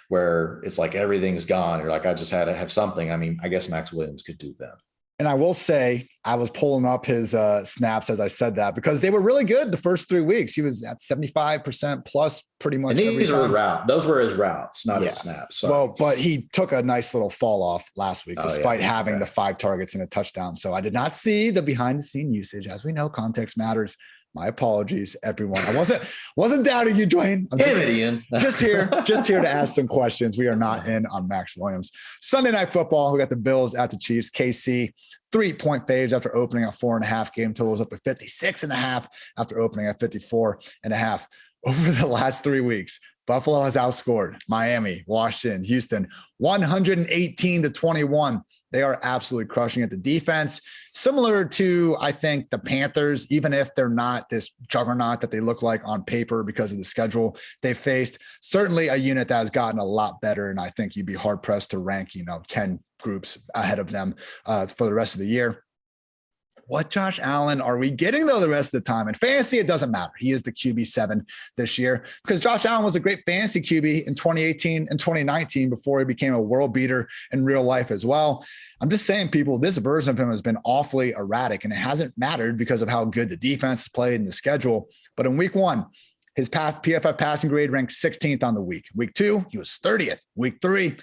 where it's like everything's gone. You're like, I just had to have something. I mean, I guess Max Williams could do that. And I will say, I was pulling up his snaps as I said that because they were really good the first 3 weeks. He was at 75% plus pretty much every time. Those were his routes, not his snaps. Sorry. Well, but he took a nice little fall off last week, despite having the 5 targets and a touchdown. So I did not see the behind the scene usage. As we know, context matters. My apologies, everyone. I wasn't doubting you, Dwain. Ian. just here to ask some questions. We are not in on Max Williams. Sunday Night Football. We got the Bills at the Chiefs. KC 3-point faves after opening at 4.5. Game totals up to 56.5 after opening at 54.5. Over the last 3 weeks, Buffalo has outscored Miami, Washington, Houston 118-21. They are absolutely crushing at the defense. Similar to, I think, the Panthers, even if they're not this juggernaut that they look like on paper because of the schedule they faced. Certainly a unit that has gotten a lot better. And I think you'd be hard pressed to rank, 10 groups ahead of them for the rest of the year. What Josh Allen are we getting, though, the rest of the time? In fantasy, it doesn't matter. He is the QB7 this year because Josh Allen was a great fantasy QB in 2018 and 2019 before he became a world beater in real life as well. I'm just saying, people, this version of him has been awfully erratic, and it hasn't mattered because of how good the defense has played in the schedule. But in week 1, his PFF passing grade ranked 16th on the week. Week 2, he was 30th. Week 3,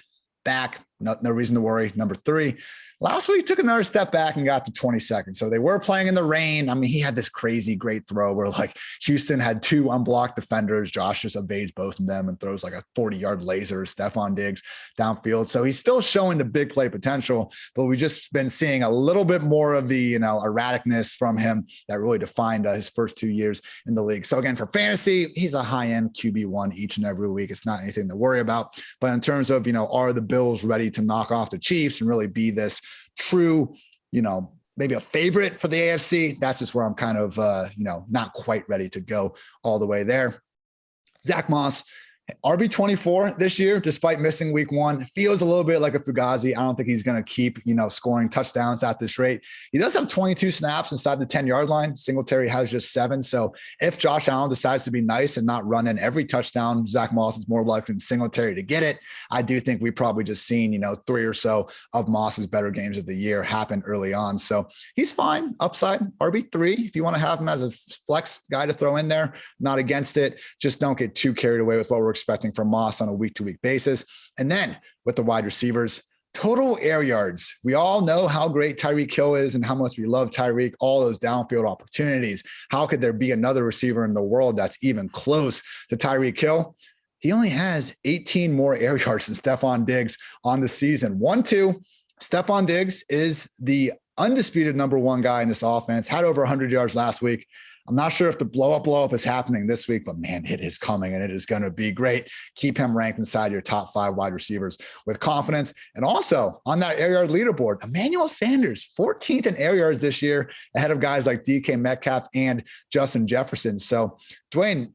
back, no reason to worry. Number 3. Last week, took another step back and got to 22nd. So they were playing in the rain. I mean, he had this crazy great throw where Houston had 2 unblocked defenders. Josh just evades both of them and throws like a 40-yard laser, Stephon Diggs downfield. So he's still showing the big play potential, but we've just been seeing a little bit more of the, erraticness from him that really defined his first 2 years in the league. So again, for fantasy, he's a high-end QB1 each and every week. It's not anything to worry about. But in terms of, are the Bills ready to knock off the Chiefs and really be this true, maybe a favorite for the AFC? That's just where I'm kind of, not quite ready to go all the way there. Zach Moss, RB24 this year, despite missing week 1, feels a little bit like a Fugazi. I don't think he's going to keep, scoring touchdowns at this rate. He does have 22 snaps inside the 10-yard line. Singletary has just 7. So if Josh Allen decides to be nice and not run in every touchdown, Zach Moss is more likely than Singletary to get it. I do think we probably just seen, 3 or so of Moss's better games of the year happen early on. So he's fine. Upside RB3. If you want to have him as a flex guy to throw in there, not against it. Just don't get too carried away with what we're expecting from Moss on a week-to-week basis. And then with the wide receivers, total air yards. We all know how great Tyreek Hill is and how much we love Tyreek, all those downfield opportunities. How could there be another receiver in the world that's even close to Tyreek Hill? He only has 18 more air yards than Stephon Diggs on the season. 1-2. Stephon Diggs is the undisputed number 1 guy in this offense, had over 100 yards last week. I'm not sure if the blow up is happening this week, but man, it is coming and it is going to be great. Keep him ranked inside your top 5 wide receivers with confidence. And also on that air yard leaderboard, Emmanuel Sanders, 14th in air yards this year, ahead of guys like DK Metcalf and Justin Jefferson. So Dwain,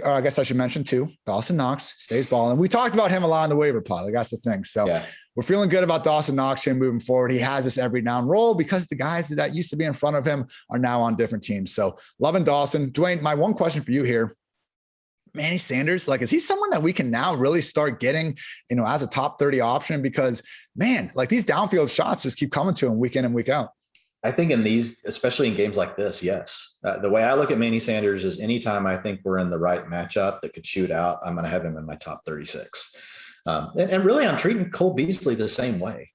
I guess I should mention too, Dawson Knox stays balling. We talked about him a lot in the waiver pod. That's the thing. So we're feeling good about Dawson Knox here moving forward. He has this every down role because the guys that used to be in front of him are now on different teams. So loving Dawson. Dwain, my one question for you here, Manny Sanders, is he someone that we can now really start getting, as a top 30 option? Because man, these downfield shots just keep coming to him week in and week out. I think in these, especially in games like this, yes. The way I look at Manny Sanders is anytime I think we're in the right matchup that could shoot out, I'm going to have him in my top 36. And really, I'm treating Cole Beasley the same way.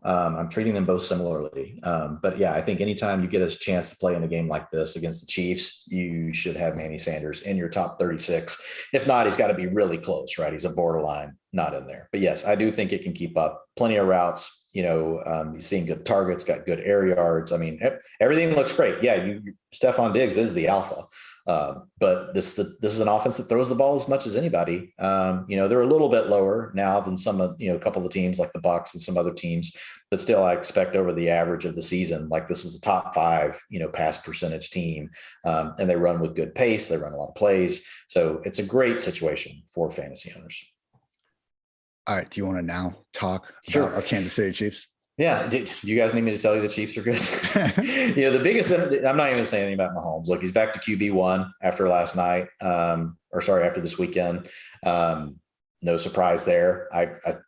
I'm treating them both similarly. But yeah, I think anytime you get a chance to play in a game like this against the Chiefs, you should have Manny Sanders in your top 36. If not, he's got to be really close, right? He's a borderline, not in there. But yes, I do think it can keep up plenty of routes. He's seeing good targets, got good air yards. I mean, everything looks great. Yeah, Stephon Diggs is the alpha. But this is an offense that throws the ball as much as anybody. They're a little bit lower now than some of, a couple of teams like the Bucs and some other teams, but still I expect over the average of the season, like this is a top 5, pass percentage team. And they run with good pace. They run a lot of plays. So it's a great situation for fantasy owners. All right. Do you want to now talk about our Kansas City Chiefs? Yeah. Do you guys need me to tell you the Chiefs are good? The biggest, I'm not even going to say anything about Mahomes. Look, he's back to QB1 after last night, after this weekend. No surprise there.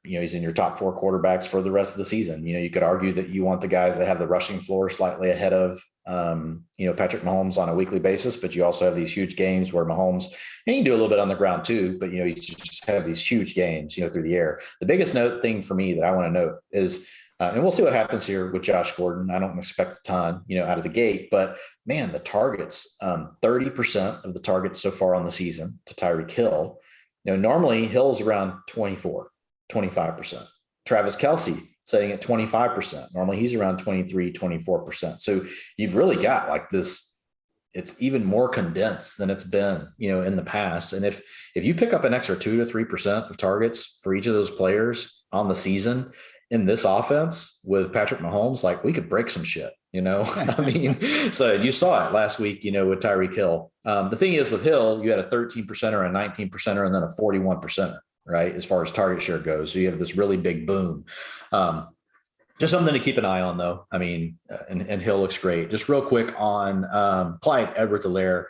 He's in your top 4 quarterbacks for the rest of the season. You could argue that you want the guys that have the rushing floor slightly ahead of, Patrick Mahomes on a weekly basis, but you also have these huge games where Mahomes, and you can do a little bit on the ground too, but, you just have these huge games, through the air. The biggest thing for me that I want to note is, and we'll see what happens here with Josh Gordon. I don't expect a ton, out of the gate, but man, the targets, 30% of the targets so far on the season to Tyreek Hill. Normally Hill's around 24, 25%. Travis Kelce sitting at 25%. Normally he's around 23, 24%. So you've really got like this, it's even more condensed than it's been, in the past. And if you pick up an extra 2 to 3% of targets for each of those players on the season in this offense with Patrick Mahomes, like we could break some shit, so you saw it last week, with Tyreek Hill. The thing is with Hill, you had a 13%, a 19%, and then a 41%, right? As far as target share goes. So you have this really big boom. Just something to keep an eye on though. And Hill looks great. Just real quick on Clyde Edwards-Helaire.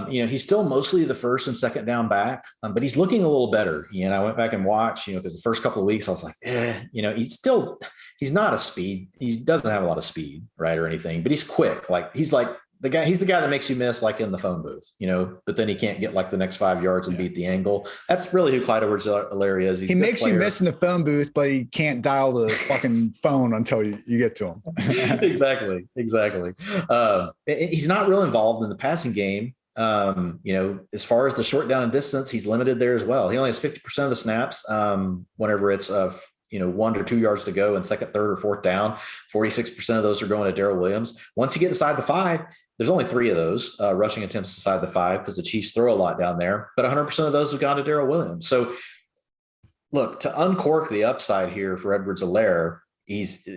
He's still mostly the first and second down back, but he's looking a little better. And I went back and watched, because the first couple of weeks I was like, he's not a speed. He doesn't have a lot of speed, right, or anything, but he's quick. Like he's the guy that makes you miss like in the phone booth, but then he can't get like the next 5 yards and beat the angle. That's really who Clyde Edwards-Helaire is. He makes you miss in the phone booth, but he can't dial the fucking phone until you get to him. Exactly. He's not real involved in the passing game. As far as the short down and distance, he's limited there as well. He only has 50% of the snaps whenever it's 1 to 2 yards to go and second, third, or fourth down. 46% of those are going to Darrell Williams. Once you get inside the 5, there's only 3 of those rushing attempts inside the 5 because the Chiefs throw a lot down there, but 100% of those have gone to Darrell Williams. So look, to uncork the upside here for Edwards-Helaire,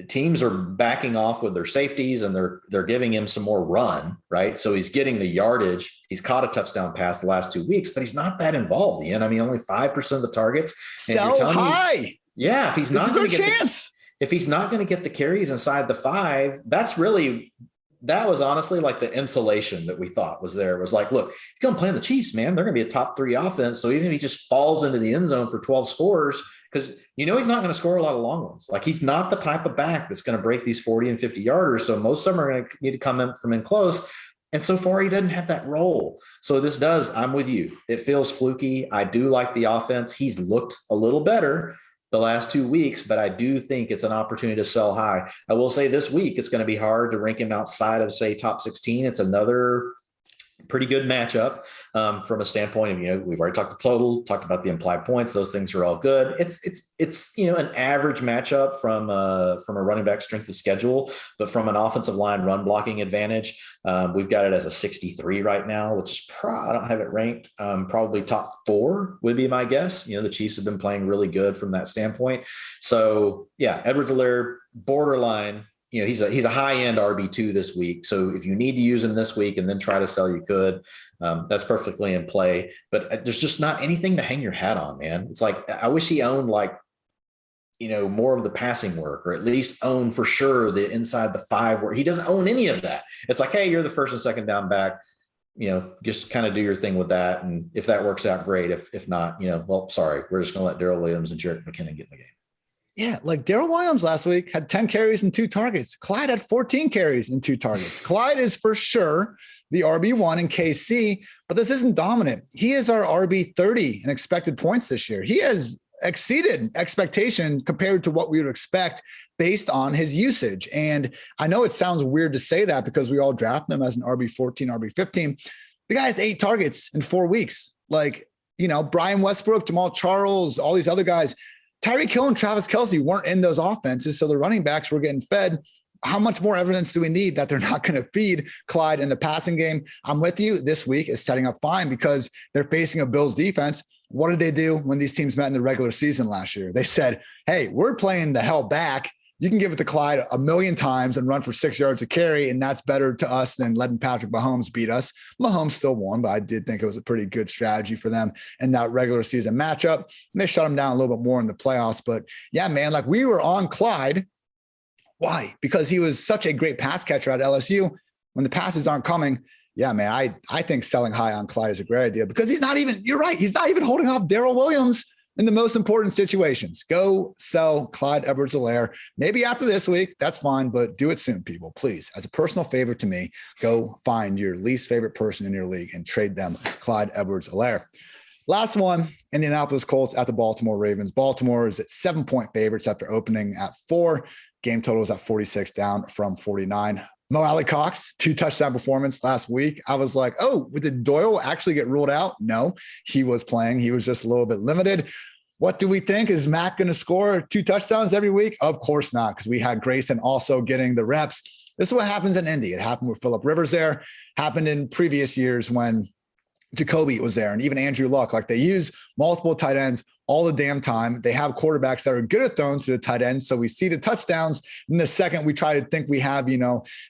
teams are backing off with their safeties and they're giving him some more run, right? So he's getting the yardage. He's caught a touchdown pass the last 2 weeks, but he's not that involved, Ian. Only 5% of the targets. So high. Yeah. If he's not going to get the carries inside the 5, that was honestly like the insulation that we thought was there. It was like, look, you come playing the Chiefs, man, they're going to be a top 3 offense. So even if he just falls into the end zone for 12 scores, because he's not going to score a lot of long ones. Like he's not the type of back that's going to break these 40 and 50 yarders. So most of them are going to need to come in from in close. And so far he doesn't have that role. So I'm with you. It feels fluky. I do like the offense. He's looked a little better the last 2 weeks, but I do think it's an opportunity to sell high. I will say this week, it's going to be hard to rank him outside of say top 16. It's another pretty good matchup from a standpoint of, we've already talked the total, talked about the implied points. Those things are all good. It's an average matchup from a running back strength of schedule, but from an offensive line run blocking advantage, we've got it as a 63 right now, which is I don't have it ranked. Probably top 4 would be my guess. The Chiefs have been playing really good from that standpoint. So yeah, Edwards-Helaire, borderline. He's a high-end RB2 this week. So if you need to use him this week and then try to sell, you could. That's perfectly in play. But there's just not anything to hang your hat on, man. It's like I wish he owned more of the passing work, or at least own for sure the inside the 5 where he doesn't own any of that. It's like, hey, you're the first and second down back. Just kind of do your thing with that. And if that works out, great. If not, sorry, we're just going to let Darrell Williams and Jerick McKinnon get in the game. Yeah, like Darrell Williams last week had 10 carries and 2 targets. Clyde had 14 carries and 2 targets. Clyde is for sure the RB1 in KC, but this isn't dominant. He is our RB30 in expected points this year. He has exceeded expectation compared to what we would expect based on his usage. And I know it sounds weird to say that because we all draft him as an RB14, RB15. The guy has 8 targets in 4 weeks. Like, Brian Westbrook, Jamal Charles, all these other guys. Tyreek Hill and Travis Kelce weren't in those offenses, so the running backs were getting fed how much more evidence do we need that they're not going to feed Clyde in the passing game? I'm with you. This week is setting up fine because they're facing a Bills defense. What did they do when these teams met in the regular season last year? They said, hey, we're playing the hell back. You can give it to Clyde a million times and run for 6 yards a carry, and that's better to us than letting Patrick Mahomes beat us. Mahomes still won, but I did think it was a pretty good strategy for them in that regular season matchup. And they shut him down a little bit more in the playoffs. But yeah, man, like we were on Clyde. Why? Because he was such a great pass catcher at LSU. When the passes aren't coming, yeah, man, I think selling high on Clyde is a great idea because he's not even, you're right, he's not even holding off Darrell Williams in the most important situations. Go sell Clyde Edwards-Helaire. Maybe after this week, that's fine, but do it soon, people, please. As a personal favor to me, go find your least favorite person in your league and trade them Clyde Edwards-Helaire. Last one, Indianapolis Colts at the Baltimore Ravens. Baltimore is at 7-point favorites after opening at 4. Game total is at 46, down from 49. Mo Alley-Cox, 2 touchdown performance last week. I was like, oh, did Doyle actually get ruled out? No, he was playing. He was just a little bit limited. What do we think? Is Mac going to score 2 touchdowns every week? Of course not, because we had Grayson also getting the reps. This is what happens in Indy. It happened with Phillip Rivers there, happened in previous years when Jacoby was there and even Andrew Luck. Like they use multiple tight ends all the damn time. They have quarterbacks that are good at throwing to the tight end. So we see the touchdowns. In the second, we try to think we have,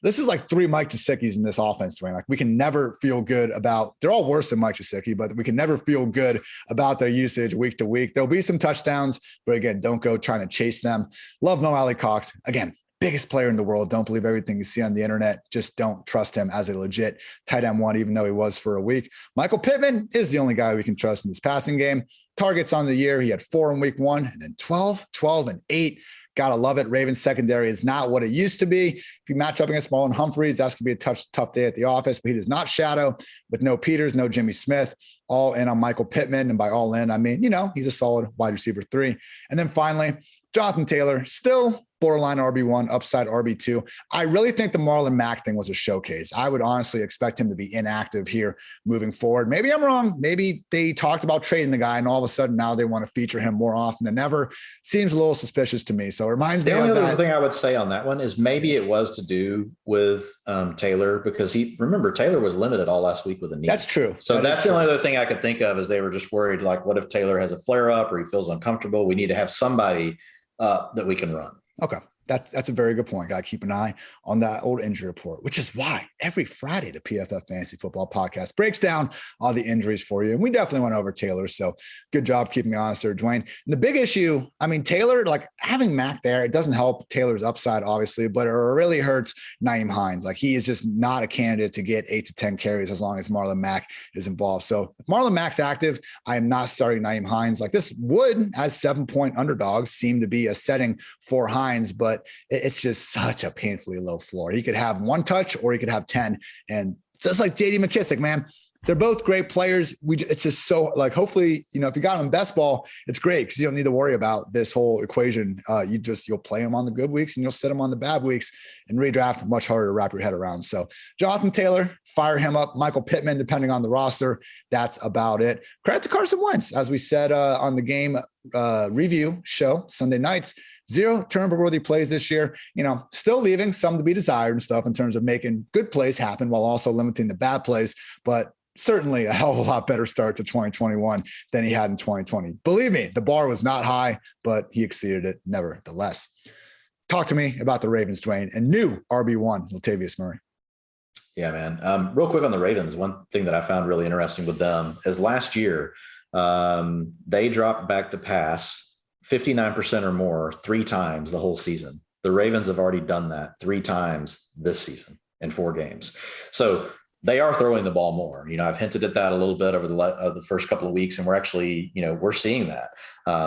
this is like 3 Mike Gesicki's in this offense, Dwayne. Like we can never feel good about, they're all worse than Mike Gesicki, but we can never feel good about their usage week to week. There'll be some touchdowns, but again, don't go trying to chase them. Love Mo Alley-Cox. Again, biggest player in the world. Don't believe everything you see on the internet. Just don't trust him as a legit tight end 1, even though he was for a week. Michael Pittman is the only guy we can trust in this passing game. Targets on the year. He had 4 in week 1 and then 12, and 8. Gotta love it. Ravens secondary is not what it used to be. If you match up against Marlon Humphreys, that's gonna be a tough day at the office, but he does not shadow with no Peters, no Jimmy Smith, all in on Michael Pittman. And by all in, I mean, he's a solid wide receiver 3. And then finally, Jonathan Taylor, still borderline RB1, upside RB2. I really think the Marlon Mack thing was a showcase. I would honestly expect him to be inactive here moving forward. Maybe I'm wrong. Maybe they talked about trading the guy and all of a sudden now they want to feature him more often than ever. Seems a little suspicious to me. So it reminds me of that. The only other thing I would say on that one is maybe it was to do with Taylor because Taylor was limited all last week with a knee. That's true. So that's the only other thing I could think of is they were just worried, like, what if Taylor has a flare up or he feels uncomfortable? We need to have somebody that we can run. Okay. That's a very good point. Got to keep an eye on that old injury report, which is why every Friday the PFF Fantasy Football Podcast breaks down all the injuries for you. And we definitely went over Taylor. So good job keeping me honest there, Dwayne. And the big issue, Taylor, like having Mac there, it doesn't help Taylor's upside, obviously, but it really hurts Nyheim Hines. Like he is just not a candidate to get 8 to 10 carries as long as Marlon Mack is involved. So if Marlon Mack's active, I am not starting Nyheim Hines. Like this would, as 7-point underdogs, seem to be a setting for Hines, but it's just such a painfully low floor. He could have 1 touch or he could have 10. And just like JD McKissick, man, they're both great players. It's just so like, hopefully, if you got him in best ball, it's great because you don't need to worry about this whole equation. You'll play him on the good weeks and you'll sit him on the bad weeks and redraft. Much harder to wrap your head around. So Jonathan Taylor, fire him up. Michael Pittman, depending on the roster. That's about it. Credit to Carson Wentz. As we said on the game review show Sunday nights, 0 turnover-worthy plays this year, still leaving some to be desired and stuff in terms of making good plays happen while also limiting the bad plays, but certainly a hell of a lot better start to 2021 than he had in 2020. Believe me, the bar was not high, but he exceeded it nevertheless. Talk to me about the Ravens, Dwayne, and new RB1, Latavius Murray. Yeah, man. Real quick on the Ravens, one thing that I found really interesting with them is last year, they dropped back to pass 59% or more 3 times the whole season. The Ravens have already done that 3 times this season in 4 games. So they are throwing the ball more. I've hinted at that a little bit over the first couple of weeks, and we're actually, we're seeing that.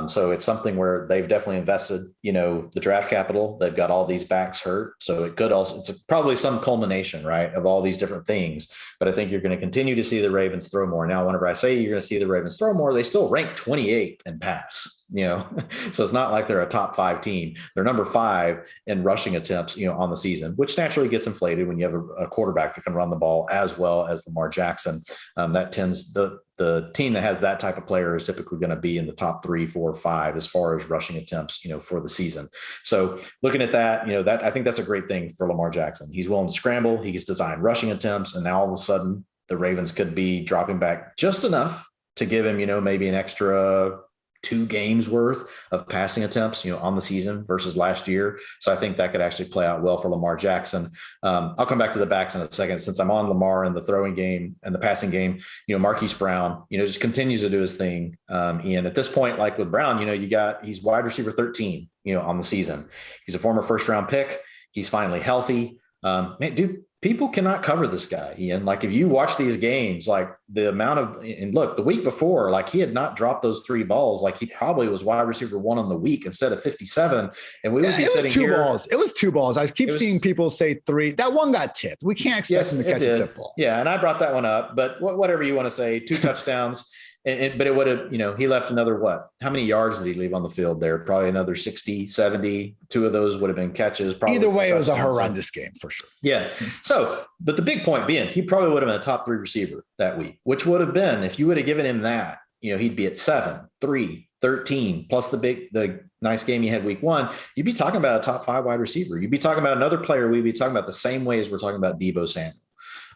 So it's something where they've definitely invested, the draft capital. They've got all these backs hurt. So it could also, it's probably some culmination, right, of all these different things. But I think you're going to continue to see the Ravens throw more. Now, whenever I say you're going to see the Ravens throw more, they still rank 28th in pass. So it's not like they're a top 5 team. They're number 5 in rushing attempts, on the season, which naturally gets inflated when you have a quarterback that can run the ball as well as Lamar Jackson. That tends the team that has that type of player is typically going to be in the top 3, 4, 5 as far as rushing attempts, for the season. So looking at that, that I think that's a great thing for Lamar Jackson. He's willing to scramble. He gets designed rushing attempts, and now all of a sudden the Ravens could be dropping back just enough to give him, maybe an extra 2 games worth of passing attempts, on the season versus last year. So I think that could actually play out well for Lamar Jackson. I'll come back to the backs in a second. Since I'm on Lamar in the throwing game and the passing game, Marquise Brown, just continues to do his thing. Ian, at this point, like with Brown, he's wide receiver 13, on the season. He's a former first round pick. He's finally healthy. Man, dude, people cannot cover this guy, Ian. Like if you watch these games, like the amount of, and look, the week before, like he had not dropped those 3 balls. Like he probably was wide receiver 1 on the week instead of 57. And we would be sitting here. It was 2 balls. I keep seeing people say 3. That one got tipped. We can't expect him to catch a tip ball. Yeah. And I brought that one up, but whatever you want to say, 2 touchdowns. But it would have, he left another how many yards did he leave on the field there? Probably another 60, 70. 2 of those would have been catches. Either way, it was a horrendous game for sure. Yeah. So, but the big point being, he probably would have been a top 3 receiver that week, which would have been, if you would have given him that, he'd be at 7, 3, 13, plus the nice game he had week 1. You'd be talking about a top 5 wide receiver. You'd be talking about another player. We'd be talking about the same way as we're talking about Deebo Samuel.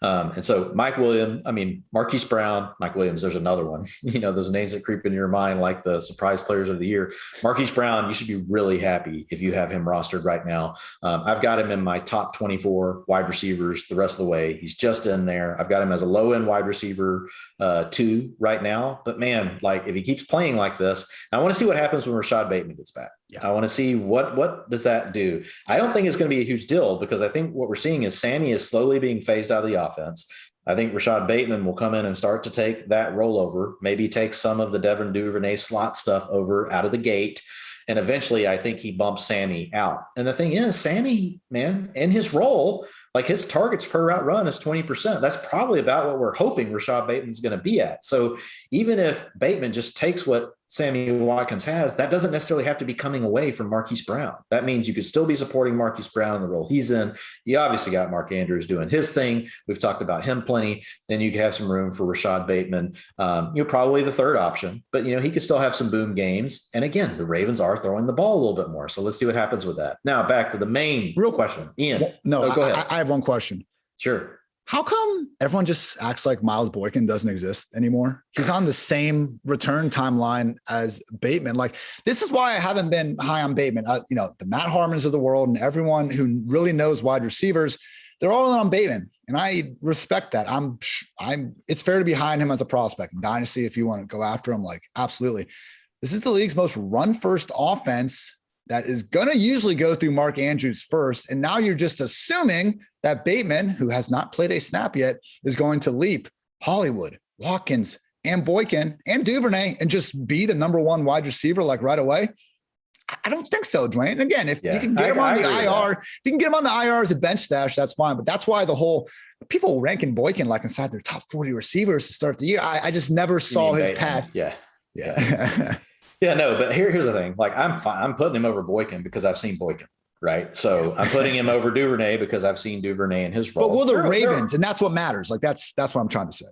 And so Marquise Brown, Mike Williams, there's another one, those names that creep into your mind, like the surprise players of the year. Marquise Brown, you should be really happy if you have him rostered right now. I've got him in my top 24 wide receivers the rest of the way. He's just in there. I've got him as a low end wide receiver 2 right now, but man, like if he keeps playing like this, I want to see what happens when Rashad Bateman gets back. Yeah. I want to see what does that do? I don't think it's going to be a huge deal because I think what we're seeing is Sammy is slowly being phased out of the offense. I think Rashad Bateman will come in and start to take that rollover, maybe take some of the Devin Duvernay slot stuff over out of the gate. And eventually I think he bumps Sammy out. And the thing is, Sammy, man, in his role, like his targets per route run is 20%. That's probably about what we're hoping Rashad Bateman's going to be at. So even if Bateman just takes what Sammy Watkins has, that doesn't necessarily have to be coming away from Marquise Brown. That means you could still be supporting Marquise Brown in the role he's in. You obviously got Mark Andrews doing his thing. We've talked about him plenty. Then you could have some room for Rashad Bateman. Probably the third option, but he could still have some boom games. And again, the Ravens are throwing the ball a little bit more. So let's see what happens with that. Now back to the main real question. Ian. Go ahead. I have one question. Sure. How come everyone just acts like Miles Boykin doesn't exist anymore? He's on the same return timeline as Bateman. Like, this is why I haven't been high on Bateman. The Matt Harmons of the world and everyone who really knows wide receivers, they're all in on Bateman. And I respect that. It's fair to be high on him as a prospect. Dynasty, if you want to go after him, like, absolutely. This is the league's most run first offense that is going to usually go through Mark Andrews first. And now you're just assuming that Bateman, who has not played a snap yet, is going to leap Hollywood, Watkins, and Boykin and Duvernay and just be the number 1 wide receiver like right away. I don't think so, Dwain. And again, if you can get him on the IR, if you can get him on the IR as a bench stash, that's fine. But that's why the whole people ranking Boykin like inside their top 40 receivers to start the year. I just never saw his path. Yeah. Yeah, no, but here's the thing. Like, I'm fine. I'm putting him over Boykin because I've seen Boykin, right? So I'm putting him over Duvernay because I've seen Duvernay in his role. But the Ravens, and that's what matters. Like, that's what I'm trying to say.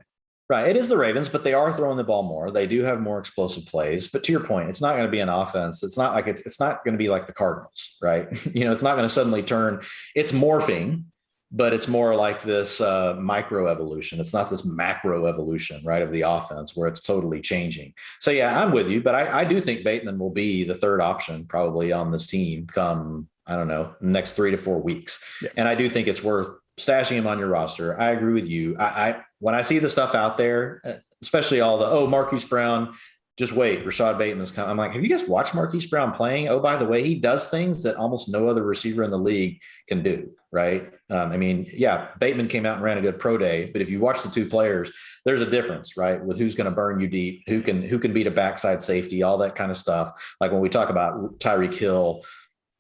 Right. It is the Ravens, but they are throwing the ball more. They do have more explosive plays. But to your point, it's not going to be an offense. It's not like it's not going to be like the Cardinals, right? It's not going to suddenly turn. It's morphing, but it's more like this micro evolution. It's not this macro evolution, right, of the offense where it's totally changing. So, yeah, I'm with you, but I do think Bateman will be the third option probably on this team come, I don't know, next 3 to 4 weeks. Yeah. And I do think it's worth stashing him on your roster. I agree with you. I when I see the stuff out there, especially all the, Marquise Brown, just wait, Rashad Bateman's coming. I'm like, have you guys watched Marquise Brown playing? Oh, by the way, he does things that almost no other receiver in the league can do, right? Bateman came out and ran a good pro day, but if you watch the 2 players, there's a difference, right? With who's going to burn you deep, who can beat a backside safety, all that kind of stuff. Like when we talk about Tyreek Hill,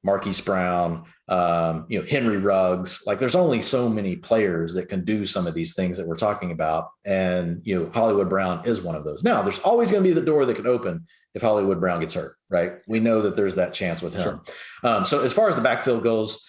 Marquise Brown, Henry Ruggs, like there's only so many players that can do some of these things that we're talking about. And, Hollywood Brown is one of those. Now there's always going to be the door that can open if Hollywood Brown gets hurt, right? We know that there's that chance with him. Sure. So as far as the backfield goes,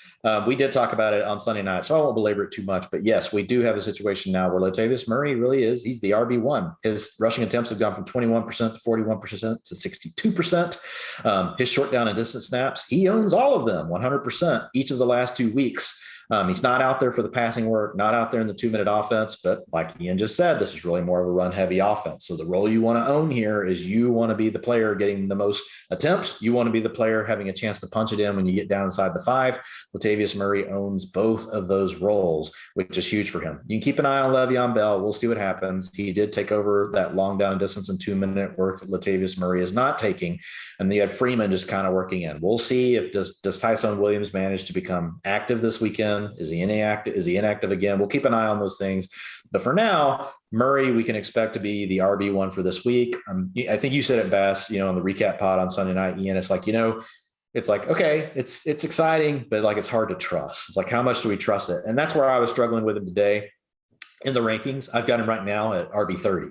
we did talk about it on Sunday night, so I won't belabor it too much. But yes, we do have a situation now where Latavius Murray really is. He's the RB1. His rushing attempts have gone from 21% to 41% to 62%. His short down and distance snaps, he owns all of them, 100% each of the last 2 weeks. He's not out there for the passing work, not out there in the 2-minute offense, but like Ian just said, this is really more of a run-heavy offense. So the role you want to own here is you want to be the player getting the most attempts. You want to be the player having a chance to punch it in when you get down inside the 5. Latavius Murray owns both of those roles, which is huge for him. You can keep an eye on Le'Veon Bell. We'll see what happens. He did take over that long down distance and 2-minute work that Latavius Murray is not taking. And then you had Freeman just kind of working in. We'll see if does Tyson Williams manage to become active this weekend? Is he inactive? Is he inactive again? We'll keep an eye on those things. But for now, Murray, we can expect to be the RB1 for this week. I think you said it best, on the recap pod on Sunday night, Ian. It's like, it's like, okay, it's exciting, but like, it's hard to trust. It's like, how much do we trust it? And that's where I was struggling with him today in the rankings. I've got him right now at RB30.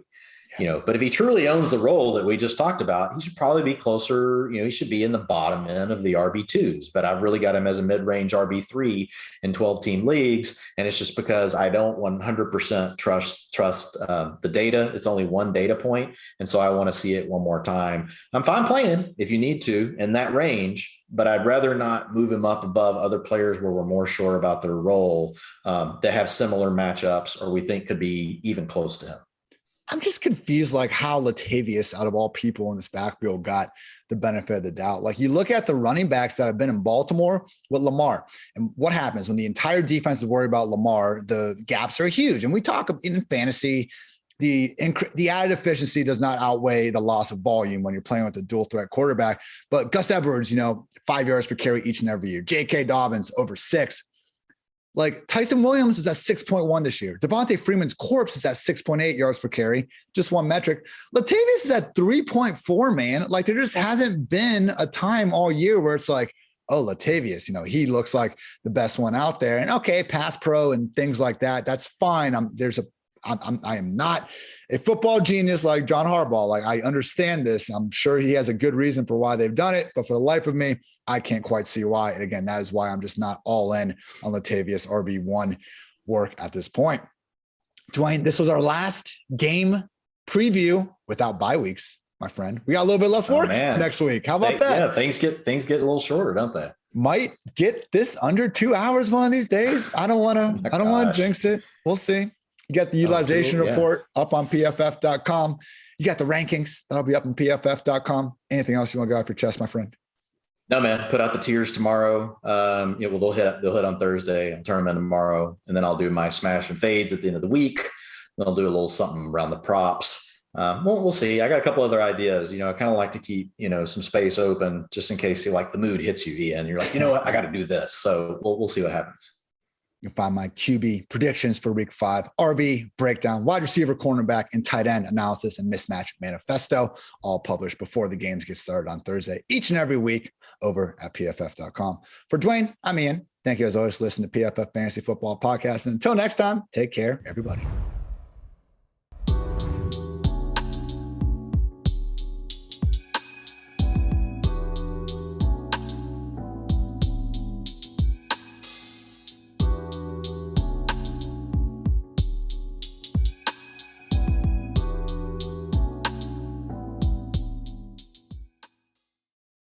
But if he truly owns the role that we just talked about, he should probably be closer. He should be in the bottom end of the RB2s, but I've really got him as a mid-range RB3 in 12-team leagues. And it's just because I don't 100% trust the data. It's only one data point. And so I want to see it one more time. I'm fine playing him if you need to in that range, but I'd rather not move him up above other players where we're more sure about their role that have similar matchups or we think could be even close to him. I'm just confused, like how Latavius, out of all people in this backfield, got the benefit of the doubt. Like you look at the running backs that have been in Baltimore with Lamar, and what happens when the entire defense is worried about Lamar? The gaps are huge, and we talk in fantasy. The added efficiency does not outweigh the loss of volume when you're playing with a dual threat quarterback. But Gus Edwards, 5 yards per carry each and every year. J.K. Dobbins over 6. Like Tyson Williams is at 6.1 this year. Devontae Freeman's corpse is at 6.8 yards per carry, just one metric. Latavius is at 3.4, man. Like there just hasn't been a time all year where it's like, oh, Latavius, he looks like the best one out there. And okay, pass pro and things like that. That's fine. I am not a football genius like John Harbaugh. Like I understand this. I'm sure he has a good reason for why they've done it, but for the life of me, I can't quite see why. And again, that is why I'm just not all in on Latavius RB1 work at this point. Dwain, this was our last game preview without bye weeks, my friend. We got a little bit less work next week. How about that? Yeah, things get a little shorter, don't they? Might get this under 2 hours one of these days. I don't want to jinx it. We'll see. You got the utilization report up on PFF.com. You got the rankings. That'll be up on PFF.com. Anything else you want to go off your chest, my friend? No, man. Put out the tiers tomorrow. They'll hit on Thursday. I'll turn them in tomorrow. And then I'll do my smash and fades at the end of the week. Then I'll do a little something around the props. We'll see. I got a couple other ideas. I kind of like to keep, some space open just in case the mood hits you, Ian. You're like, what? I got to do this. So we'll see what happens. You can find my QB predictions for week 5, RB breakdown, wide receiver, cornerback, and tight end analysis and mismatch manifesto, all published before the games get started on Thursday, each and every week over at PFF.com. For Dwain, I'm Ian. Thank you as always for listening to PFF Fantasy Football Podcast. And until next time, take care, everybody.